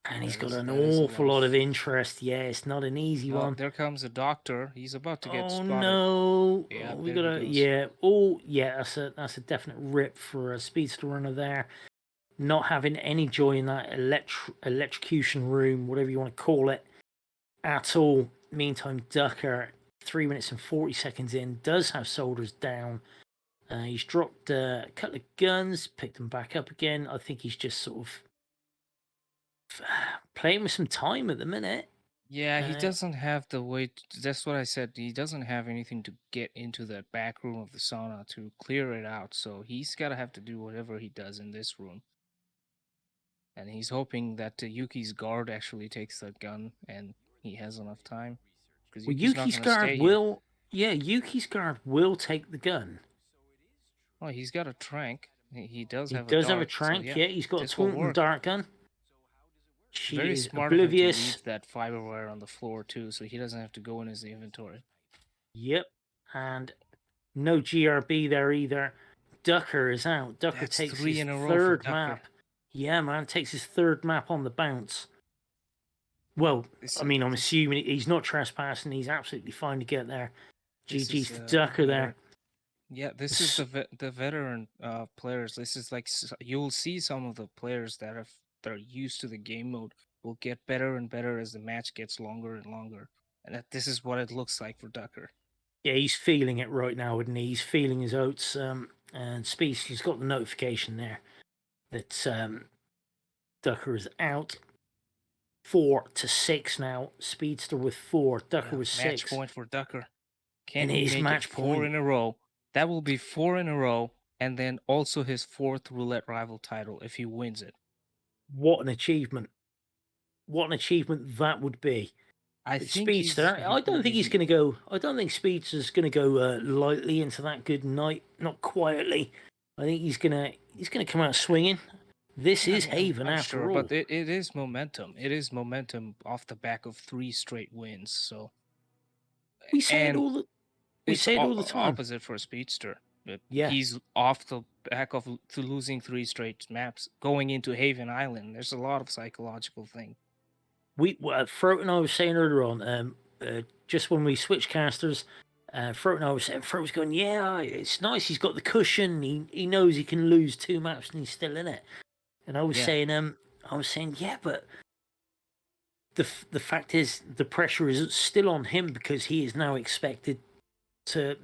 And he's got an awful lot of interest. Yeah, it's not an easy one. There comes a doctor. He's about to get spotted. Oh no! Yeah, we gotta. Yeah. Oh yeah. That's a definite rip for a speedster runner there. Not having any joy in that electrocution room, whatever you want to call it, at all. Meantime, Ducker, 3 minutes and 40 seconds in, does have soldiers down. He's dropped a couple of guns, picked them back up again. I think he's just sort of playing with some time at the minute. Yeah, he doesn't have the way. That's what I said. He doesn't have anything to get into that back room of the sauna to clear it out. So he's gotta have to do whatever he does in this room. And he's hoping that Yuki's guard actually takes the gun and he has enough time. Because Yuki's guard will. Yeah, Yuki's guard will take the gun. Oh, he's got a trank. He does have a dart. He does have a trank, so yeah. He's got a Taunton dart gun. She Very is smart oblivious. Of him to leave that fiber wire on the floor too, so he doesn't have to go in his inventory. Yep, and no GRB there either. Ducker is out. Ducker That's takes 3 his in a row third for map. Yeah, man, takes his third map on the bounce. Well, I mean, I'm assuming he's not trespassing. He's absolutely fine to get there. GG's for Ducker there. Yeah, this is the veteran players. This is like you'll see some of the players that are used to the game mode will get better and better as the match gets longer and longer. And this is what it looks like for Ducker. Yeah, he's feeling it right now, isn't he? He's feeling his oats. And Speedster's got the notification there that Ducker is out. 4-6 now. Speedster with 4. Ducker with 6. Match point for Ducker. Can he make match it 4 in a row? That will be 4 in a row, and then also his 4th roulette rival title if he wins it. What an achievement! What an achievement that would be. I don't think he's going to go. I don't think Speedster's going to go lightly into that good night. Not quietly. I think he's going to come out swinging. This is Haven after all. But it is momentum. It is momentum off the back of 3 straight wins. So we say it all the time. Opposite for a Speedster. Yeah, he's off the back of losing 3 straight maps, going into Haven Island. There's a lot of psychological thing. Froat and I was saying earlier on, just when we switched casters, Froat and I was saying, Froat was going, yeah, it's nice. He's got the cushion. He knows he can lose 2 maps and he's still in it. And I was saying, yeah, but the fact is, the pressure is still on him because he is now expected to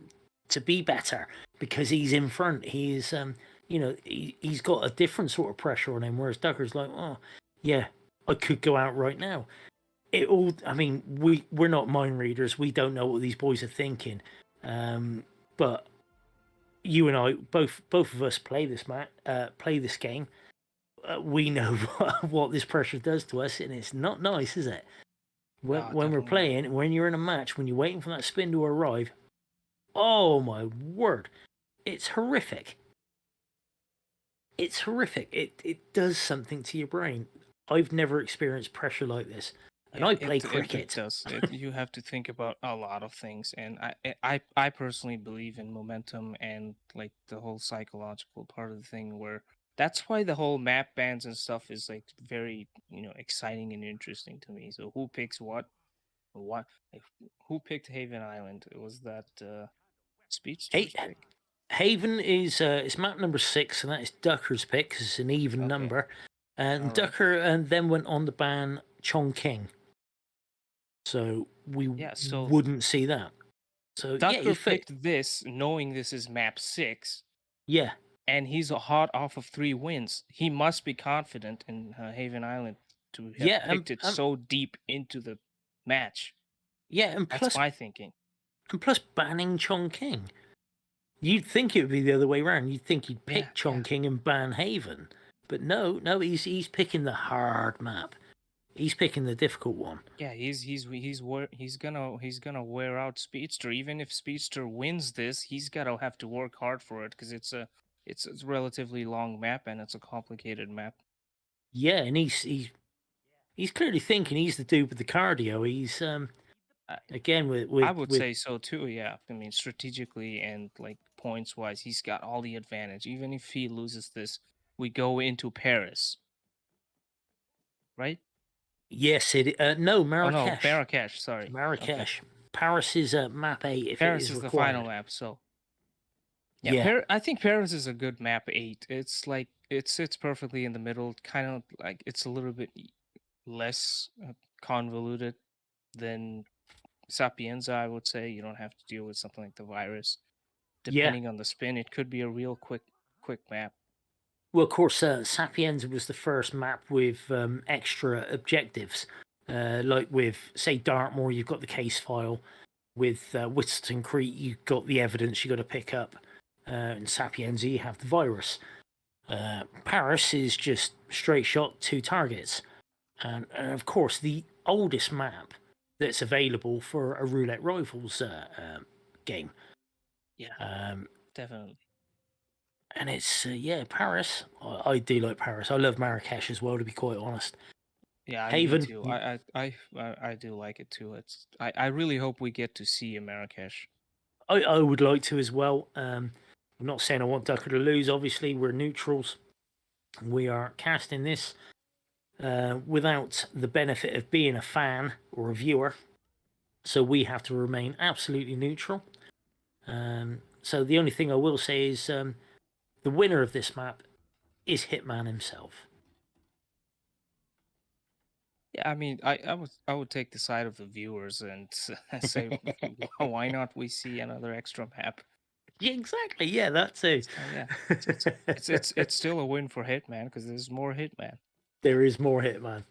be better because he's in front. He is, he's got a different sort of pressure on him. Whereas Ducker's like, oh, yeah, I could go out right now. We're not mind readers. We don't know what these boys are thinking. But you and I, both of us play this game. We know what this pressure does to us, and it's not nice, is it? When we're playing, when you're in a match, when you're waiting for that spin to arrive, oh my word, it's horrific. It's horrific. It does something to your brain. I've never experienced pressure like this, and I play cricket. It does. You have to think about a lot of things, and I personally believe in momentum and like the whole psychological part of the thing where. That's why the whole map bans and stuff is like very, exciting and interesting to me. So who picks what? Who picked Haven Island? It was that Speedster's pick. Haven is it's map number 6, and that is Ducker's pick because it's an even number. And Ducker and then went on to ban Chongqing. So we wouldn't see that. So Ducker picked this, knowing this is map 6. Yeah. And he's hot off of 3 wins. He must be confident in Haven Island to have picked it so deep into the match. Yeah, and that's my thinking. And plus banning Chongqing. You'd think it would be the other way around. You'd think he'd pick Yeah, Chongqing and ban Haven, but no, he's picking the hard map. He's picking the difficult one. Yeah, he's gonna wear out Speedster. Even if Speedster wins this, he's gonna have to work hard for it because it's a relatively long map and it's a complicated map. Yeah, and he's clearly thinking he's the dude with the cardio. He's again I would say so too. Yeah, I mean strategically and like points wise, he's got all the advantage. Even if he loses this, we go into Paris, right? yes, it no Oh Marrakesh. no, Marrakesh. Sorry, Marrakesh. Okay. Paris is map 8 if Paris it is the required. final map. So yeah, I think Paris is a good map 8. It's like it sits perfectly in the middle. Kind of like it's a little bit less convoluted than Sapienza. I would say you don't have to deal with something like the virus. Depending on the spin, it could be a real quick map. Well, of course, Sapienza was the first map with extra objectives. Like with, say, Dartmoor, you've got the case file. With Whistleton Crete, you've got the evidence you've got to pick up. In Sapienza, you have the virus. Paris is just straight shot, 2 targets. And of course, the oldest map that's available for a Roulette Rivals game. Yeah, definitely. And it's Paris. I do like Paris. I love Marrakesh as well, to be quite honest. Yeah, Haven. Me too. I do like it too. I really hope we get to see a Marrakesh. I would like to as well. I'm not saying I want Ducker to lose. Obviously, we're neutrals. We are casting this without the benefit of being a fan or a viewer. So we have to remain absolutely neutral. So the only thing I will say is the winner of this map is Hitman himself. Yeah, I mean, I would take the side of the viewers and say, why not we see another extra map? Yeah, exactly. Yeah, that too. So, yeah, it's still a win for Hitman because there's more Hitman. There is more Hitman,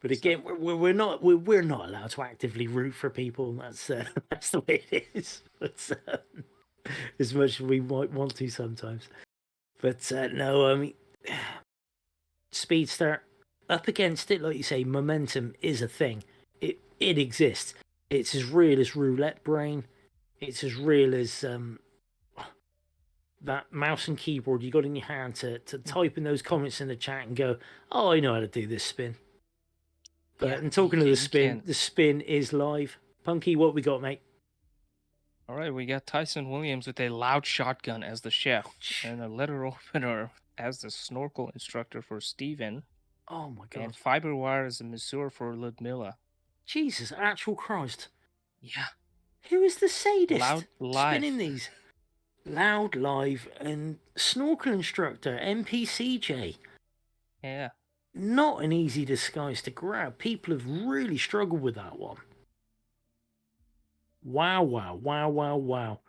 but again, we're not allowed to actively root for people. That's the way it is. But, as much as we might want to sometimes, but no, I mean, Speedster up against it, like you say, momentum is a thing. It exists. It's as real as roulette brain. It's as real as that mouse and keyboard you got in your hand to type in those comments in the chat and go, oh, I know how to do this spin. But Yeah, and talking to the spin is live. Punky, what we got, mate? All right, we got Tyson Williams with a loud shotgun as the chef and a letter opener as the snorkel instructor for Steven. Oh my god. And Fiberwire as a masseur for Ludmilla. Jesus, actual Christ. Yeah. Who is the sadist loud live spinning these? Loud live and snorkel instructor, NPCJ. Yeah. Not an easy disguise to grab. People have really struggled with that one. Wow.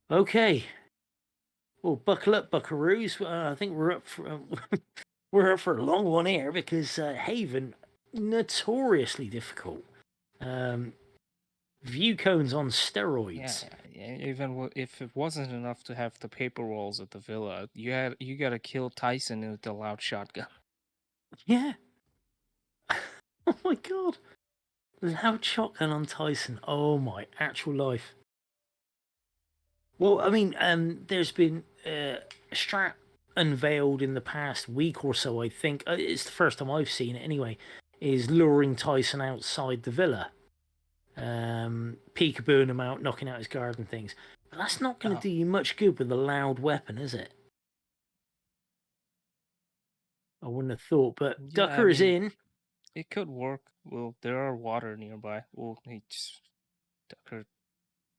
Okay. Well, buckle up, buckaroos. I think we're up for we're up for a long one here because Haven, notoriously difficult. View cones on steroids. Yeah, even if it wasn't enough to have the paper rolls at the villa, you gotta kill Tyson with the loud shotgun. Yeah. Oh my god. Loud shotgun on Tyson. Oh my actual life. Well, I mean, there's been a strat unveiled in the past week or so, I think. It's the first time I've seen it anyway, is luring Tyson outside the villa. Peekabooing him out, knocking out his guard and things. But that's not going to do you much good with a loud weapon, is it? I wouldn't have thought, but yeah, Ducker is in. It could work. Well, there are water nearby. Well, Ducker.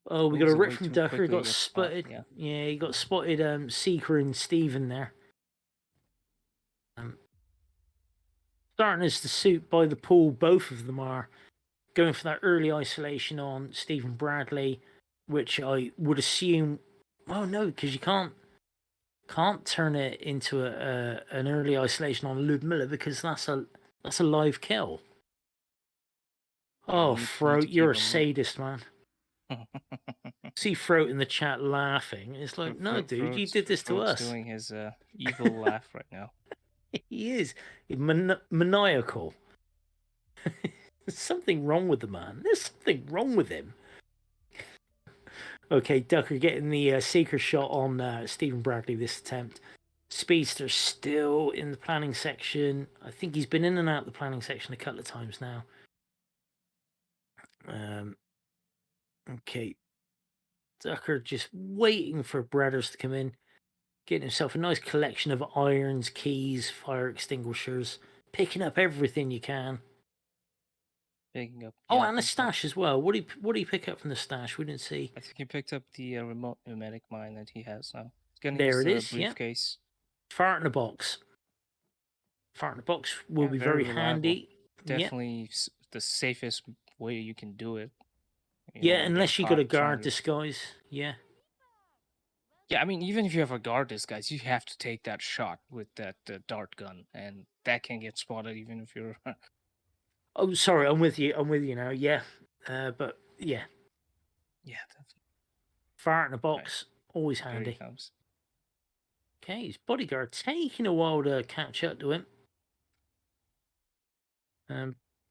Oh, we got a rip from Ducker. He got spotted. Yeah, he got spotted. Seeker and Steven there. Starting as the suit by the pool, both of them are going for that early isolation on Stephen Bradley, which I would assume. Oh no, because you can't turn it into an early isolation on Ludmilla because that's a live kill. Oh, Throat, you're a sadist, man. See Throat in the chat laughing. It's like, no, dude, you did this to us. Doing his evil laugh right now. He is maniacal. There's something wrong with the man. There's something wrong with him. Okay, Ducker getting the seeker shot on Stephen Bradley this attempt. Speedster still in the planning section. I think he's been in and out of the planning section a couple of times now. Okay. Ducker just waiting for Bradders to come in. Getting himself a nice collection of irons, keys, fire extinguishers. Picking up everything you can. Picking up. Oh, and a stash as well. What did he pick up from the stash? We didn't see. I think he picked up the remote pneumatic mine that he has now. There it is. Briefcase. Yeah. Fart in a box. Fart in a box will be very handy. Definitely the safest way you can do it. Yeah, unless you got a guard disguise. Yeah. Yeah, I mean, even if you have a guard disguise, you have to take that shot with that dart gun, and that can get spotted even if you're. Oh, sorry, I'm with you. I'm with you now. Yeah, but yeah. Yeah, definitely. Fart in a box, always handy. Here he comes. Okay, his bodyguard taking a while to catch up to him.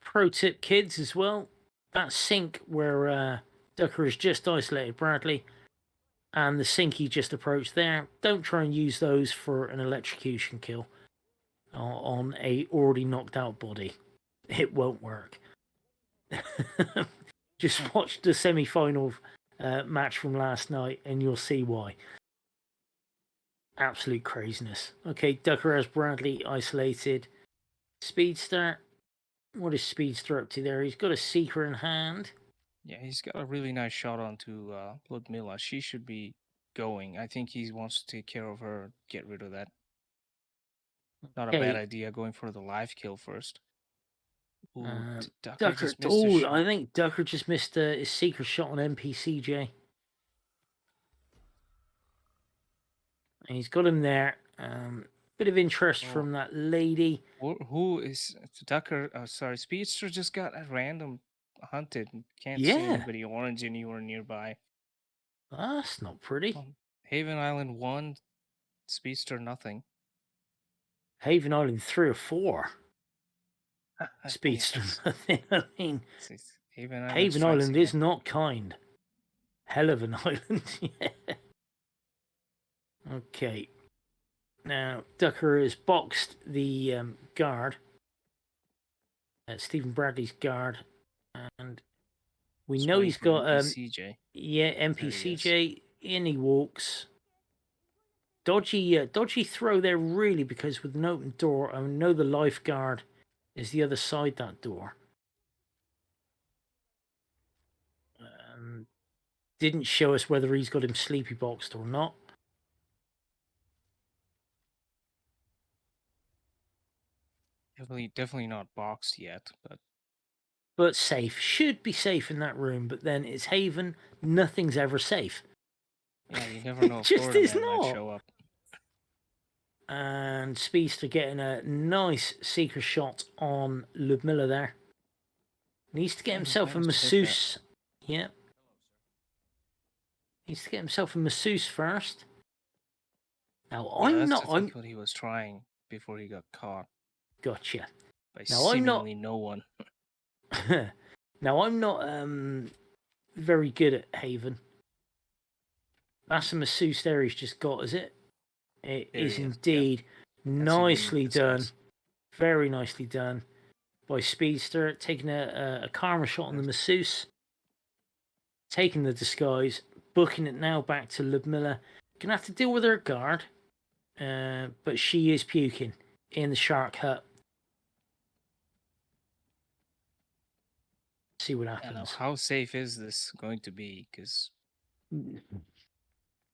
Pro tip, kids, as well. That sink where Ducker has just isolated Bradley and the sink he just approached there, don't try and use those for an electrocution kill on a already knocked out body. It won't work. Just watch the semi-final match from last night and you'll see why. Absolute craziness. Okay, Ducker has Bradley isolated. Speedster. What is Speedster up to there? He's got a seeker in hand. Yeah, he's got a really nice shot onto Ludmilla. She should be going. I think he wants to take care of her, get rid of that. Not a bad idea going for the live kill first. Ooh, Ducker just missed I think Ducker just missed his seeker shot on NPCJ. And he's got him there. Bit of interest from that lady. Who is Ducker? Sorry, Speedster just got a random hunted. Can't see anybody orange anywhere nearby. That's not pretty. Haven Island 1, Speedster nothing. Haven Island 3 or 4. Speedster nothing. I mean, Haven Island is not kind. Hell of an island. Yeah. Okay. Now, Ducker has boxed the guard. Stephen Bradley's guard. And we know he's got... NPCJ. Yeah, NPCJ. In he walks. Dodgy throw there, really, because with an open door, I know the lifeguard is the other side that door. Didn't show us whether he's got him sleepy boxed or not. Definitely not boxed yet, but safe. Should be safe in that room, but then it's Haven. Nothing's ever safe. Yeah, you never know. Just is not. Might show up. And Speedster getting a nice seeker shot on Ludmilla there. Needs to get himself a masseuse. Yeah. Needs to get himself a masseuse first. Now, I'm not... I think what he was trying before he got caught. Gotcha. By seemingly no one. Now, I'm not very good at Haven. That's a masseuse there he's just got, is it? It is indeed. Yeah. Nicely done. Very nicely done by Speedster. Taking a karma shot on the masseuse. Taking the disguise. Booking it now back to Ludmilla. Gonna have to deal with her guard. But she is puking in the shark hut. See what happens. How safe is this going to be? Because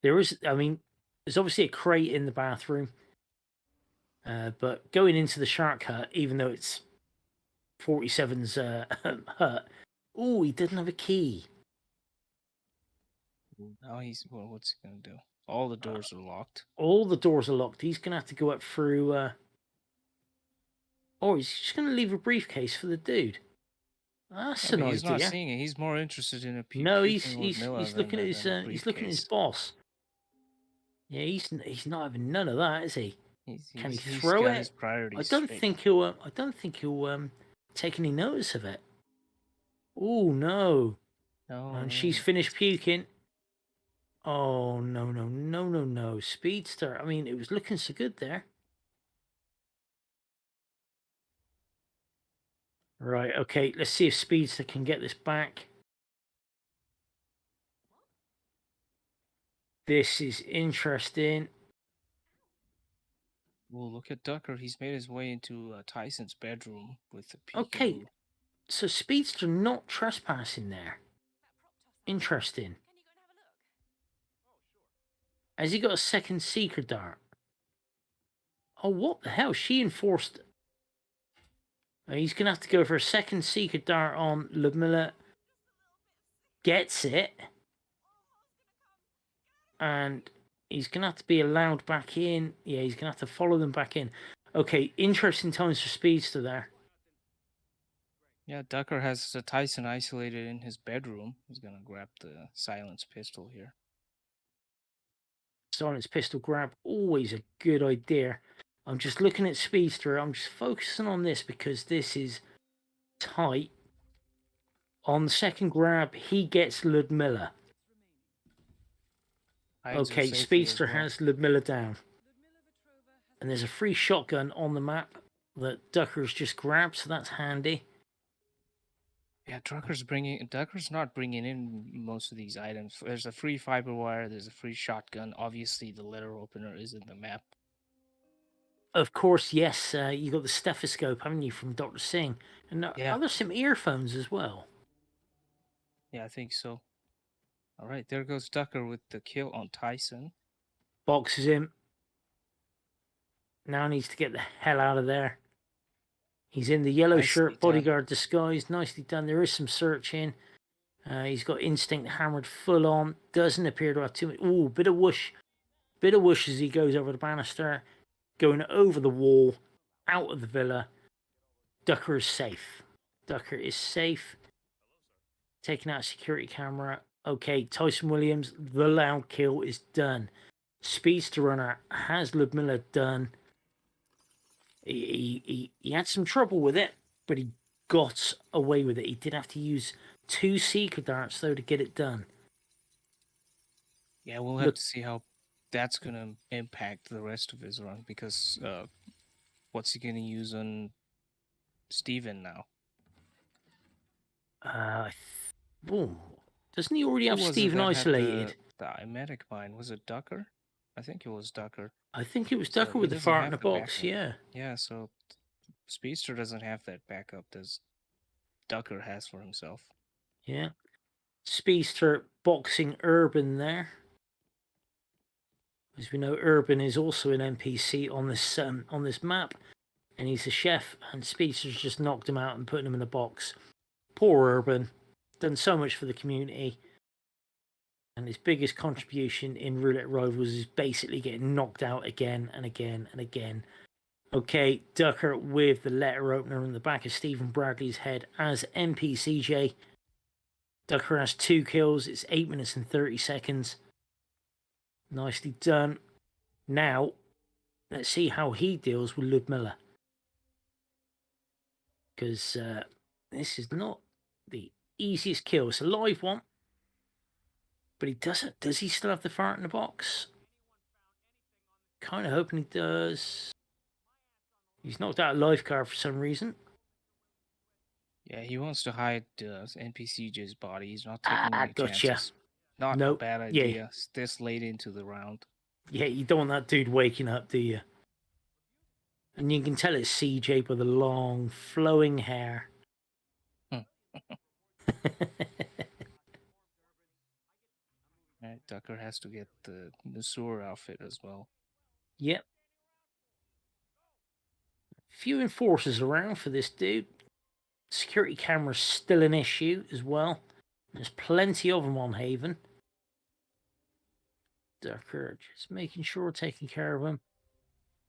there is, I mean, there's obviously a crate in the bathroom. But going into the shark hut, even though it's 47's hut, he didn't have a key. Now what's he going to do? All the doors are locked. All the doors are locked. He's going to have to go up through... he's just going to leave a briefcase for the dude. That's Yeah, an but he's not idea. seeing it. He's more interested in a No, puking Ludmilla he's than looking at the, his than the he's looking at his briefcase. boss. Yeah, he's not having none of that, is he? Can he He's throw got it? his priorities I don't straight. think he'll take any notice of it. Oh no! No, And no. she's finished puking. Oh no! Speedster. I mean, it was looking so good there. Right. Okay. Let's see if Speedster can get this back. This is interesting. Oh, look at Ducker. He's made his way into Tyson's bedroom with the peekaboo. Okay, so Speedster not trespassing there. Interesting. Has he got a second seeker dart? Oh, what the hell? She enforced. He's going to have to go for a second seeker dart on Ludmilla. Gets it. And he's going to have to be allowed back in. Yeah, he's going to have to follow them back in. Okay, interesting times for Speedster there. Yeah, Ducker has Tyson isolated in his bedroom. He's going to grab the silence pistol here. Silence pistol grab, always a good idea. I'm just looking at Speedster. I'm just focusing on this because this is tight. On the second grab, he gets Ludmilla. Okay, Speedster has Ludmilla down. And there's a free shotgun on the map that Ducker's just grabbed, so that's handy. Yeah, Ducker's not bringing in most of these items. There's a free fiber wire, there's a free shotgun. Obviously, the letter opener is in the map. Of course, yes, you got the stethoscope, haven't you, from Dr. Singh? And are there some earphones as well? Yeah, I think so. All right, there goes Ducker with the kill on Tyson. Boxes him. Now needs to get the hell out of there. He's in the yellow shirt, bodyguard disguise. Nicely done. There is some searching. He's got instinct hammered full on. Doesn't appear to have too much. Ooh, bit of whoosh. Bit of whoosh as he goes over the banister. Going over the wall. Out of the villa. Ducker is safe. Ducker is safe. Taking out a security camera. Okay, Tyson Williams, the loud kill is done. Speedsterrunner has Ludmilla done. He had some trouble with it, but he got away with it. He did have to use 2 seeker darts, though, to get it done. Yeah, we'll have to see how that's going to impact the rest of his run, because what's he going to use on Steven now? Doesn't he already have Steven isolated? The emetic mine, was it Ducker? I think it was Ducker. I think it was Ducker with the fart in the box, yeah. Yeah, so Speedster doesn't have that backup that Ducker has for himself. Yeah. Speedster boxing Urban there. As we know, Urban is also an NPC on this map, and he's a chef, and Speedster's just knocked him out and put him in the box. Poor Urban. Done so much for the community. And his biggest contribution in Roulette Rivals is basically getting knocked out again and again and again. Okay, Ducker with the letter opener in the back of Stephen Bradley's head as NPCJ. Ducker has 2 kills. It's 8 minutes and 30 seconds. Nicely done. Now, let's see how he deals with Ludmilla. Because this is not the easiest kill. It's a live one. But he doesn't. Does he still have the fart in the box? Kind of hoping he does. He's knocked out a life card for some reason. Yeah, he wants to hide NPCJ's body. He's not taking any gotcha. chances. Not a bad idea. This late into the round. Yeah, you don't want that dude waking up, do you? And you can tell it's CJ by the long, flowing hair. Right, Ducker has to get the sewer outfit as well. Yep. Few enforcers around for this dude. Security camera's still an issue as well. There's plenty of them on Haven. Ducker just making sure we're taking care of him.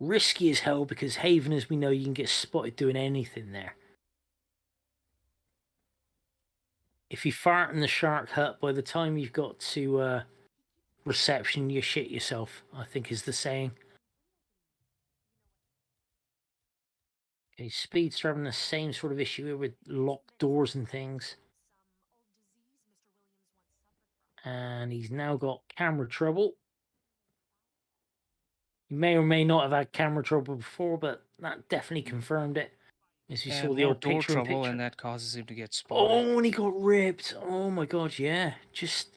Risky as hell because Haven, as we know, you can get spotted doing anything there. if you fart in the shark hut, by the time you've got to reception, you shit yourself, I think is the saying. Okay, Speed's having the same sort of issue here with locked doors and things. And he's now got camera trouble. He may or may not have had camera trouble before, but that definitely confirmed it. As you saw the old door picture trouble, in and that causes him to get spotted. Oh, and he got ripped. Oh my god, yeah. Just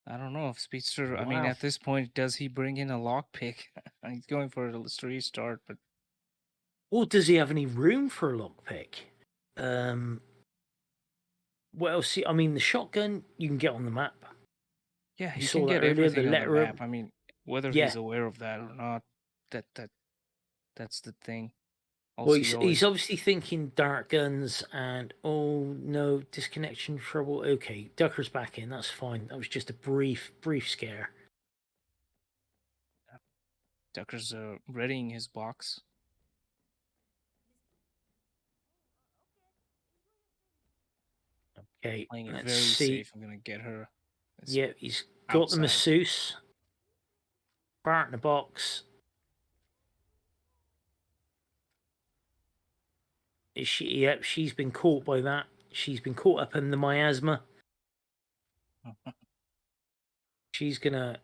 I don't know if Speedster. Wow. I mean, at this point, does he bring in a lockpick? He's going for a restart, but or does he have any room for a lockpick? Well, see, I mean, the shotgun you can get on the map. yeah, he saw can that get earlier, the everything on the letter- map. I mean, whether Yeah. he's aware of that or not, that's the thing. Well, Also, he's obviously thinking dart guns and oh no, disconnection trouble. Okay, Ducker's back in. That's fine. That was just a brief scare. Ducker's readying his box. Okay, Playing it let's very see. safe. I'm gonna get her. Yeah, he's got outside. the masseuse. Fart in the box. Is she? Yep, she's been caught by that. She's been caught up in the miasma. She's gonna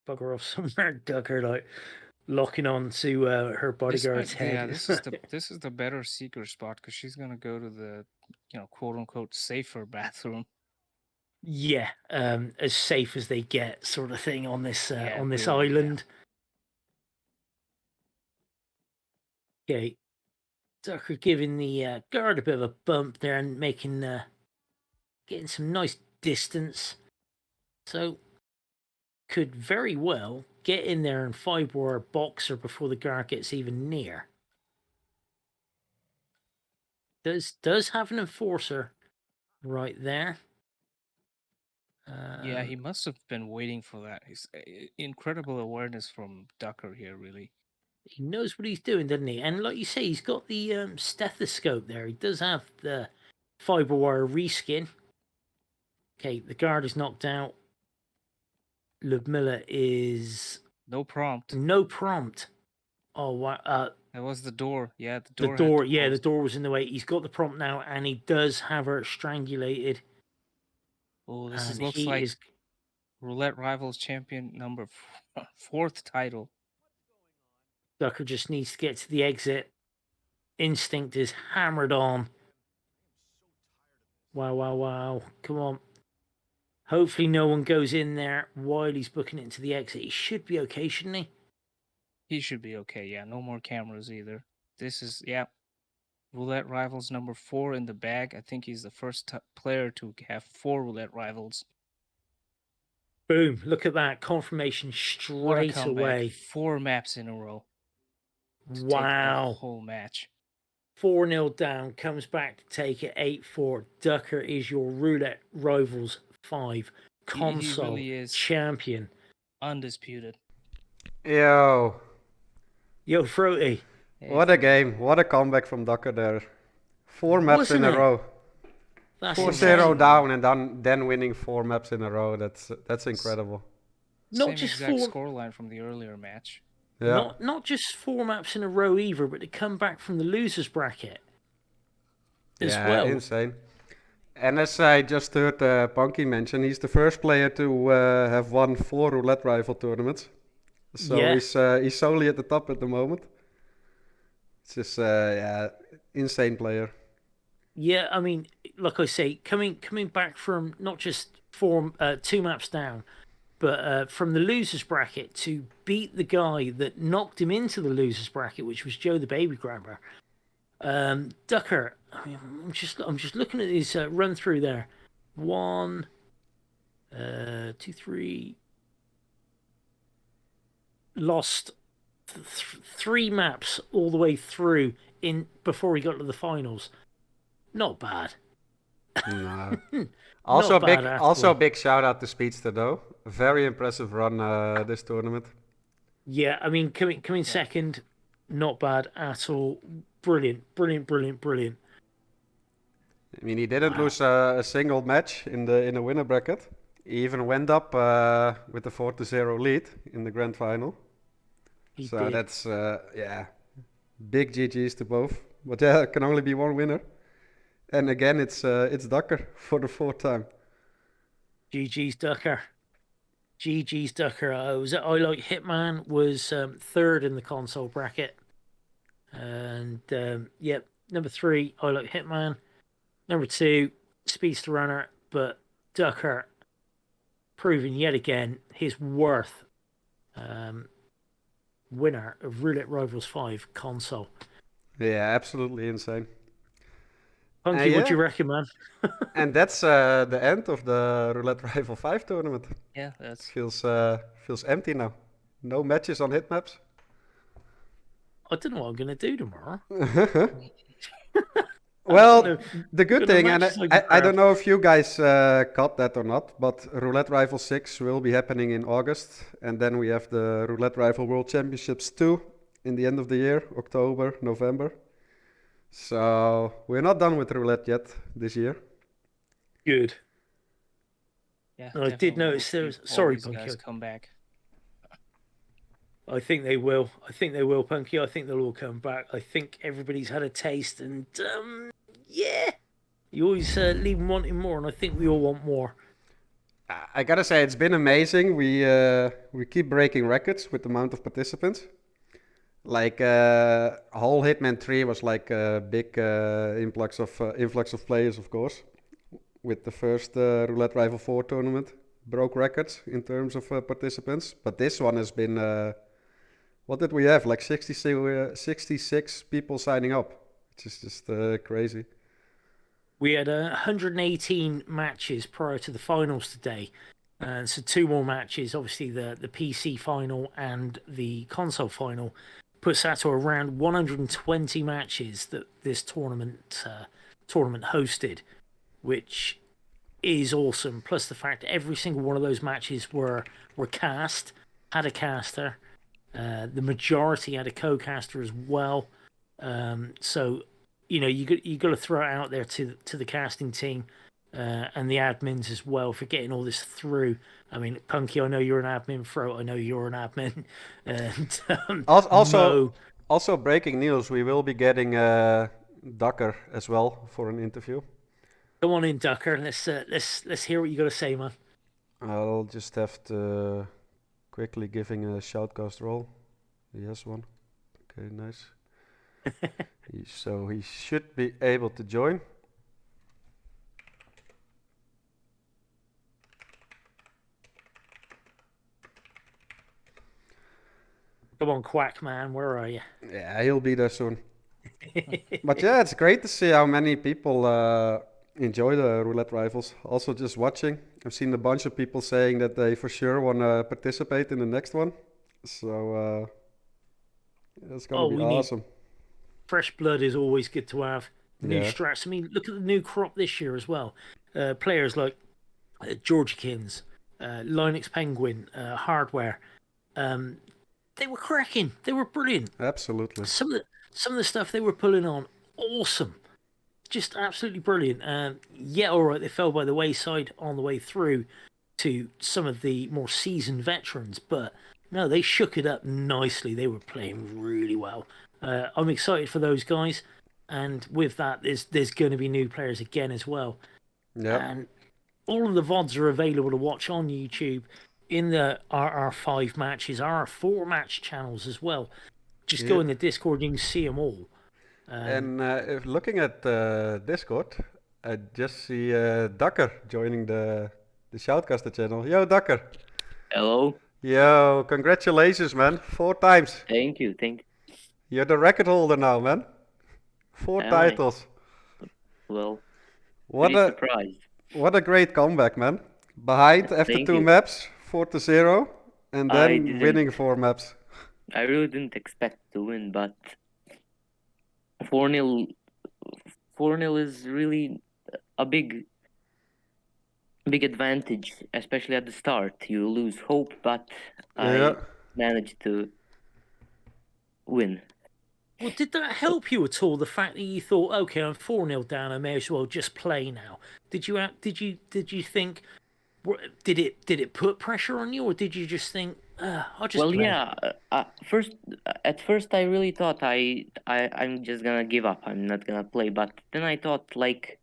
bugger off somewhere, Ducker, like locking on to her bodyguard's head. Yeah, this is the better seeker spot because she's gonna go to the quote unquote safer bathroom. Yeah, as safe as they get, sort of thing on this really, island. Yeah. Okay, Ducker giving the guard a bit of a bump there and making getting some nice distance. So could very well get in there and 5-war boxer before the guard gets even near. Does have an enforcer right there. Yeah, he must have been waiting for that. He's incredible awareness from Ducker here, really. He knows what he's doing, doesn't he? And like you say, he's got the stethoscope there. He does have the fiber wire reskin. Okay, the guard is knocked out. Ludmilla is no prompt. No prompt. Oh, wow. That was the door. Yeah, the door. The door. Yeah, the door was in the way. He's got the prompt now, and he does have her strangulated. Oh, this looks like Roulette Rivals champion number 4th title. Ducker just needs to get to the exit. Instinct is hammered on. Wow, wow, wow. Come on. Hopefully no one goes in there while he's booking it into the exit. He should be okay, shouldn't he? He should be okay, yeah. No more cameras either. This is, yeah. Roulette Rivals number 4 in the bag. I think he's the first player to have 4 Roulette Rivals. Boom. Look at that. Confirmation straight away. 4 maps in a row. Wow. Take the whole match. 4-0 down. Comes back to take it 8-4. Ducker is your Roulette Rivals 5 console he really is champion. Undisputed. Yo, Throaty. what a game. What a comeback from Ducker there. 4 maps in a row. 4-0 down and then winning 4 maps in a row. That's incredible. Not just exact scoreline from the earlier match. Yeah. Not just 4 maps in a row either, but to come back from the losers bracket as well. Insane. And as I just heard Punky mention, he's the first player to have won 4 Roulette Rival tournaments. So he's solely at the top at the moment. It's just insane player. Yeah, I mean, like I say, coming back from not just 2 maps down, but from the losers bracket to beat the guy that knocked him into the losers bracket, which was Joe the Baby Grabber. Ducker, I mean, I'm just looking at his run through there. 1, 2, 3. Lost 3 maps all the way through before he got to the finals. Not bad. No. Also big shout out to Speedster though. Very impressive run this tournament. Yeah, I mean coming second, not bad at all. Brilliant. I mean, he didn't Wow. lose a single match in the winner bracket. He even went up with a 4-0 lead in the grand final. He So did. that's yeah, big GGs to both. But yeah, it can only be one winner. And again, it's Ducker for the fourth time. GG's Ducker. GG's Ducker. I like Hitman was third in the console bracket. And yep, number 3, I like Hitman. Number 2, Speedsterrunner, but Ducker proving yet again his worth. Winner of Roulette Rivals 5 console. Yeah, absolutely insane. Punky, what do Yeah, you reckon, man? and that's the end of the Roulette Rival 5 tournament. Yeah, that's Feels empty now. No matches on hit maps. I don't know what I'm going to do tomorrow. Well, the good thing, and matches like I don't crap. know if you guys caught that or not, but Roulette Rival 6 will be happening in August. And then we have the Roulette Rival World Championships 2 in the end of the year, October, November. So we're not done with Roulette yet this year. Good. yeah. I did definitely notice there we'll was. see all Sorry, these Punky. guys come back. I think they will. I think they will, Punky. I think they'll all come back. I think everybody's had a taste, and yeah, you always leave them wanting more, and I think we all want more. I gotta say, it's been amazing. We keep breaking records with the amount of participants. Like whole Hitman 3 was like a big influx of players, of course. With the first Roulette Rival 4 tournament, broke records in terms of participants. But this one has been, what did we have? Like 66 people signing up, which is just crazy. We had 118 matches prior to the finals today. So 2 more matches, obviously the PC final and the console final, puts that to around 120 matches that this tournament hosted, which is awesome. Plus the fact that every single one of those matches were cast, had a caster. The majority had a co-caster as well. So you got to throw it out there to the casting team and the admins as well for getting all this through. I mean, Punky, I know you're an admin. Fro, I know you're an admin. And Also, breaking news: we will be getting Ducker as well for an interview. Come on in, Ducker. Let's hear what you got to say, man. I'll just have to quickly giving a shoutcast role. He has one. Okay, nice. So he should be able to join. Come on, Quack Man, where are you? Yeah, he'll be there soon. But yeah, it's great to see how many people enjoy the Roulette Rivals. Also, just watching, I've seen a bunch of people saying that they for sure want to participate in the next one. So it's gonna be awesome. Fresh blood is always good to have. New Yeah. strats. I mean, look at the new crop this year as well. Players like Georgikins, Linux Penguin, Hardware. They were cracking. They were brilliant. Absolutely. Some of the stuff they were pulling on, awesome. Just absolutely brilliant. Yeah, all right, they fell by the wayside on the way through to some of the more seasoned veterans, but no, they shook it up nicely. They were playing really well. I'm excited for those guys, and with that, there's going to be new players again as well. Yeah. And all of the VODs are available to watch on YouTube in the RR5 matches, RR4 match channels as well. Just go in the Discord, you can see them all. And if looking at Discord, I just see Ducker joining the Shoutcaster channel. Yo, Ducker. Hello. Yo, congratulations, man. 4 times. Thank you. You're the record holder now, man. 4 Am I? titles. Well, What pretty a surprised. what a great comeback, man. Behind after Thank 2 you. maps, 4-0, and I then didn't- winning 4 maps. I really didn't expect to win, but 4-0 is really a big advantage, especially at the start. You lose hope, but I Yeah. managed to win. Well, did that help you at all? The fact that you thought, okay, I'm 4-0 down, I may as well just play now. Did you think? Did it put pressure on you, or did you just think, I'll just Well, play? yeah. At first, I really thought I'm just gonna give up. I'm not gonna play. But then I thought, like,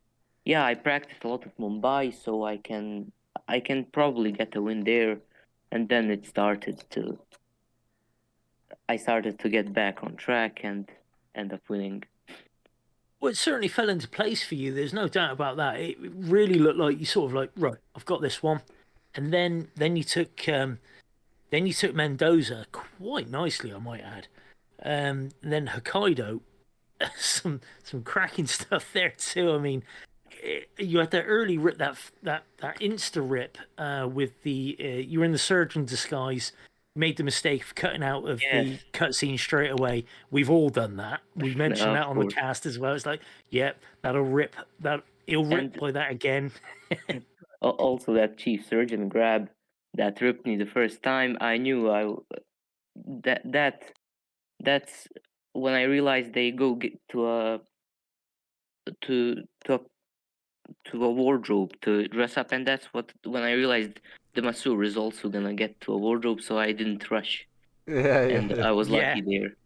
yeah, I practiced a lot of Mumbai, so I can probably get a win there. And then I started to get back on track and end up winning. Well, it certainly fell into place for you. There's no doubt about that. It really looked like you sort of like, right, I've got this one, and then you took Mendoza quite nicely, I might add. And then Hokkaido, some cracking stuff there too. I mean, you had that early rip, that insta rip with the you were in the surgeon disguise, made the mistake of cutting out of the cutscene straight away. We've all done that. We mentioned that on the cast as well. It's like, yep, that'll rip. It'll rip by that again. Also, that chief surgeon grab that ripped me the first time. I knew that's when I realized they go get to a wardrobe to dress up, and that's when I realized the masseur is also gonna get to a wardrobe, so I didn't rush. And I was lucky there.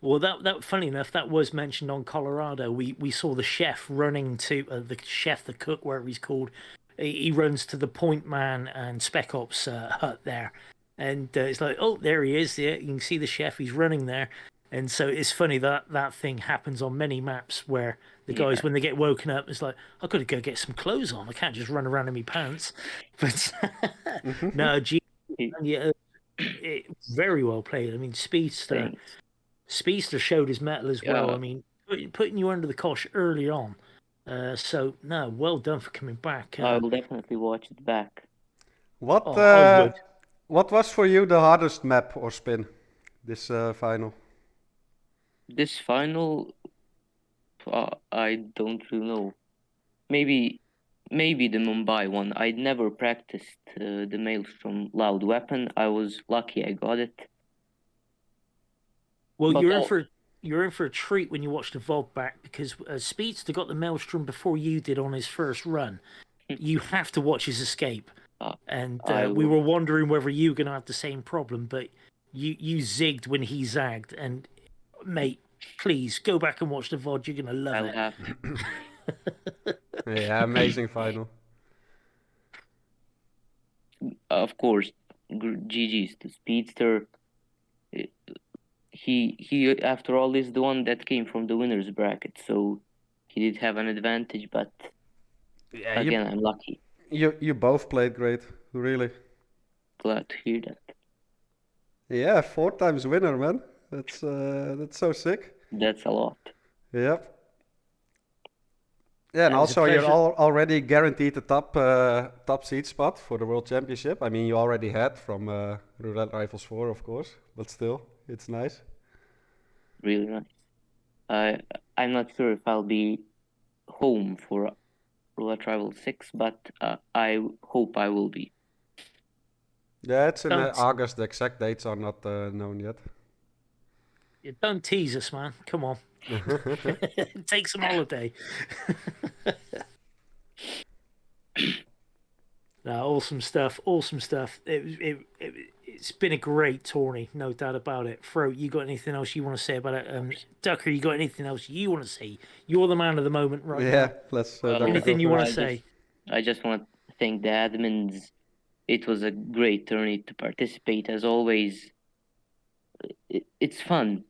Well, that funny enough, that was mentioned on Colorado. We saw the chef running to the cook, wherever he's called. He runs to the Point Man and Spec Ops hut there, and it's like, oh, there he is. Yeah, you can see the chef. He's running there, and so it's funny that thing happens on many maps where the guys, when they get woken up, it's like, I've got to go get some clothes on. I can't just run around in my pants. But no, it very well played. I mean, Speedster showed his mettle as well. I mean, putting you under the cosh early on. So no, well done for coming back. I will definitely watch it back. What was for you the hardest map or spin this final? This final, I don't really know. Maybe the Mumbai one. I'd never practiced the Maelstrom loud weapon. I was lucky I got it. Well, you're in for a treat when you watch the VOD back, because Speedster got the Maelstrom before you did on his first run. You have to watch his escape. And we were wondering whether you were going to have the same problem, but you zigged when he zagged. And mate, please go back and watch the VOD. You're going to love it. I'll have to. Yeah, amazing final. Of course, GG's to Speedster. He after all is the one that came from the winners bracket, so he did have an advantage. But yeah, again, I'm lucky. You both played great, really. Glad to hear that. Yeah, 4 times winner, man. That's so sick. That's a lot. Yep. Yeah, and also you're already guaranteed the top seed spot for the World Championship. I mean, you already had from Roulette Rivals 4, of course, but still, it's nice. Really nice. I'm not sure if I'll be home for Roulette Rivals 6, but I hope I will be. Yeah, it's in August. The exact dates are not known yet. Don't tease us, man. Come on. Take some holiday. No, awesome stuff. It's been a great tourney, no doubt about it. Fro, you got anything else you want to say about it? Ducker, you got anything else you want to say? You're the man of the moment right now. Yeah, let's. Anything you want to say? I just want to thank the admins. It was a great tourney to participate. As always, it's fun.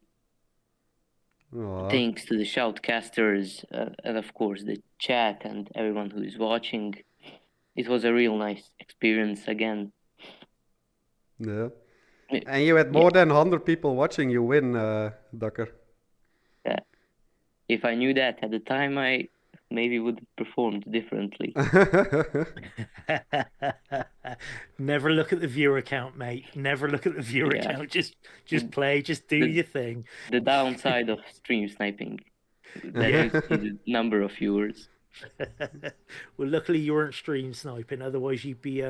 Aww. Thanks to the shoutcasters and of course the chat and everyone who is watching. It was a real nice experience again. Yeah. And you had more than 100 people watching you win, Ducker. Yeah. If I knew that at the time, I maybe would have performed differently. Never look at the viewer count, mate. Never look at the viewer count. Just play. Just do your thing. The downside of stream sniping. That is the number of viewers. Well, luckily you weren't stream sniping. Otherwise, you'd be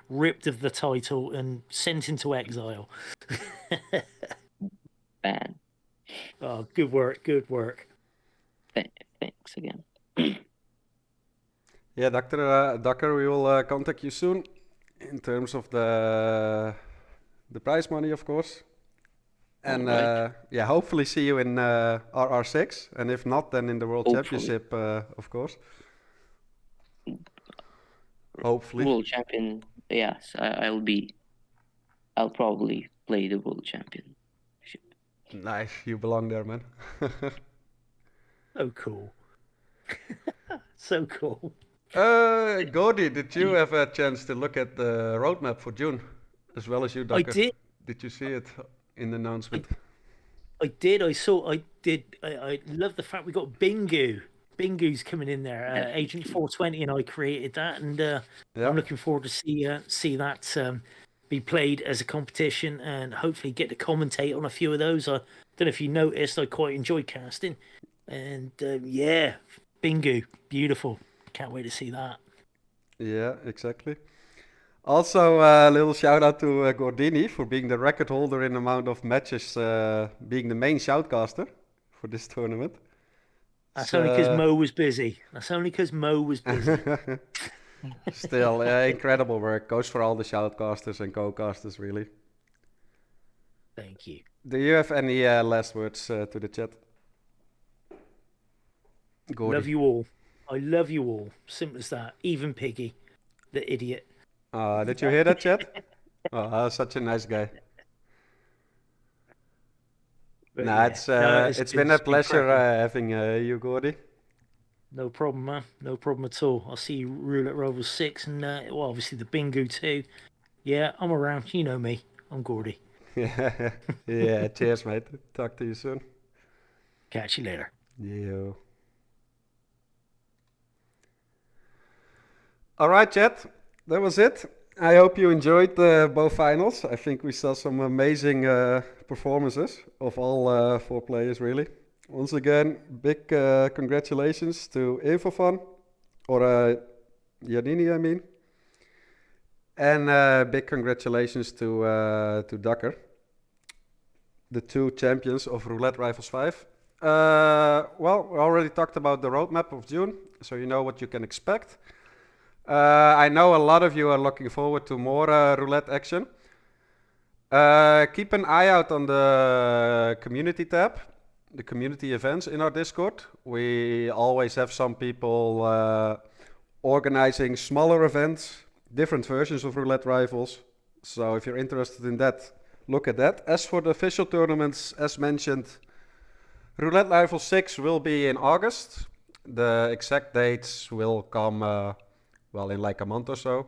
ripped of the title and sent into exile. Ban. Oh, good work, good work. Thanks again. Yeah, Doctor, we will contact you soon in terms of the prize money, of course. And Alright. yeah, hopefully see you in RR6, and if not, then in the World Hopefully. Championship, of course. Hopefully. World champion. Yes, I'll probably play the world championship. Nice, you belong there, man. So cool. So cool. Gordy, did you have a chance to look at the roadmap for June, as well as you, I Doctor? did. Did you see it in the announcement? I did. I saw. I did. I love the fact we got Bingu. Bingu's coming in there. Agent 420 and I created that, and Yeah. I'm looking forward to see that be played as a competition, and hopefully get to commentate on a few of those. I don't know if you noticed, I quite enjoy casting, and yeah, Bingu, beautiful. Can't wait to see that. Yeah, exactly. Also, a little shout out to Gordini for being the record holder in amount of matches, being the main shoutcaster for this tournament. That's only because Mo was busy. That's only because Mo was busy. Still, incredible work. Goes for all the shoutcasters and co-casters, really. Thank you. Do you have any last words to the chat? Gordy. Love you all. I love you all. Simple as that. Even Piggy, the idiot. Did you hear that, chat? Oh, such a nice guy. But Nah, yeah. it's been a pleasure having you, Gordy. No problem, man. No problem at all. I'll see you Roulette Rovers 6 and well, obviously the Bingo too. Yeah, I'm around. You know me. I'm Gordy. Yeah, cheers, mate. Talk to you soon. Catch you later. Yeah. All right, chat. That was it. I hope you enjoyed both finals. I think we saw some amazing performances of all 4 players, really. Once again, big congratulations to Infofan, or Janini, I mean. And big congratulations to Ducker, the 2 champions of Roulette Rivals 5. Well, we already talked about the roadmap of June, so you know what you can expect. I know a lot of you are looking forward to more roulette action. Keep an eye out on the community tab, the community events in our Discord. We always have some people organizing smaller events, different versions of Roulette Rivals. So if you're interested in that, look at that. As for the official tournaments, as mentioned, Roulette Rivals 6 will be in August. The exact dates will come, well, in like a month or so.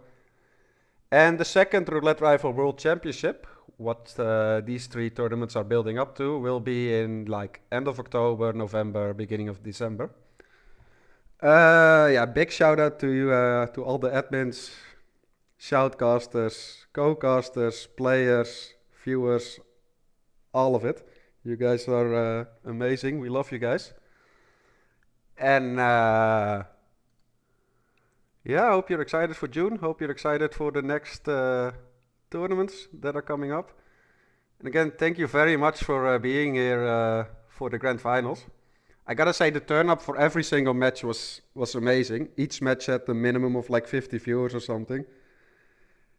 And the second Roulette Rival World Championship, what these 3 tournaments are building up to, will be in like end of October, November, beginning of December. Yeah, big shout out to you, to all the admins, shoutcasters, co-casters, players, viewers, all of it. You guys are amazing. We love you guys. And yeah, I hope you're excited for June. Hope you're excited for the next tournaments that are coming up. And again, thank you very much for being here for the grand finals. I gotta say, the turn up for every single match was amazing. Each match had a minimum of like 50 viewers or something.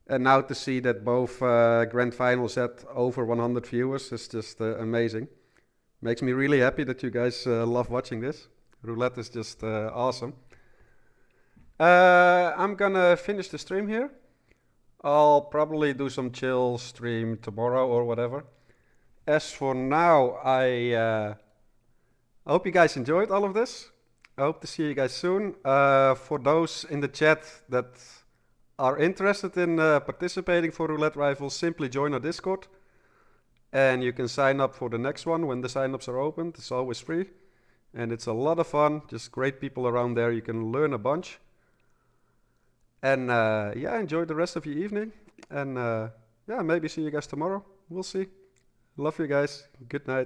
And now to see that both grand finals had over 100 viewers is just amazing. Makes me really happy that you guys love watching this. Roulette is just awesome. I'm gonna finish the stream here. I'll probably do some chill stream tomorrow or whatever. As for now, I hope you guys enjoyed all of this. I hope to see you guys soon. For those in the chat that are interested in participating for Roulette Rivals, simply join our Discord. And you can sign up for the next one when the signups are opened. It's always free. And it's a lot of fun. Just great people around there. You can learn a bunch. And yeah, enjoy the rest of your evening. And yeah, maybe see you guys tomorrow. We'll see. Love you guys. Good night.